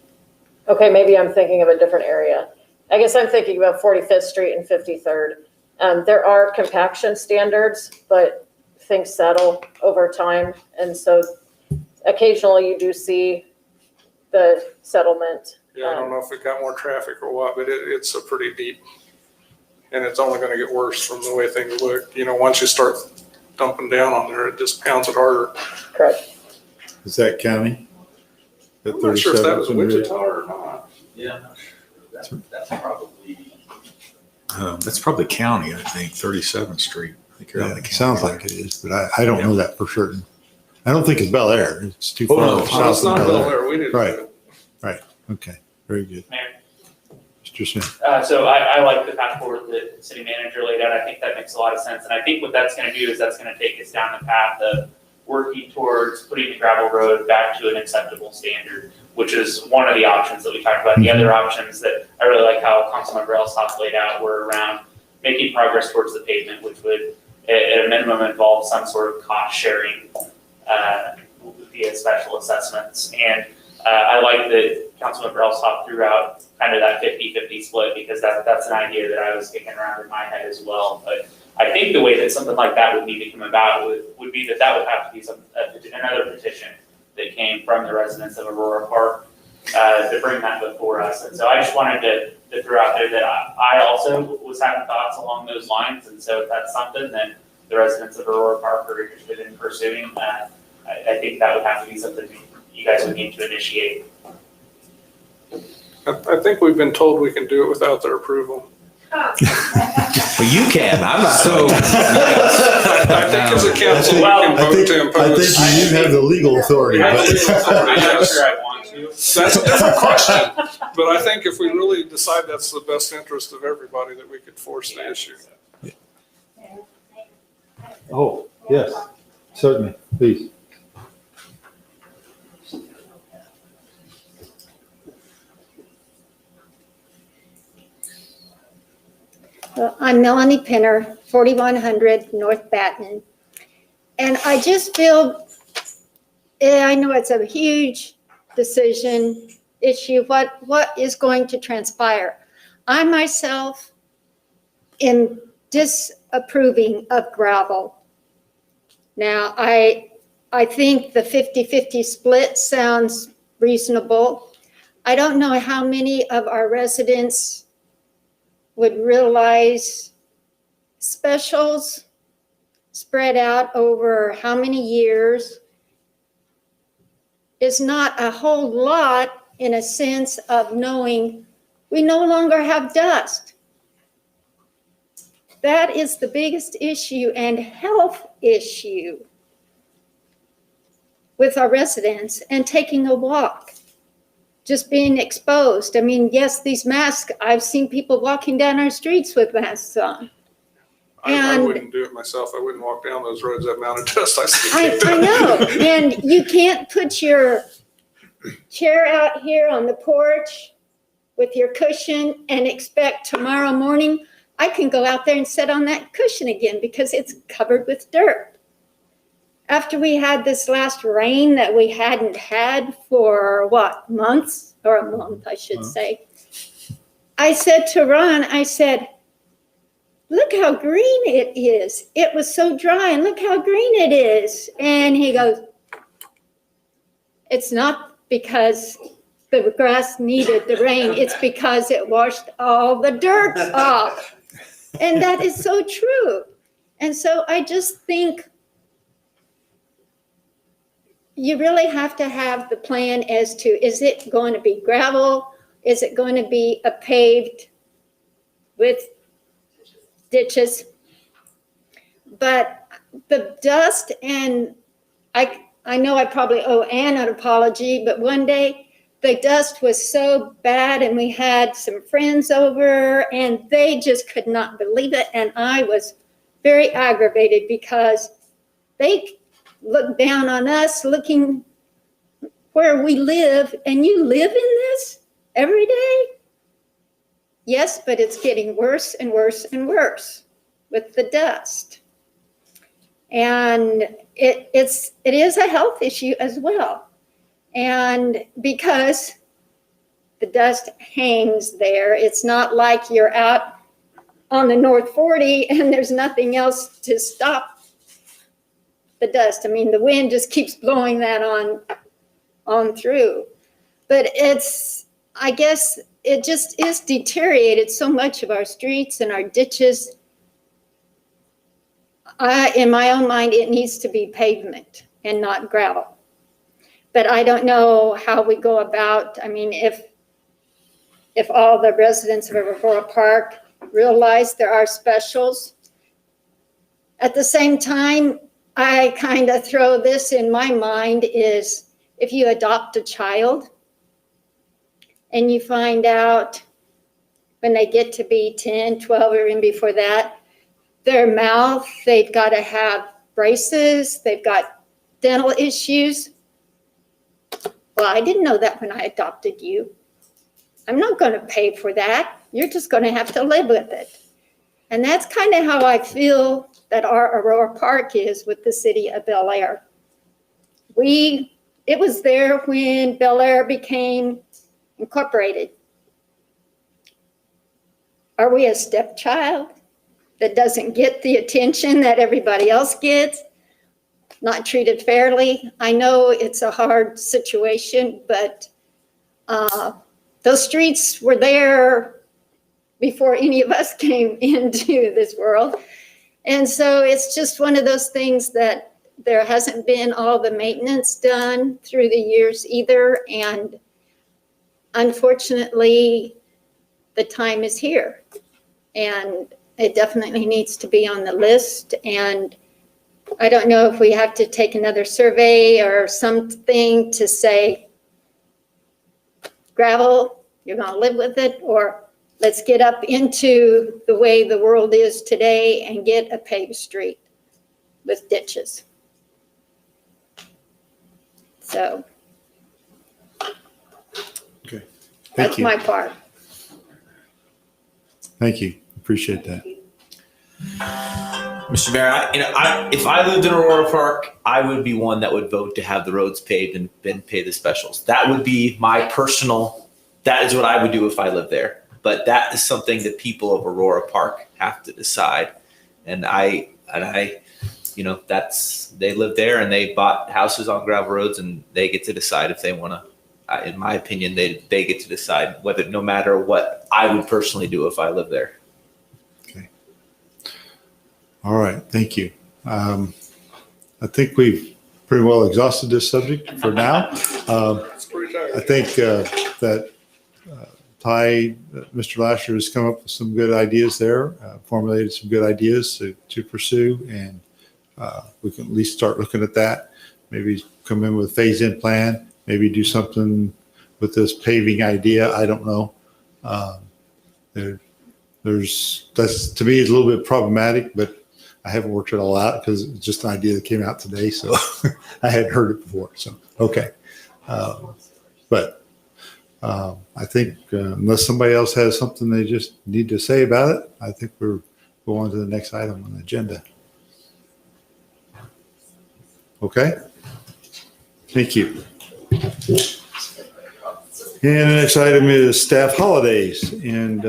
Okay, maybe I'm thinking of a different area. I guess I'm thinking about 45th Street and 53rd. There are compaction standards, but things settle over time. And so occasionally you do see the settlement. Yeah, I don't know if it got more traffic or what, but it's a pretty deep. And it's only going to get worse from the way things look. Once you start dumping down on there, it just pounds it harder. Correct. Is that county? I'm not sure if that was Wichita or not. Yeah, I'm not sure. That's probably. That's probably county, I think, 37th Street. I think you're on Yeah, the it county. sounds like it is, but I don't know that for certain. I don't think it's Bel Air. It's too Oh, far no. No, south it's of not Bel Bel Air. Air. We didn't. Right. Okay, very good. Mayor. Mr. Smith. So I like the path forward that the city manager laid out. I think that makes a lot of sense. And I think what that's gonna do is that's gonna take us down the path of working towards putting the gravel road back to an acceptable standard, which is one of the options that we talked about. The other options that I really like how Councilmember Elshoff laid out were around making progress towards the pavement, which would at a minimum involve some sort of cost sharing via special assessments. And I like that Councilmember Elshoff threw out kind of that 50-50 split because that's an idea that I was kicking around in my head as well. But I think the way that something like that would need to come about would be that would have to be another petition that came from the residents of Aurora Park to bring that before us. And so I just wanted to throw out there that I also was having thoughts along those lines. And so if that's something that the residents of Aurora Park are interested in pursuing, I think that would have to be something you guys would need to initiate. I think we've been told we can do it without their approval. Well, you can. I'm not. So, I think as a council, we Well, can vote to I impose. think you have the legal authority, Yeah, but I'm not yes. sure I want to. That's a different question. But I think if we really decide that's the best interest of everybody, that we could force the issue. oh, yes, certainly, please. Well, I'm Melanie Pinner, 4100 North Baton. And I just feel, I know it's a huge decision issue, what is going to transpire. I myself am disapproving of gravel. Now, I think the 50-50 split sounds reasonable. I don't know how many of our residents would realize specials spread out over how many years is not a whole lot in a sense of knowing we no longer have dust. That is the biggest issue and health issue with our residents and taking a walk. Just being exposed. I mean, yes, these masks, I've seen people walking down our streets with masks on. I And- wouldn't do it myself. I wouldn't walk down those roads that amount of dust I see. I know, and you can't put your chair out here on the porch with your cushion and expect tomorrow morning, I can go out there and sit on that cushion again because it's covered with dirt. After we had this last rain that we hadn't had for months, or a month, I should say. I said to Ron, I said, look how green it is. It was so dry and look how green it is. And he goes, it's not because the grass needed the rain. It's because it washed all the dirt off. And that is so true. And so I just think you really have to have the plan as to, is it going to be gravel? Is it going to be a paved with ditches? But the dust, and I know I probably owe Ann an apology, but one day the dust was so bad and we had some friends over and they just could not believe it. And I was very aggravated because they looked down on us looking where we live, and you live in this every day? Yes, but it's getting worse and worse and worse with the dust. And it is a health issue as well. And because the dust hangs there, it's not like you're out on the North 40 and there's nothing else to stop the dust. I mean, the wind just keeps blowing that on through. But I guess it just is deteriorated so much of our streets and our ditches. In my own mind, it needs to be pavement and not gravel. But I don't know how we go about, I mean, if all the residents of Aurora Park realize there are specials. At the same time, I kind of throw this in my mind is if you adopt a child and you find out when they get to be 10, 12, or even before that, their mouth, they've got to have braces, they've got dental issues. Well, I didn't know that when I adopted you. I'm not going to pay for that. You're just going to have to live with it. And that's kind of how I feel that our Aurora Park is with the city of Bel Aire. It was there when Bel Aire became incorporated. Are we a stepchild that doesn't get the attention that everybody else gets? Not treated fairly? I know it's a hard situation, but those streets were there before any of us came into this world. And so it's just one of those things that there hasn't been all the maintenance done through the years either. And unfortunately, the time is here. And it definitely needs to be on the list. And I don't know if we have to take another survey or something to say, gravel, you're going to live with it, or let's get up into the way the world is today and get a paved street with ditches. So Okay. Thank that's you. my part. Thank you. Appreciate that. Mr. Mayor, if I lived in Aurora Park, I would be one that would vote to have the roads paved and pay the specials. That would be my personal, that is what I would do if I lived there. But that is something that people of Aurora Park have to decide. And I they live there and they bought houses on gravel roads and they get to decide if they want to, in my opinion, they get to decide whether, no matter what I would personally do if I lived there. All right. Thank you. I think we've pretty well exhausted this subject for now. I think that Mr. Lasher has come up with some good ideas there, formulated some good ideas to pursue, and we can at least start looking at that. Maybe come in with a phase-in plan, maybe do something with this paving idea. I don't know. That's to me is a little bit problematic, but I haven't worked it all out because it's just an idea that came out today. So I hadn't heard it before. So, okay. But I think unless somebody else has something they just need to say about it, I think we're going on to the next item on the agenda. Okay. Thank you. And the next item is staff holidays. And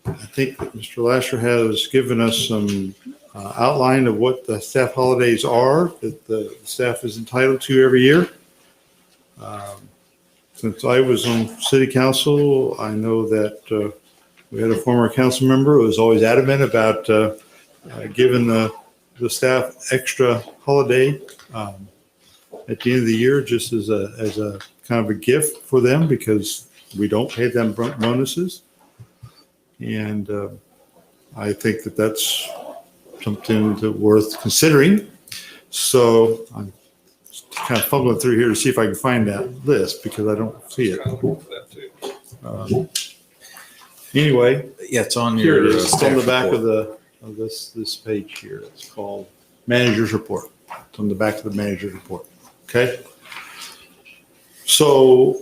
I think that Mr. Lasher has given us some outline of what the staff holidays are that the staff is entitled to every year. Since I was on city council, I know that we had a former council member who was always adamant about giving the staff extra holiday at the end of the year, just as a kind of a gift for them, because we don't pay them bonuses. And I think that that's something that worth considering. So I'm kind of fumbling through here to see if I can find that list, because I don't see it. Anyway, Yeah, it's on here your it is. It's on the staff back report. of this page here. It's called Manager's Report. It's on the back of the Manager's Report. Okay. So,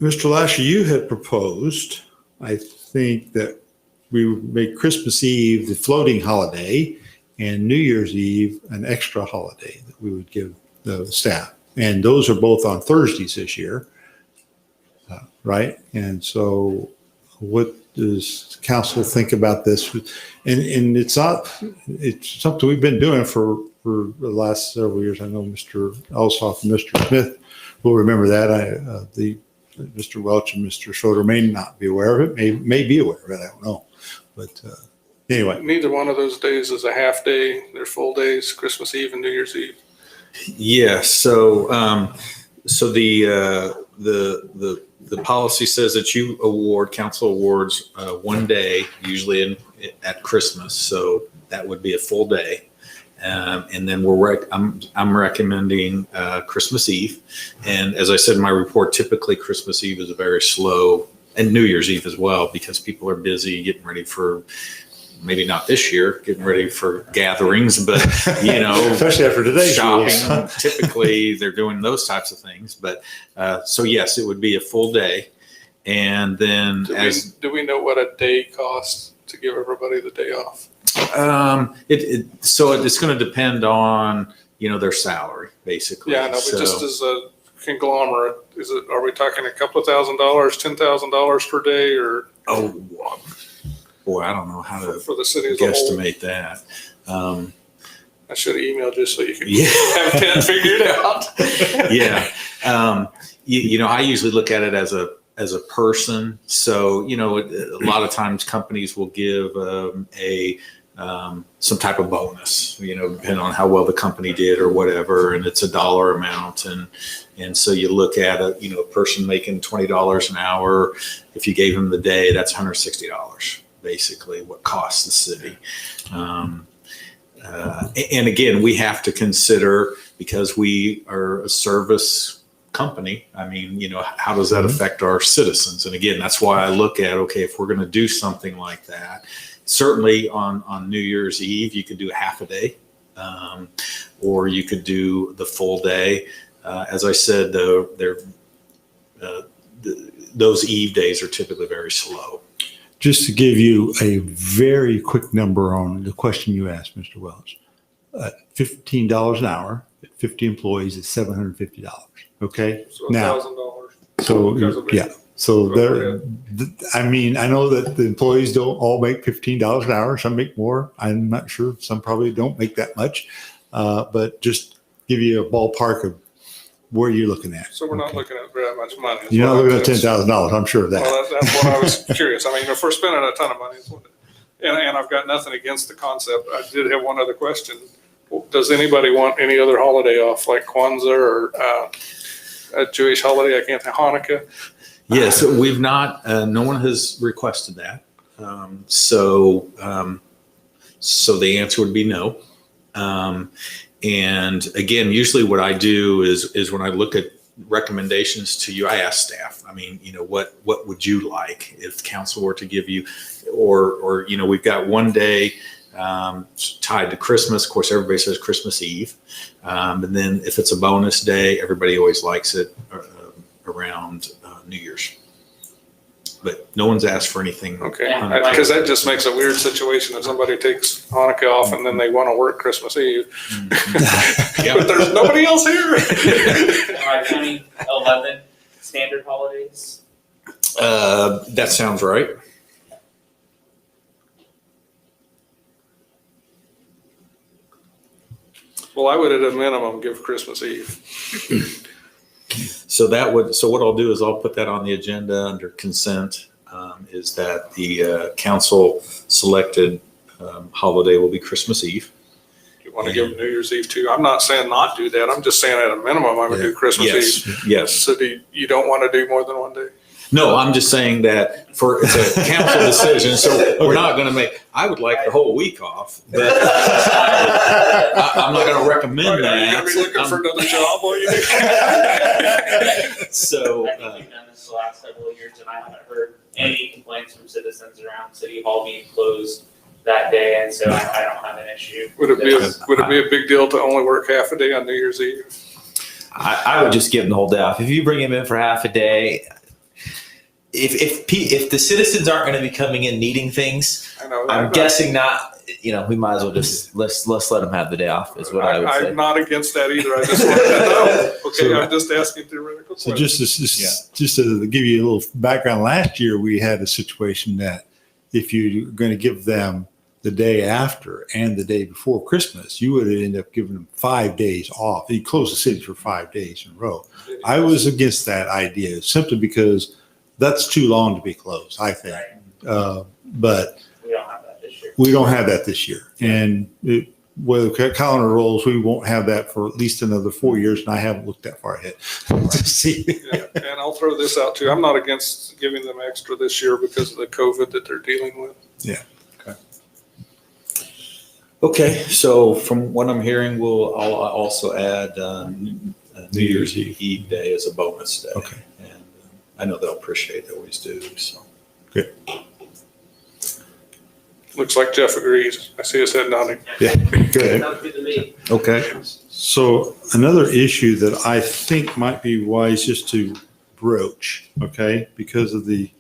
Mr. Lasher, you had proposed, I think, that we would make Christmas Eve the floating holiday and New Year's Eve an extra holiday that we would give the staff. And those are both on Thursdays this year, right? And so what does council think about this? And it's something we've been doing for the last several years. I know Mr. Elshoff and Mr. Smith will remember that. Mr. Welch and Mr. Schroeder may not be aware of it, may be aware of it, I don't know. But anyway. Neither one of those days is a half day. They're full days, Christmas Eve and New Year's Eve. Yeah, so the policy says that council awards one day, usually at Christmas. So that would be a full day. And then I'm recommending Christmas Eve. And as I said in my report, typically Christmas Eve is a very slow, and New Year's Eve as well, because people are busy getting ready for, maybe not this year, getting ready for gatherings, but especially after today's shopping. rules. Typically they're doing those types of things. But so yes, it would be a full day. And then Do we know what a day costs to give everybody the day off? So it's going to depend on, their salary, basically. Yeah, I know, but So- just as a conglomerate, are we talking a couple of $1,000, $10,000 per day, or Oh, boy, I don't know how to for the city as a whole? guesstimate that. I should have emailed you so you could Yeah. have that figured out. Yeah. I usually look at it as a person. So, a lot of times companies will give some type of bonus, depending on how well the company did or whatever, and it's a dollar amount. And so you look at a person making $20 an hour. If you gave them the day, that's $160, basically what costs the city. And again, we have to consider, because we are a service company, how does that affect our citizens? And again, that's why I look at, okay, if we're going to do something like that, certainly on New Year's Eve, you could do half a day, or you could do the full day. As I said, though, those Eve days are typically very slow. Just to give you a very quick number on the question you asked, Mr. Welch, $15 an hour, at 50 employees is $750. Okay. So Now, $1,000. so Because of it. yeah, so there. I know that the employees don't all make $15 an hour. Some make more. I'm not sure. Some probably don't make that much. But just give you a ballpark of where you're looking at. So we're not Okay. looking at very much money. is You're not what looking I'm at saying. $10,000. I'm sure of that. Well, that's what I was curious. If we're spending a ton of money, and I've got nothing against the concept. I did have one other question. Does anybody want any other holiday off, like Kwanzaa or a Jewish holiday? I can't think, Hanukkah. Yes, we've not. No one has requested that. So the answer would be no. And again, usually what I do is when I look at recommendations to you, I ask staff. What would you like if council were to give you, or we've got one day tied to Christmas. Of course, everybody says Christmas Eve, and then if it's a bonus day, everybody always likes it around New Year's. But no one's asked for anything. Okay, Yeah. because that just makes a weird situation if somebody takes Hanukkah off and then they want to work Christmas Eve. But there's nobody else here. Are 2011 standard holidays? That sounds right. Well, I would at a minimum give Christmas Eve. So what I'll do is I'll put that on the agenda under consent, is that the council selected holiday will be Christmas Eve. You want to give them New Year's Eve too? I'm not saying not do that. I'm just saying at a minimum, I would do Christmas Eve. Yes. So you don't want to do more than one day? No, I'm just saying that it's a council decision, so we're not going to make, I would like the whole week off, but I'm not going to recommend Are you going to be looking that. for another job while you do? So, I think we've done this the last several years, and I haven't heard any complaints from citizens around City Hall being closed that day, and so I don't have an issue. Would it be a big deal to only work half a day on New Year's Eve? I would just give them the whole day off. If you bring them in for half a day, if the citizens aren't going to be coming in needing things, I know. I'm guessing not. We might as well just let's let them have the day off. Is what I would say. I'm not against that either. I just wanted to know. Okay, I'm just asking theoretical So questions. just to give you a little background, last year we had a situation that if you're going to give them the day after and the day before Christmas, you would end up giving them 5 days off. You close the city for 5 days in a row. I was against that idea simply because that's too long to be closed, I think. But We don't have that this year. we don't have that this year. And whether calendar rolls, we won't have that for at least another 4 years. And I haven't looked that far ahead to see. Yeah, and I'll throw this out too. I'm not against giving them extra this year because of the COVID that they're dealing with. okay, so from what I'm hearing, I'll also add New Year's Eve day as a bonus day. Okay. And I know they'll appreciate, they always do, so. Looks like Jeff agrees. I see his head nodding. Yeah, good. Sounds good to me. Okay. So another issue that I think might be wise just to broach, okay, because of the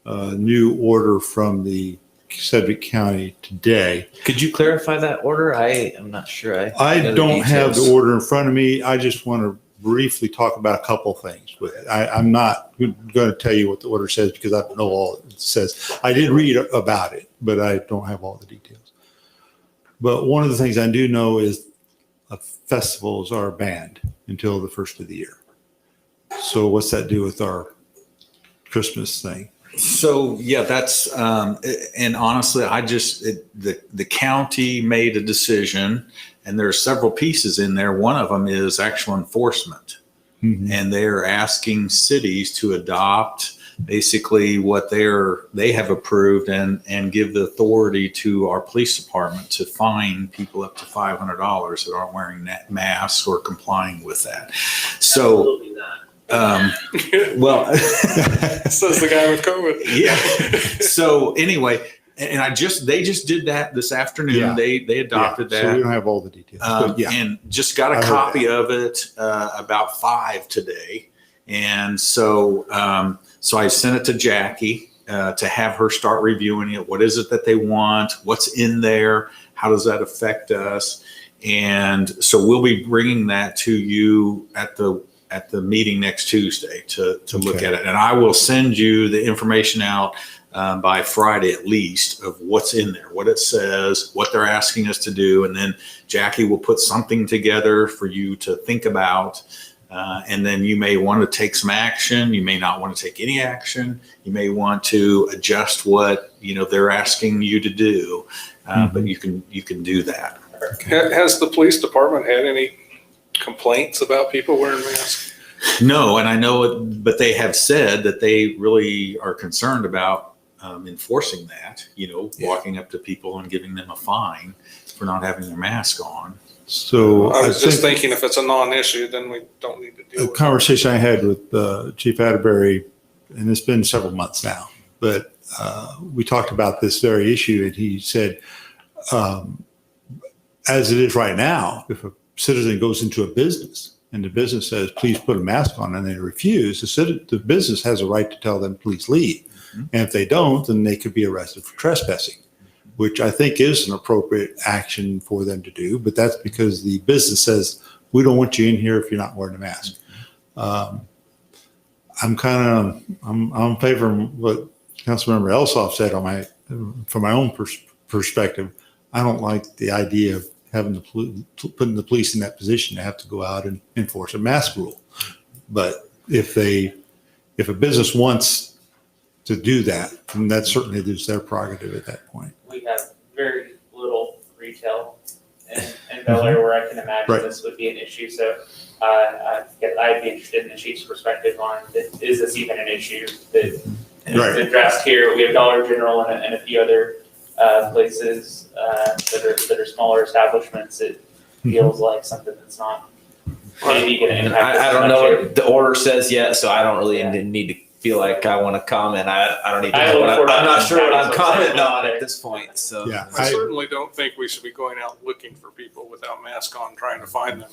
new order from the Sedgwick County today. Could you clarify that order? I am not sure. I know the don't have the details. order in front of me. I just want to briefly talk about a couple things with it. I'm not going to tell you what the order says because I don't know all it says. I did read about it, but I don't have all the details. But one of the things I do know is festivals are banned until the first of the year. So what's that do with our Christmas thing? So, yeah, that's, and honestly, the county made a decision, and there are several pieces in there. One of them is actual enforcement. Mhm. And they're asking cities to adopt basically what they have approved and give the authority to our police department to fine people up to $500 that aren't wearing masks or complying with that. So, Absolutely not. well, Says the guy with COVID. yeah. So anyway, and they just did that this afternoon. Yeah. They adopted Yeah, so we that. don't have all the details, but yeah. And just got I a heard copy of it about 5 today. And so so I sent it to Jackie to have her start reviewing it. What is it that they want? What's in there? How does that affect us? And so we'll be bringing that to you at the meeting next Tuesday to look Okay. at it. And I will send you the information out by Friday at least of what's in there, what it says, what they're asking us to do. And then Jackie will put something together for you to think about. And then you may want to take some action. You may not want to take any action. You may want to adjust what, they're asking you to do. But you can do that. Has the police department had any complaints about people wearing masks? No, and I know it, but they have said that they really are concerned about enforcing that, walking up to people and giving them a fine for not having their mask on. So I was just think thinking if it's a non-issue, then we don't need to deal a with it. conversation I had with Chief Atterbury, and it's been several months now, but we talked about this very issue, and he said, as it is right now, if a citizen goes into a business and the business says, please put a mask on, and they refuse, the business has a right to tell them, please leave. Mhm. And if they don't, then they could be arrested for trespassing, which I think is an appropriate action for them to do. But that's because the business says, we don't want you in here if you're not wearing a mask. I'm in favor of what Councilmember Elsoff said from my own perspective. I don't like the idea of having putting the police in that position to have to go out and enforce a mask rule. But if a business wants to do that, then that certainly is their prerogative at that point. We have very little retail in Bel Aire where I can imagine Right. this would be an issue. So I'd be interested in the chief's perspective on, is this even an issue that Right. is addressed here? We have Dollar General and a few other places that are smaller establishments. It feels like something that's not maybe going to And impact. I us don't much know here. what the order says yet, so I don't really Yeah. need to feel like I want to comment. I don't need to I know look what forward to I'm not sure what I'm having commenting some on say. at this point. So Yeah. I certainly don't think we should be going out looking for people without masks on, trying to find them.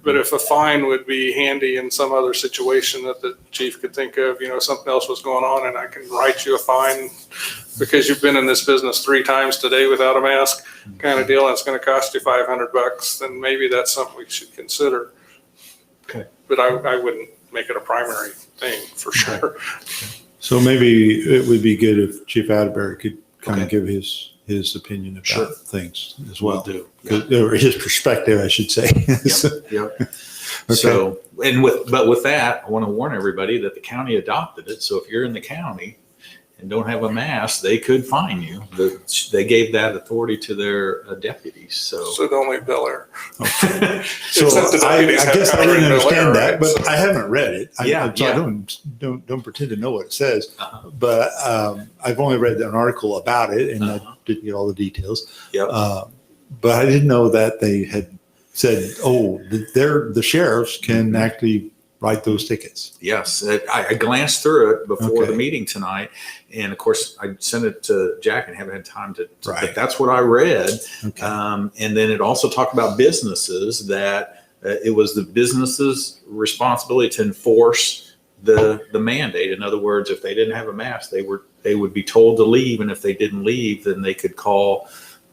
But if a fine would be handy in some other situation that the chief could think of, something else was going on and I can write you a fine because you've been in this business 3 times today without a mask kind of deal, and it's going to cost you $500, then maybe that's something we should consider. Okay. But I wouldn't make it a primary thing for sure. So maybe it would be good if Chief Atterbury could kind of Okay. give his opinion about Sure. things as Will well. do. Or his perspective, I should say. Yep. Okay. So, but with that, I want to warn everybody that the county adopted it. So if you're in the county and don't have a mask, they could fine you. They gave that authority to their deputies. So, So don't leave Bel Aire. So Except the I deputies have guess I cover didn't in Bel Aire, understand that, right? but So- I haven't read it. Yeah, So I yeah. don't pretend to know what it says. Uh-huh. But I've only read an article about it, and I Uh-huh. didn't get all the details. Yep. But I didn't know that they had said, the sheriffs can actually write those tickets. Yes, I glanced through it before Okay. the meeting tonight, and of course I sent it to Jack and haven't had time to. Right. But that's what I read, Okay. and then it also talked about businesses that it was the businesses' responsibility to enforce the mandate. In other words, if they didn't have a mask, they would be told to leave, and if they didn't leave, then they could call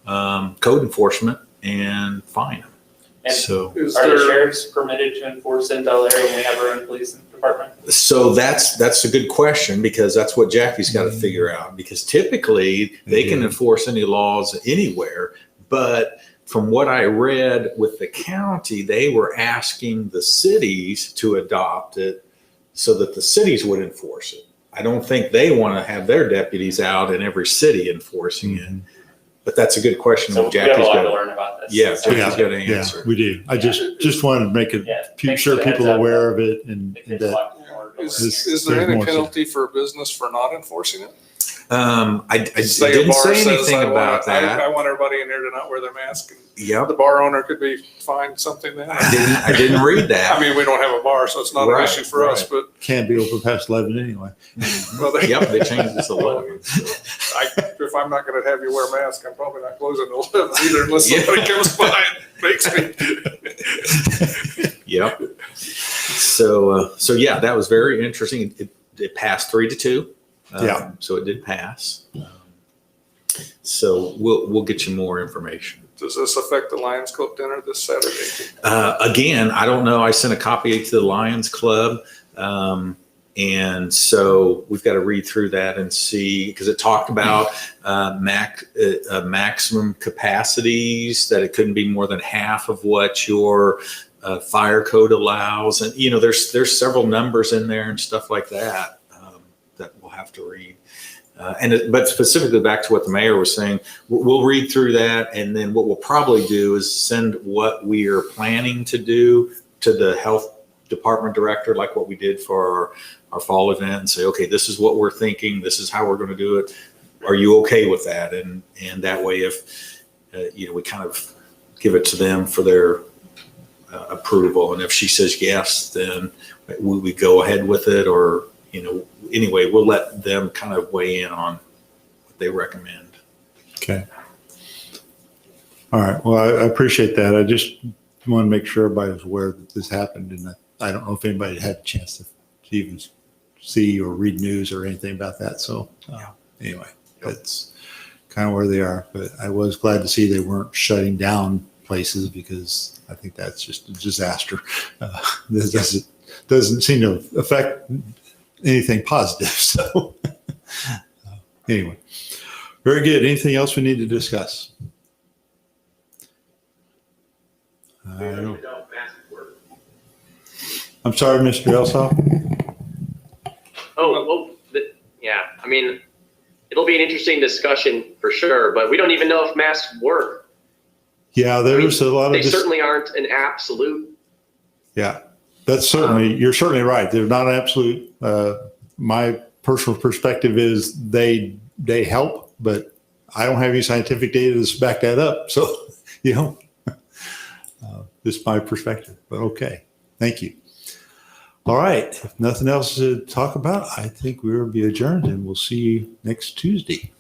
code enforcement and fine them. And So. Is Are the there, sheriffs permitted to enforce in Bel Aire when we have our own police department? So that's a good question, because that's what Jackie's got to figure out, because typically they can enforce any laws anywhere. But from what I read with the county, they were asking the cities to adopt it so that the cities would enforce it. I don't think they want to have their deputies out in every city enforcing it. But that's a good question. So that we have a Jackie's lot to got. learn about this. Yeah, So- Jackie's got to Yeah, answer. we do. I just wanted to make it Yeah, thanks sure for the people heads are up. aware of it, and I think there's a that lot more to is, learn. is there There's any more to- penalty for a business for not enforcing it? I Say a didn't bar say says, anything I about want, that. I want everybody in there to not wear their mask. And Yep, the bar owner could be fined something then. I didn't read that. I mean, we don't have a bar, so it's not an Right, issue for us, right. but can't be open past 11 anyway. well, they, Yep, they changed this 11. So. if I'm not going to have you wear a mask, I'm probably not closing till 11 either unless somebody comes by and makes me. Yep. So yeah, that was very interesting. It passed 3-2. Yeah. So it did pass. So we'll get you more information. Does this affect the Lions Club dinner this Saturday? Again, I don't know. I sent a copy to the Lions Club. And so we've got to read through that and see, because it talked about maximum capacities, that it couldn't be more than half of what your fire code allows. And, there's several numbers in there and stuff like that that we'll have to read. But specifically back to what the mayor was saying, we'll read through that. And then what we'll probably do is send what we are planning to do to the health department director, like what we did for our fall event, and say, okay, this is what we're thinking. This is how we're going to do it. Are you okay with that? And that way, if, we kind of give it to them for their approval. And if she says yes, then we go ahead with it, or, anyway, we'll let them kind of weigh in on what they recommend. Okay. All right. Well, I appreciate that. I just want to make sure everybody was aware that this happened, and I don't know if anybody had a chance to even see or read news or anything about that. So anyway, that's kind of where they are. But I was glad to see they weren't shutting down places, because I think that's just a disaster. This doesn't seem to affect anything positive. So anyway, very good. Anything else we need to discuss? I don't. I'm sorry, Mr. Elsoff. Yeah, I mean, it'll be an interesting discussion for sure, but we don't even know if masks work. Yeah, there's a lot They of, certainly aren't an absolute. yeah, that's certainly, you're certainly right. They're not absolute. My personal perspective is they help, but I don't have any scientific data to back that up. So, you know, just my perspective, but okay. Thank you. All right. If nothing else to talk about, I think we'll be adjourned and we'll see you next Tuesday.